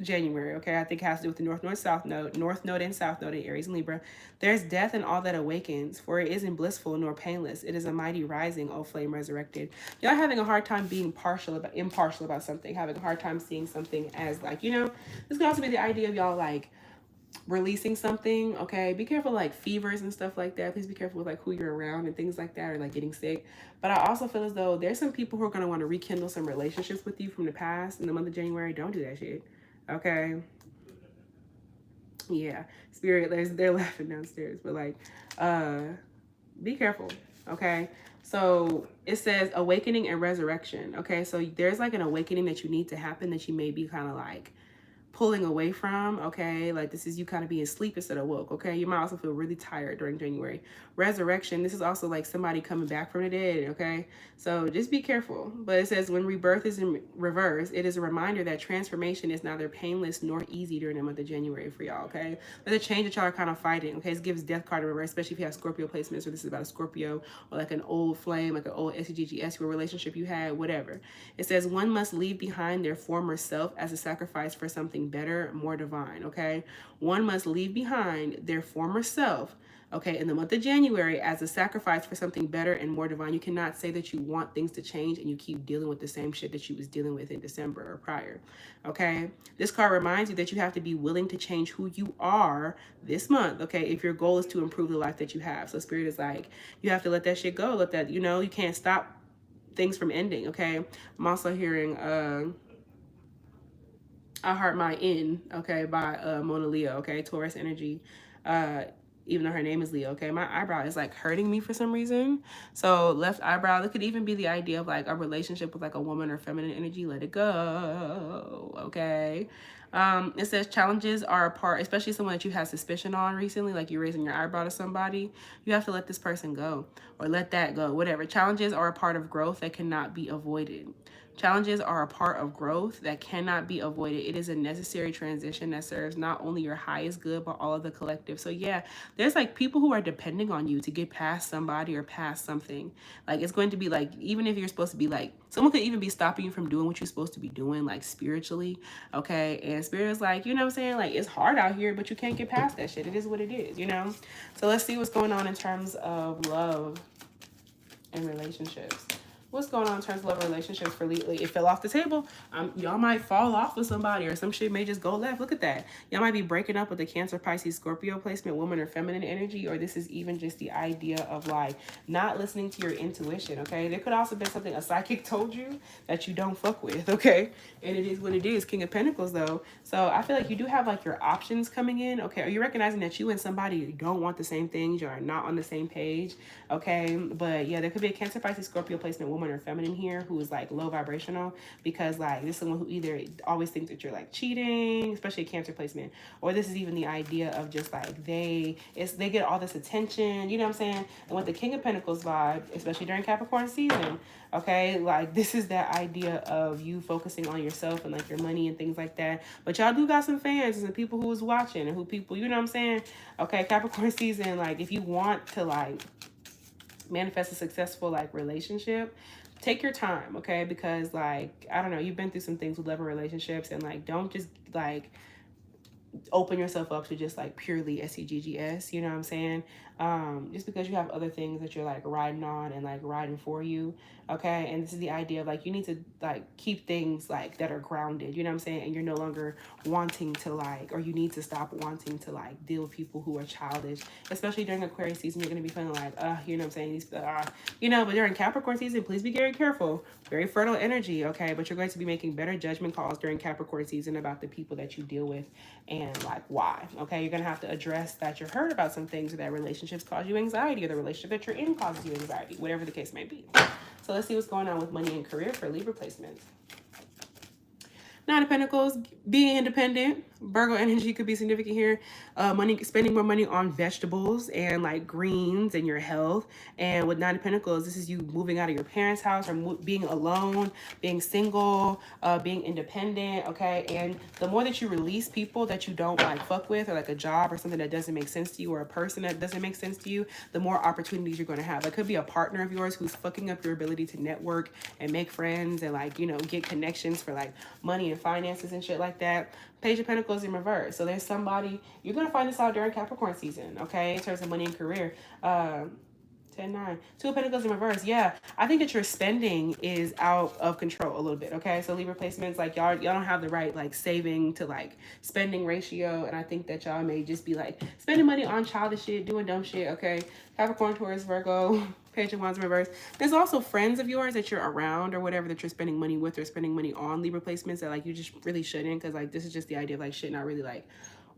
January, okay? I think it has to do with the North Node and South Node in Aries and Libra. There's death in all that awakens, for it isn't blissful nor painless. It is a mighty rising, O flame resurrected. Y'all having a hard time being impartial about something, having a hard time seeing something as like, this could also be the idea of y'all like releasing something, okay? Be careful like fevers and stuff like that. Please be careful with like who you're around and things like that, or like getting sick. But I also feel as though there's some people who are going to want to rekindle some relationships with you from the past in the month of January. Don't do that shit. Okay. Yeah. Spirit, they're laughing downstairs, but like, be careful. Okay. So it says awakening and resurrection. Okay. So there's like an awakening that you need to happen that you may be kind of like pulling away from, okay? Like this is you kind of being asleep instead of woke, okay? You might also feel really tired during January. Resurrection, this is also like somebody coming back from the dead, okay? So just be careful. But it says when rebirth is in reverse, it is a reminder that transformation is neither painless nor easy during the month of January for y'all, okay? There's a change that y'all are kind of fighting, okay? It gives death card in reverse, especially if you have Scorpio placements, or this is about a Scorpio or like an old flame, like an old SEGGS relationship you had, whatever. It says one must leave behind their former self as a sacrifice for something better, more divine, okay? One must leave behind their former self, okay, in the month of January as a sacrifice for something better and more divine. You cannot say that you want things to change and you keep dealing with the same shit that you was dealing with in December or prior, okay? This card reminds you that you have to be willing to change who you are this month, okay, if your goal is to improve the life that you have. So Spirit is like, you have to let that shit go. Let that, you can't stop things from ending, okay? I'm also hearing I Heart My End, okay, by Mona Leo, okay, Taurus energy. even though her name is Leo, okay? My eyebrow is like hurting me for some reason. So left eyebrow, it could even be the idea of like a relationship with like a woman or feminine energy. Let it go, okay? It says challenges are a part, especially someone that you had suspicion on recently, like you're raising your eyebrow to somebody. You have to let this person go or let that go, whatever. Challenges are a part of growth that cannot be avoided. Challenges are a part of growth that cannot be avoided. It is a necessary transition that serves not only your highest good, but all of the collective. So yeah, there's like people who are depending on you to get past somebody or past something. Like it's going to be like, even if you're supposed to be like, someone could even be stopping you from doing what you're supposed to be doing, like spiritually, okay? And spirit is like, you know what I'm saying? Like it's hard out here, but you can't get past that shit. It is what it is, you know? So let's see what's going on in terms of love and relationships. What's going on in terms of love and relationships for Leo? It fell off the table. Y'all might fall off with somebody or some shit may just go left. Look at that. Y'all might be breaking up with the Cancer, Pisces, Scorpio placement, woman or feminine energy, or this is even just the idea of like not listening to your intuition, okay? There could also be something a psychic told you that you don't fuck with, okay? And it is what it is. King of Pentacles though. So I feel like you do have like your options coming in, okay? Are you recognizing that you and somebody don't want the same things? You are not on the same page, okay? But yeah, there could be a Cancer, Pisces, Scorpio placement, woman or feminine here who is like low vibrational, because like this is someone who either always thinks that you're like cheating, especially a Cancer placement, or this is even the idea of just like they get all this attention, you know what I'm saying? And with the King of Pentacles vibe, especially during Capricorn season, okay, like this is that idea of you focusing on yourself and like your money and things like that. But y'all do got some fans and people who is watching and who people, you know what I'm saying? Okay, Capricorn season, like if you want to like manifest a successful like relationship, take your time, okay? Because like I don't know, you've been through some things with love and relationships, and like don't just like open yourself up to just like purely SEGGS, you know what I'm saying? Just because you have other things that you're like riding on and like riding for you, okay? And this is the idea of like you need to like keep things like that are grounded, you know what I'm saying? And you're no longer wanting to like, or you need to stop wanting to like deal with people who are childish, especially during Aquarius season. You're gonna be feeling like, you know what I'm saying? These, you know, but during Capricorn season, please be very careful. Very fertile energy, okay? But you're going to be making better judgment calls during Capricorn season about the people that you deal with and like why, okay? You're gonna have to address that you're hurt about some things, or that relationships cause you anxiety, or the relationship that you're in causes you anxiety, whatever the case may be. So let's see what's going on with money and career for Libra placements. Nine of Pentacles, being independent. Virgo energy could be significant here. Spending more money on vegetables and like greens and your health. And with Nine of Pentacles, this is you moving out of your parents' house, or being alone, being single, being independent, okay? And the more that you release people that you don't like fuck with, or like a job or something that doesn't make sense to you, or a person that doesn't make sense to you, the more opportunities you're going to have. It could be a partner of yours who's fucking up your ability to network and make friends and like, you know, get connections for like money and finances and shit like that. Page of Pentacles in reverse. So there's somebody, you're going to find this out during Capricorn season, okay? In terms of money and career. 10-9. Two of Pentacles in reverse. Yeah, I think that your spending is out of control a little bit, okay? So Libra placements, like y'all don't have the right like saving to like spending ratio, and I think that y'all may just be like spending money on childish shit, doing dumb shit, okay? Capricorn, Taurus, Virgo, Page of Wands in reverse. There's also friends of yours that you're around or whatever that you're spending money with or spending money on, Libra placements, that like you just really shouldn't, because like this is just the idea of like shit not really like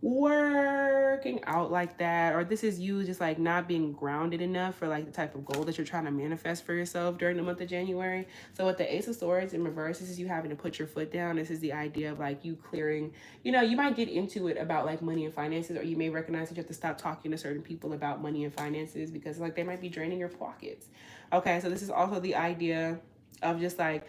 working out like that, or this is you just like not being grounded enough for like the type of goal that you're trying to manifest for yourself during the month of January. So with the Ace of Swords in reverse, this is you having to put your foot down. This is the idea of like you clearing, you know, you might get into it about like money and finances, or you may recognize that you have to stop talking to certain people about money and finances because like they might be draining your pockets, okay? So this is also the idea of just like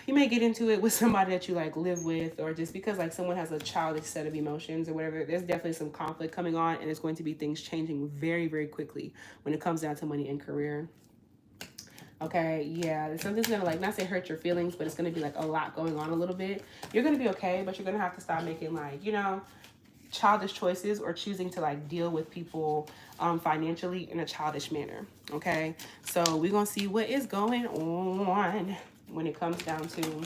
you may get into it with somebody that you like live with, or just because like someone has a childish set of emotions or whatever. There's definitely some conflict coming on, and it's going to be things changing very, very quickly when it comes down to money and career. Okay, yeah, something's gonna like not say hurt your feelings, but it's gonna be like a lot going on a little bit. You're gonna be okay, but you're gonna have to stop making like, you know, childish choices or choosing to like deal with people financially in a childish manner. Okay, so we're gonna see what is going on when it comes down to,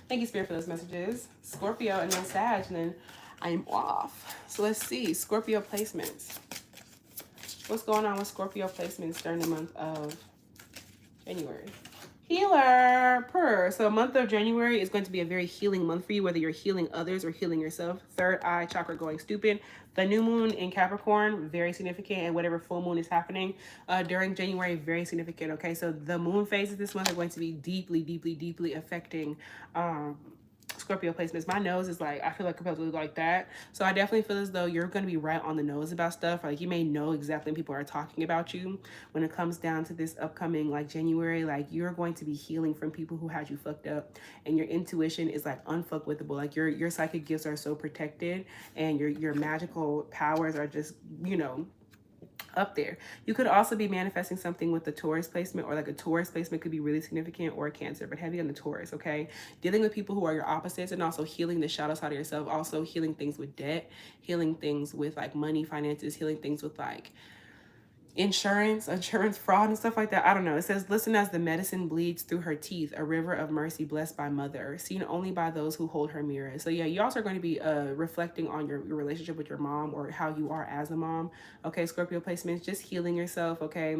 thank you Spirit for those messages, Scorpio and then Sag, and then I am off. So let's see, Scorpio placements. What's going on with Scorpio placements during the month of January? Healer, So month of January is going to be a very healing month for you, whether you're healing others or healing yourself. Third eye chakra going stupid. The new moon in Capricorn, very significant, and whatever full moon is happening during January, very significant. Okay, so the moon phases this month are going to be deeply, deeply, deeply affecting Scorpio placements. My nose is like, I feel like completely like that. So I definitely feel as though you're going to be right on the nose about stuff. Like you may know exactly when people are talking about you. When it comes down to this upcoming like January, like you're going to be healing from people who had you fucked up, and your intuition is like unfuckwithable. Like your psychic gifts are so protected, and your magical powers are just, you know, up there. You could also be manifesting something with the Taurus placement, or like a Taurus placement could be really significant, or a Cancer, but heavy on the Taurus, okay? Dealing with people who are your opposites, and also healing the shadow side of yourself, also healing things with debt, healing things with like money, finances, healing things with like insurance fraud and stuff like that. I don't know. It says, listen as the medicine bleeds through her teeth, a river of mercy blessed by mother, seen only by those who hold her mirror. So yeah, you also are going to be reflecting on your relationship with your mom, or how you are as a mom. Okay, Scorpio placements, just healing yourself. Okay,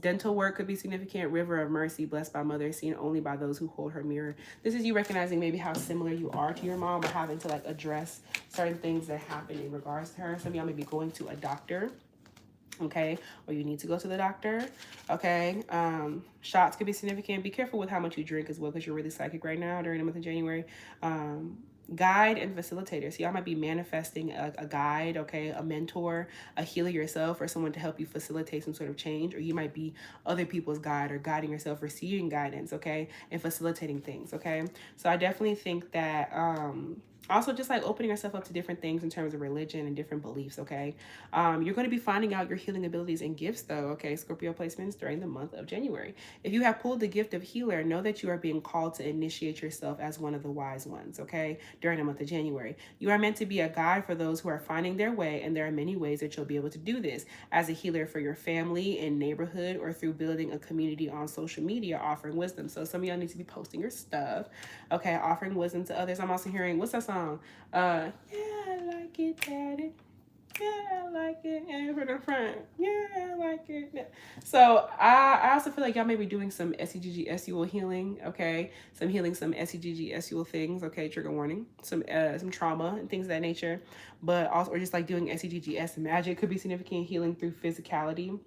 dental work could be significant. River of mercy blessed by mother, seen only by those who hold her mirror. This is you recognizing maybe how similar you are to your mom, or having to like address certain things that happen in regards to her. Some of y'all may be going to a doctor, okay, or you need to go to the doctor. Okay, shots could be significant. Be careful with how much you drink as well, because you're really psychic right now during the month of January. Guide and facilitator. So y'all might be manifesting a guide, okay, a mentor, a healer yourself, or someone to help you facilitate some sort of change. Or you might be other people's guide, or guiding yourself, receiving guidance, okay, and facilitating things, okay. So I definitely think that also just like opening yourself up to different things in terms of religion and different beliefs, okay. You're going to be finding out your healing abilities and gifts though, okay, Scorpio placements during the month of January. If you have pulled the gift of healer, know that you are being called to initiate yourself as one of the wise ones, okay, during the month of January. You are meant to be a guide for those who are finding their way, and there are many ways that you'll be able to do this: as a healer for your family and neighborhood, or through building a community on social media, offering wisdom. So some of y'all need to be posting your stuff, okay, offering wisdom to others. I'm also hearing, what's that song? Yeah, I like it, daddy. Yeah, I like it. And for the front, yeah, I like it. Yeah. So I also feel like y'all may be doing some SEGG healing, okay? Some healing, some SEGG things, okay? Trigger warning. Some trauma and things of that nature. But also, or just like doing SEGGS magic could be significant, healing through physicality.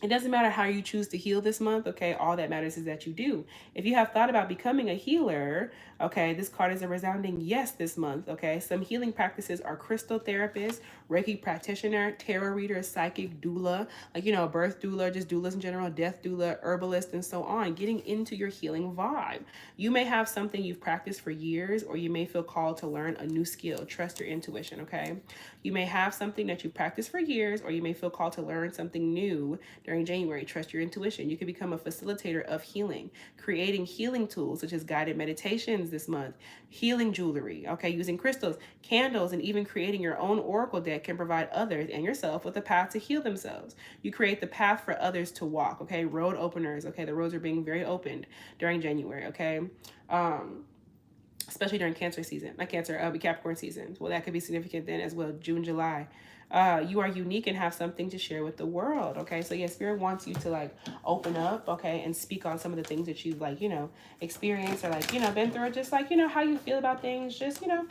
It doesn't matter how you choose to heal this month, okay? All that matters is that you do. If you have thought about becoming a healer, okay, this card is a resounding yes this month, okay? Some healing practices are crystal therapist, Reiki practitioner, tarot reader, psychic, doula, like, you know, birth doula, just doulas in general, death doula, herbalist, and so on. Getting into your healing vibe. You may have something you've practiced for years, or you may feel called to learn a new skill. Trust your intuition, okay? You may have something that you practiced for years, or you may feel called to learn something new during January. Trust your intuition. You can become a facilitator of healing, creating healing tools such as guided meditations this month, healing jewelry, okay, using crystals, candles, and even creating your own oracle deck can provide others and yourself with a path to heal themselves. You create the path for others to walk, okay? Road openers, okay? The roads are being very opened during January, okay? Especially during Cancer season, not Cancer, Capricorn season. Well, that could be significant then as well, June, July. You are unique and have something to share with the world, okay? So yeah, Spirit wants you to like open up, okay, and speak on some of the things that you've like, you know, experienced, or like, you know, been through, or just like, you know, how you feel about things, just, you know,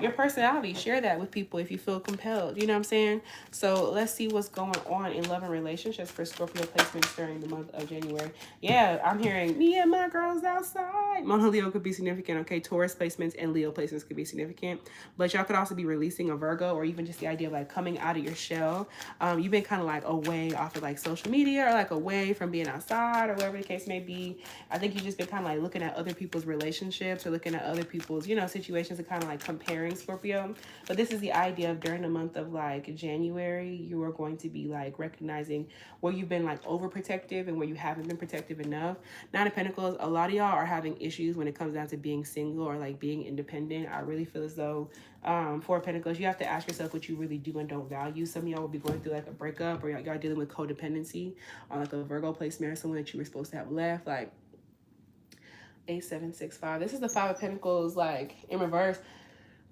your personality. Share that with people if you feel compelled, you know what I'm saying? So let's see what's going on in love and relationships for Scorpio placements during the month of January. Yeah, I'm hearing me and my girls outside. Mono Leo could be significant, okay? Taurus placements and Leo placements could be significant, but y'all could also be releasing a Virgo, or even just the idea of like coming out of your shell. You've been kind of like away off of like social media, or like away from being outside, or whatever the case may be. I think you've just been kind of like looking at other people's relationships, or looking at other people's, you know, situations, and kind of like comparing, Scorpio. But this is the idea of during the month of like January, you are going to be like recognizing where you've been like overprotective and where you haven't been protective enough. Nine of Pentacles, a lot of y'all are having issues when it comes down to being single or like being independent. I really feel as though Four of Pentacles, you have to ask yourself what you really do and don't value. Some of y'all will be going through like a breakup, or y'all dealing with codependency on like a Virgo placement, or someone that you were supposed to have left. Like 8, 7, 6, 5. This is the Five of Pentacles, like in reverse.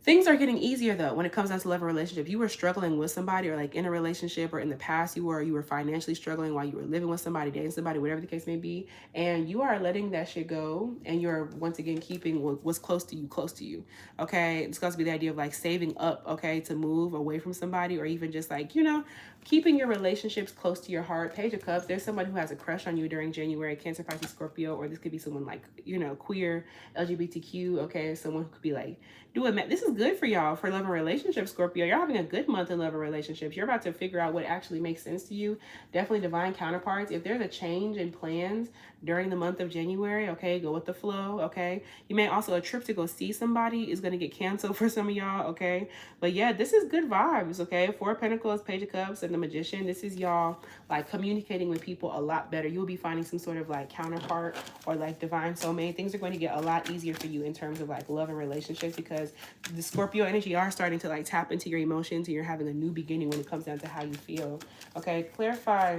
Things are getting easier though when it comes down to love and relationship. You were struggling with somebody, or like in a relationship, or in the past you were financially struggling while you were living with somebody, dating somebody, whatever the case may be, and you are letting that shit go, and you're once again keeping what's close to you. Okay, it's got to be the idea of like saving up, okay, to move away from somebody, or even just like, you know, keeping your relationships close to your heart. Page of Cups, there's somebody who has a crush on you during January, Cancer, Pisces, Scorpio, or this could be someone like, you know, queer, LGBTQ, okay, someone who could be like, this is good for y'all for love and relationships, Scorpio. You're having a good month in love and relationships. You're about to figure out what actually makes sense to you. Definitely divine counterparts. If there's a change in plans during the month of January, okay, go with the flow, okay? You may also, a trip to go see somebody is going to get canceled for some of y'all, okay? But yeah, this is good vibes, okay? Four of Pentacles, Page of Cups, and the Magician. This is y'all like communicating with people a lot better. You'll be finding some sort of like counterpart or like divine soulmate. Things are going to get a lot easier for you in terms of like love and relationships, because the Scorpio energy are starting to like tap into your emotions, and you're having a new beginning when it comes down to how you feel. Okay, clarify.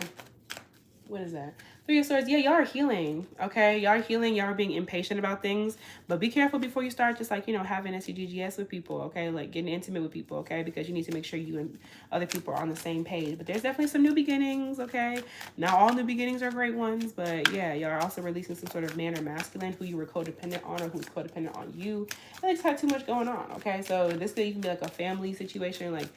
What is that? Three of Swords. Yeah, y'all are healing. Okay, y'all are healing. Y'all are being impatient about things, but be careful before you start just like, you know, having SCGGS with people. Okay, like getting intimate with people. Okay, because you need to make sure you and other people are on the same page. But there's definitely some new beginnings. Okay, not all new beginnings are great ones, but yeah, y'all are also releasing some sort of man or masculine who you were codependent on, or who's codependent on you. They just had too much going on. Okay, so this could even be like a family situation, like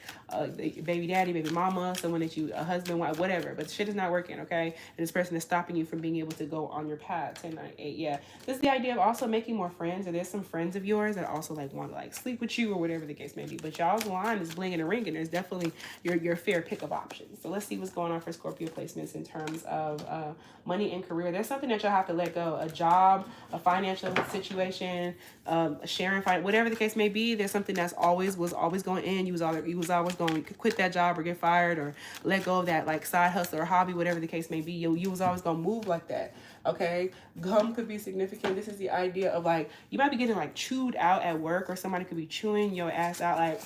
baby daddy, baby mama, someone that you, a husband, wife, whatever. But shit is not working. Okay, and this person is stopping you from being able to go on your path. 10, 9, 8. Yeah, this is the idea of also making more friends, or there's some friends of yours that also like want to like sleep with you or whatever the case may be. But y'all's line is blinging and ringing. There's definitely your fair pick of options. So let's see what's going on for Scorpio placements in terms of money and career. There's something that you'll have to let go, a job, a financial situation, sharing, whatever the case may be. There's something that's was always going in. You was always going to quit that job or get fired or let go of that like side hustle or hobby, whatever the case may be. You was always going to move like that. Okay, gum could be significant. This is the idea of like, you might be getting like chewed out at work, or somebody could be chewing your ass out. Like,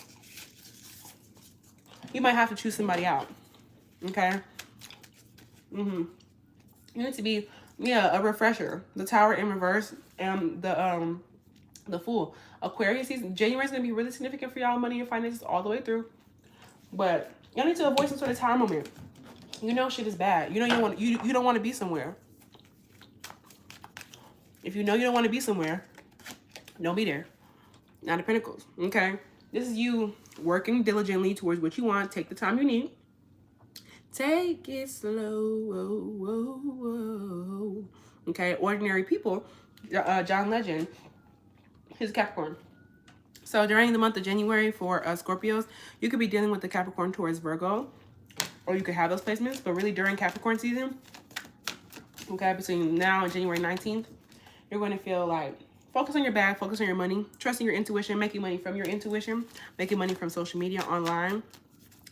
you might have to chew somebody out. Okay. You need to be, yeah, a refresher. The Tower in reverse and the Fool. Aquarius season. January is gonna be really significant for y'all, money and finances all the way through. But y'all need to avoid some sort of time moment. You know shit is bad. You know you don't want to be somewhere. If you know you don't want to be somewhere, don't be there. Nine of Pentacles. Okay. This is you working diligently towards what you want. Take the time you need. Take it slow. Okay. Ordinary People. John Legend. He's Capricorn. So during the month of January for Scorpios, you could be dealing with the Capricorn towards Virgo, or you could have those placements. But really during Capricorn season, okay, between now and January 19th, you're going to feel like focus on your bag, focus on your money, trusting your intuition, making money from your intuition, making money from social media, online,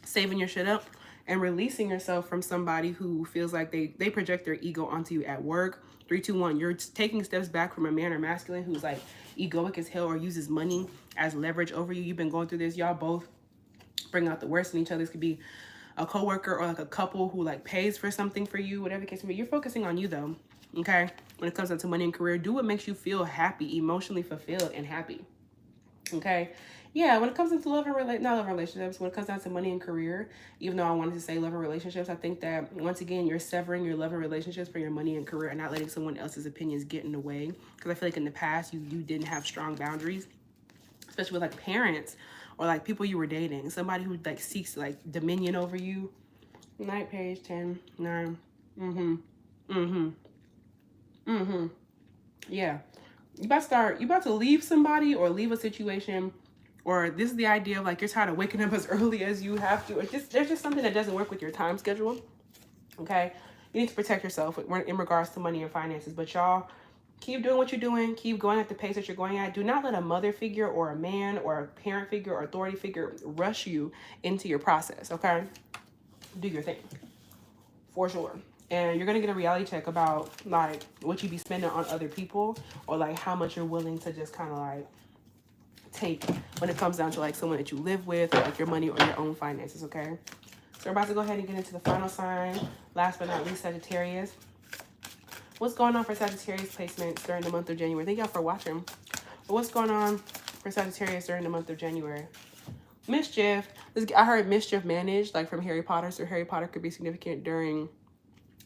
saving your shit up, and releasing yourself from somebody who feels like they project their ego onto you at work. 3, 2, 1. You're taking steps back from a man or masculine who's like egoic as hell or uses money as leverage over you. You've been going through this. Y'all both bring out the worst in each other. This could be a coworker or like a couple who like pays for something for you, whatever the case may be. You're focusing on you though. Okay. When it comes down to money and career, do what makes you feel happy, emotionally fulfilled and happy. Okay. Yeah, when it comes into not love and relationships, when it comes down to money and career, even though I wanted to say love and relationships, I think that once again, you're severing your love and relationships for your money and career and not letting someone else's opinions get in the way. Because I feel like in the past, you didn't have strong boundaries, especially with like parents or like people you were dating, somebody who like seeks like dominion over you. Night, page 10, 9. Yeah. You about to leave somebody or leave a situation, or this is the idea of like you're tired of waking up as early as you have to, or there's just something that doesn't work with your time schedule. Okay, you need to protect yourself in regards to money and finances. But y'all keep doing what you're doing, keep going at the pace that you're going at. Do not let a mother figure or a man or a parent figure or authority figure rush you into your process. Okay, do your thing for sure. And you're going to get a reality check about like what you be spending on other people, or like how much you're willing to just kind of like take when it comes down to like someone that you live with, or like your money or your own finances. Okay, so we're about to go ahead and get into the final sign. Last but not least, Sagittarius. What's going on for Sagittarius placements during the month of January? Thank y'all for watching. What's going on for Sagittarius during the month of January? Mischief. I heard mischief managed, like from Harry Potter. So Harry Potter could be significant during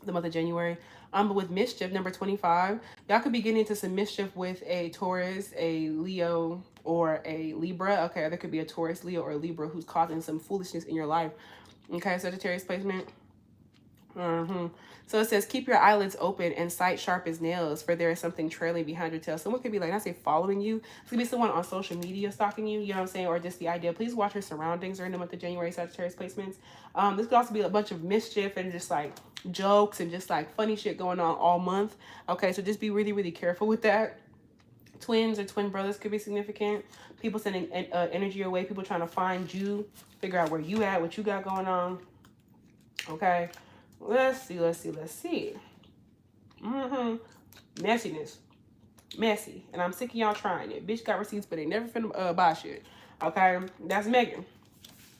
the month of January. But with mischief, number 25, y'all could be getting into some mischief with a Taurus, a Leo, or a Libra. Okay, there could be a Taurus, Leo, or Libra who's causing some foolishness in your life. Okay, Sagittarius placement. So it says, keep your eyelids open and sight sharp as nails, for there is something trailing behind your tail. Someone could be like, I say following you. It could be someone on social media stalking you, you know what I'm saying? Or just the idea. Please watch your surroundings during the month of January, Sagittarius placements. This could also be a bunch of mischief and just like jokes and just like funny shit going on all month. Okay, so just be really, really careful with that. Twins or twin brothers could be significant. People sending energy your way. People trying to find you, figure out where you at, what you got going on. Okay. Let's see. Messiness. Messy. And I'm sick of y'all trying it. Bitch got receipts, but they never finna buy shit. Okay? That's Megan.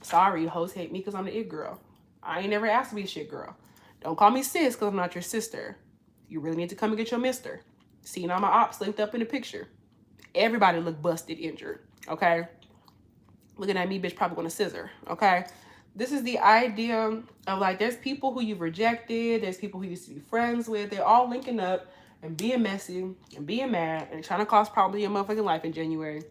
Sorry, hoes hate me because I'm the it girl. I ain't never asked to be a shit girl. Don't call me sis because I'm not your sister. You really need to come and get your mister. Seeing all my ops linked up in the picture. Everybody look busted, injured. Okay? Looking at me, bitch, probably gonna scissor. Okay? This is the idea of like, there's people who you've rejected. There's people who you used to be friends with. They're all linking up and being messy and being mad and trying to cause problems in your motherfucking life in January.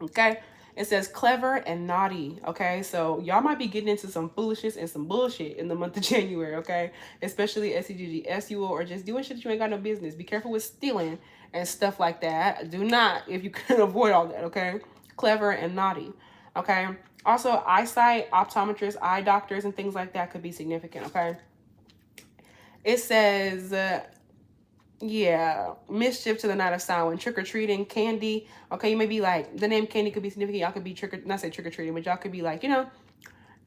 Okay. It says clever and naughty. Okay. So y'all might be getting into some foolishness and some bullshit in the month of January. Okay. Especially SEGGSUO or just doing shit that you ain't got no business. Be careful with stealing and stuff like that. Do not, if you can avoid all that. Okay. Clever and naughty. Okay. Also, eyesight, optometrists, eye doctors, and things like that could be significant, okay? It says, yeah, mischief to the night of Samhain, trick-or-treating, candy. Okay, you may be like, the name candy could be significant. Y'all could be not say trick-or-treating, but y'all could be like, you know,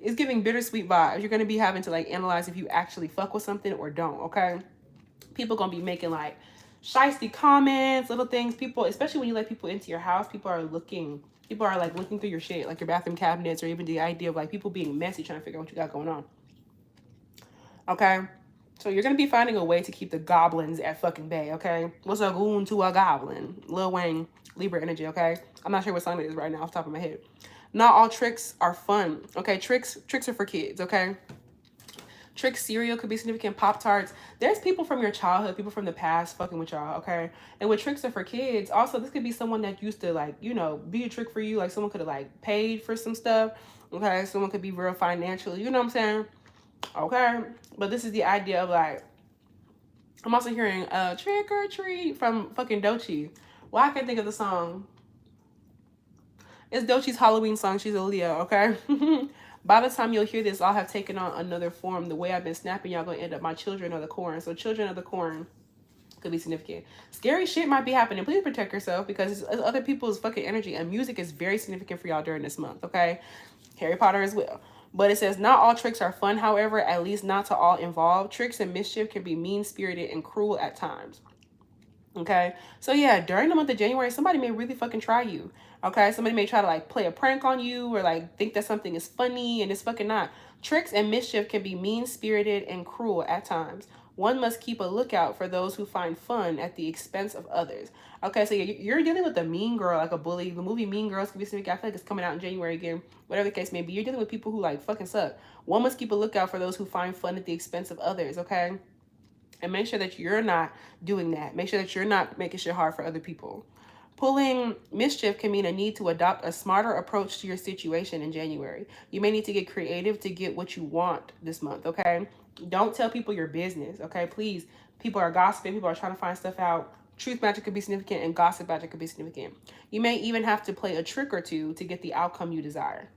it's giving bittersweet vibes. You're going to be having to, like, analyze if you actually fuck with something or don't, okay? People going to be making, like, shiesty comments, little things. People, especially when you let people into your house, people are looking through your shit, like your bathroom cabinets, or even the idea of like people being messy trying to figure out what you got going on. Okay, so you're gonna be finding a way to keep the goblins at fucking bay. Okay, what's a goon to a goblin? Lil Wayne, Libra energy. Okay, I'm not sure what song it is right now off the top of my head. Not all tricks are fun. Okay, tricks are for kids. Okay. Trick cereal could be significant. Pop-Tarts. There's people from your childhood, people from the past fucking with y'all, okay? And with tricks are for kids, also, this could be someone that used to, like, you know, be a trick for you. Like, someone could have, like, paid for some stuff, okay? Someone could be real financially, you know what I'm saying? Okay? But this is the idea of, like, I'm also hearing Trick or Treat from fucking Doechii. Well, I can't think of the song. It's Doechii's Halloween song. She's a Leo, okay? By the time you'll hear this, I'll have taken on another form. The way I've been snapping, y'all gonna end up my children of the corn. So children of the corn could be significant. Scary shit might be happening. Please protect yourself because it's other people's fucking energy. And music is very significant for y'all during this month, okay? Harry Potter as well. But it says, not all tricks are fun, however, at least not to all involved. Tricks and mischief can be mean-spirited and cruel at times. Okay, so yeah, during the month of January, somebody may really fucking try you. Okay, somebody may try to like play a prank on you or like think that something is funny and it's fucking not. Tricks and mischief can be mean-spirited and cruel at times. One must keep a lookout for those who find fun at the expense of others. Okay, so you're dealing with a mean girl, like a bully. The movie Mean Girls can be significant. I feel like it's coming out in January again. Whatever the case may be, you're dealing with people who like fucking suck. One must keep a lookout for those who find fun at the expense of others. Okay. And make sure that you're not doing that. Make sure that you're not making shit hard for other people. Pulling mischief can mean a need to adopt a smarter approach to your situation in January. You may need to get creative to get what you want this month, okay? Don't tell people your business, okay? Please, people are gossiping. People are trying to find stuff out. Truth magic could be significant and gossip magic could be significant. You may even have to play a trick or two to get the outcome you desire.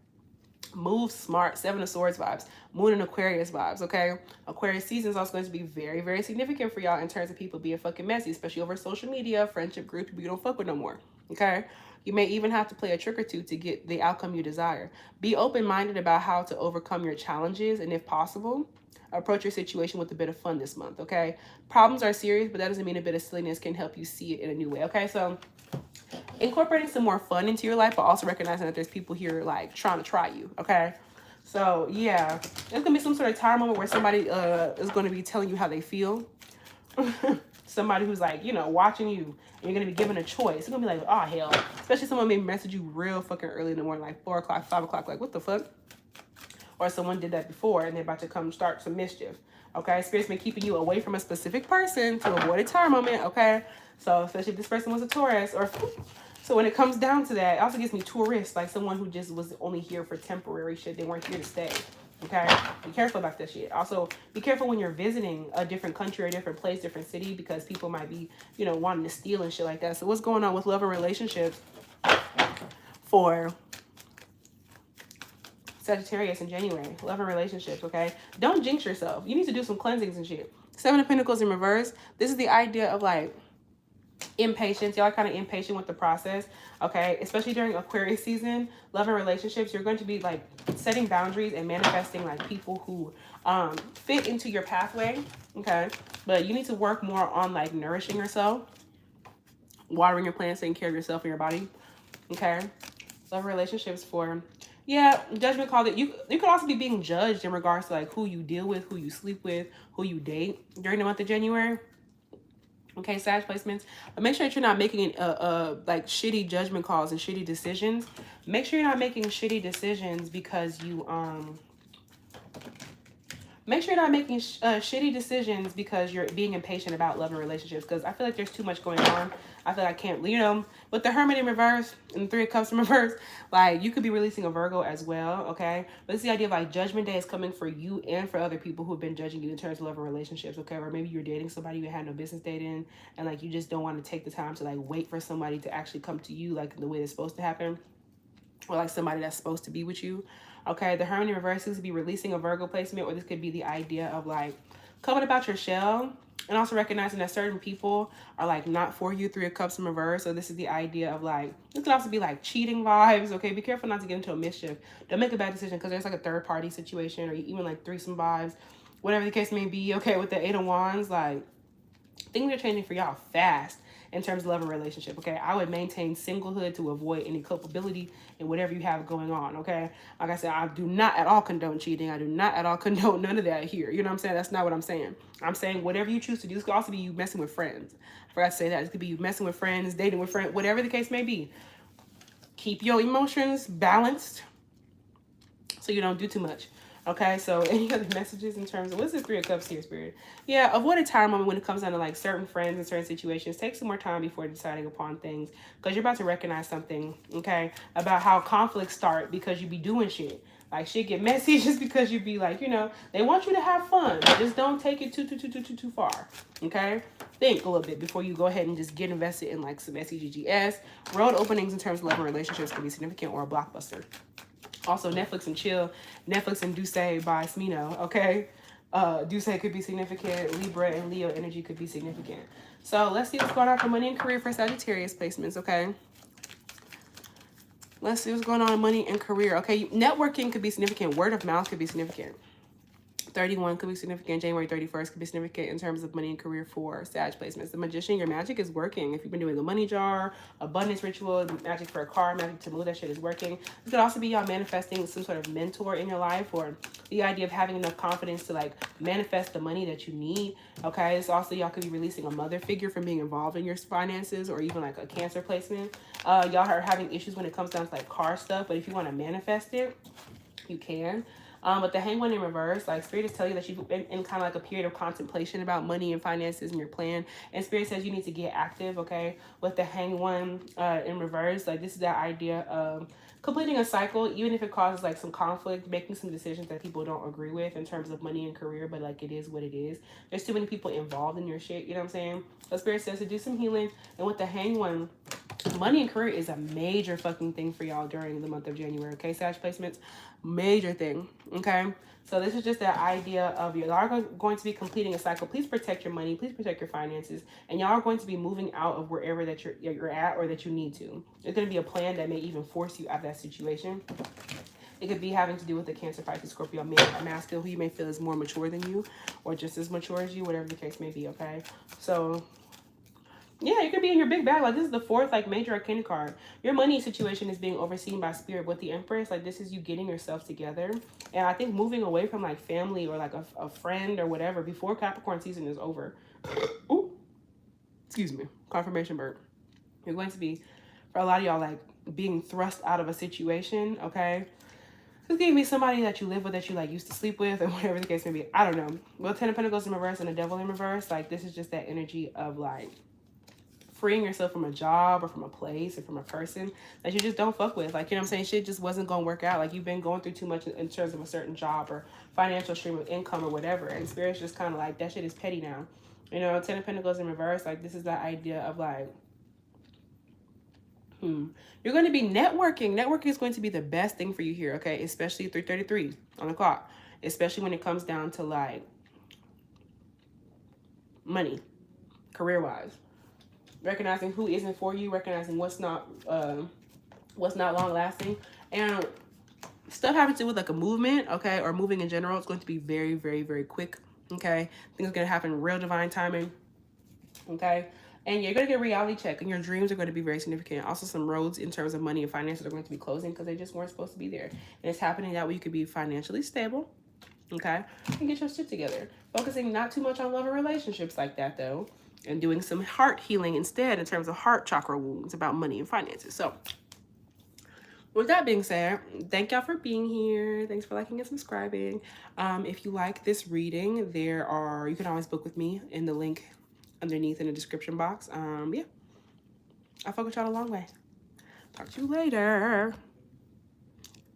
Move smart, Seven of Swords vibes, Moon and Aquarius vibes, okay? Aquarius season is also going to be very, very significant for y'all in terms of people being fucking messy, especially over social media, friendship groups, people you don't fuck with no more, okay? You may even have to play a trick or two to get the outcome you desire. Be open-minded about how to overcome your challenges, and if possible, approach your situation with a bit of fun this month, okay? Problems are serious, but that doesn't mean a bit of silliness can help you see it in a new way, okay? So incorporating some more fun into your life, but also recognizing that there's people here like trying to try you, okay? So yeah, there's gonna be some sort of time moment where somebody is going to be telling you how they feel. somebody who's like, you know, watching you, and you're gonna be given a choice. It's gonna be like, oh hell. Especially someone may message you real fucking early in the morning, like 4 o'clock, 5 o'clock, like what the fuck? Or someone did that before and they're about to come start some mischief. Okay, Spirit's been keeping you away from a specific person to avoid a tower moment. Okay, so especially if this person was a Taurus, or so when it comes down to that, it also gives me tourists, like someone who just was only here for temporary shit. They weren't here to stay. Okay, be careful about that shit. Also, be careful when you're visiting a different country or a different place, different city, because people might be, you know, wanting to steal and shit like that. So what's going on with love and relationships for Sagittarius in January? Love and relationships, okay? Don't jinx yourself. You need to do some cleansings and shit. 7 of Pentacles in reverse. This is the idea of like impatience. Y'all are kind of impatient with the process, okay? Especially during Aquarius season, love and relationships, you're going to be like setting boundaries and manifesting like people who fit into your pathway, okay? But you need to work more on like nourishing yourself, watering your plants, taking care of yourself and your body, okay? Love relationships for, yeah, judgment call. That you could also be being judged in regards to like who you deal with, who you sleep with, who you date during the month of January. Okay, Sag placements. But make sure that you're not making like shitty judgment calls and shitty decisions. Make sure you're not making shitty decisions because you make sure you're not making shitty decisions because you're being impatient about love and relationships. Because I feel like there's too much going on. I feel like I can't, you know, with the Hermit in reverse and the 3 of Cups in reverse, like you could be releasing a Virgo as well, okay? But it's the idea of like Judgment Day is coming for you and for other people who have been judging you in terms of love and relationships, okay? Or maybe you're dating somebody you had no business dating, and like you just don't want to take the time to like wait for somebody to actually come to you like the way it's supposed to happen, or like somebody that's supposed to be with you. Okay, the Hermit in reverse could be releasing a Virgo placement, or this could be the idea of like coming about your shell, and also recognizing that certain people are like not for you. 3 of Cups in reverse. So this is the idea of like, this could also be like cheating vibes. Okay, be careful not to get into a mischief. Don't make a bad decision because there's like a third party situation, or even like threesome vibes, whatever the case may be. Okay, with the 8 of Wands, like things are changing for y'all fast in terms of love and relationship, okay? I would maintain singlehood to avoid any culpability in whatever you have going on, okay? Like I said, I do not at all condone cheating. I do not at all condone none of that here. You know what I'm saying? That's not what I'm saying. I'm saying whatever you choose to do. This could also be you messing with friends. I forgot to say that. This could be you messing with friends, dating with friends, whatever the case may be. Keep your emotions balanced so you don't do too much. Okay, so any other messages in terms of, what's the 3 of Cups here, Spirit? Yeah, avoid a time moment when it comes down to like certain friends and certain situations. Take some more time before deciding upon things, because you're about to recognize something, okay, about how conflicts start because you be doing shit. Like shit get messy just because you be like, you know, they want you to have fun, but just don't take it too far, okay? Think a little bit before you go ahead and just get invested in like some SEGGS. Road openings in terms of love and relationships can be significant, or a blockbuster. Also, Netflix and Chill, Netflix and Duce by Smino, okay? Duce could be significant. Libra and Leo energy could be significant. So let's see what's going on for money and career for Sagittarius placements, okay? Let's see what's going on in money and career, okay? Networking could be significant. Word of mouth could be significant. 31 could be significant. January 31st could be significant in terms of money and career for Sag placements. The Magician, your magic is working. If you've been doing a money jar, abundance ritual, magic for a car, magic to move, that shit is working. It could also be y'all manifesting some sort of mentor in your life, or the idea of having enough confidence to like manifest the money that you need, okay? It's also y'all could be releasing a mother figure from being involved in your finances, or even like a Cancer placement. Y'all are having issues when it comes down to like car stuff, but if you want to manifest it, you can. But the Hanged One in reverse, like Spirit is telling you that you've been in kind of like a period of contemplation about money and finances and your plan. And Spirit says you need to get active, okay? With the Hanged One in reverse, like this is that idea of completing a cycle, even if it causes like some conflict, making some decisions that people don't agree with in terms of money and career, but like it is what it is. There's too many people involved in your shit, you know what I'm saying? So Spirit says to do some healing. And with the Hanged One, money and career is a major fucking thing for y'all during the month of January, okay? Sag placements, major thing, okay? So this is just that idea of y'all are going to be completing a cycle. Please protect your money. Please protect your finances. And y'all are going to be moving out of wherever that you're at, or that you need to. There's going to be a plan that may even force you out of that situation. It could be having to do with a Cancer, Pisces, Scorpio, masculine, who you may feel is more mature than you, or just as mature as you, whatever the case may be, okay? So yeah, you could be in your big bag. Like this is the 4th like major arcana card. Your money situation is being overseen by Spirit with the Empress. Like this is you getting yourself together. And I think moving away from like family or like a friend or whatever before Capricorn season is over. Ooh. excuse me, confirmation burp. You're going to be, for a lot of y'all, like being thrust out of a situation, okay? This gave me somebody that you live with, that you like used to sleep with, and whatever the case may be. I don't know. Well, 10 of Pentacles in reverse and the Devil in reverse, like this is just that energy of like freeing yourself from a job or from a place or from a person that you just don't fuck with. Like, you know what I'm saying? Shit just wasn't going to work out. Like, you've been going through too much in terms of a certain job or financial stream of income or whatever. And Spirit's just kind of like, that shit is petty now. You know, 10 of Pentacles in reverse, like, this is that idea of like, you're going to be networking. Networking is going to be the best thing for you here, okay? Especially 3:33 on the clock. Especially when it comes down to like money, career-wise. Recognizing who isn't for you, recognizing what's not long lasting, and stuff having to do with like a movement, okay, or moving in general. It's going to be very, very, very quick, okay? Things are going to happen in real divine timing, okay? And you're going to get a reality check, and your dreams are going to be very significant. Also, some roads in terms of money and finances are going to be closing because they just weren't supposed to be there. And it's happening that way you could be financially stable, okay, and get your shit together. Focusing not too much on love and relationships like that, though, and doing some heart healing instead in terms of heart chakra wounds about money and finances. So with that being said, thank y'all for being here. Thanks for liking and subscribing. If you like this reading, you can always book with me in the link underneath in the description box. Yeah, I'll fuck with y'all a long way. Talk to you later.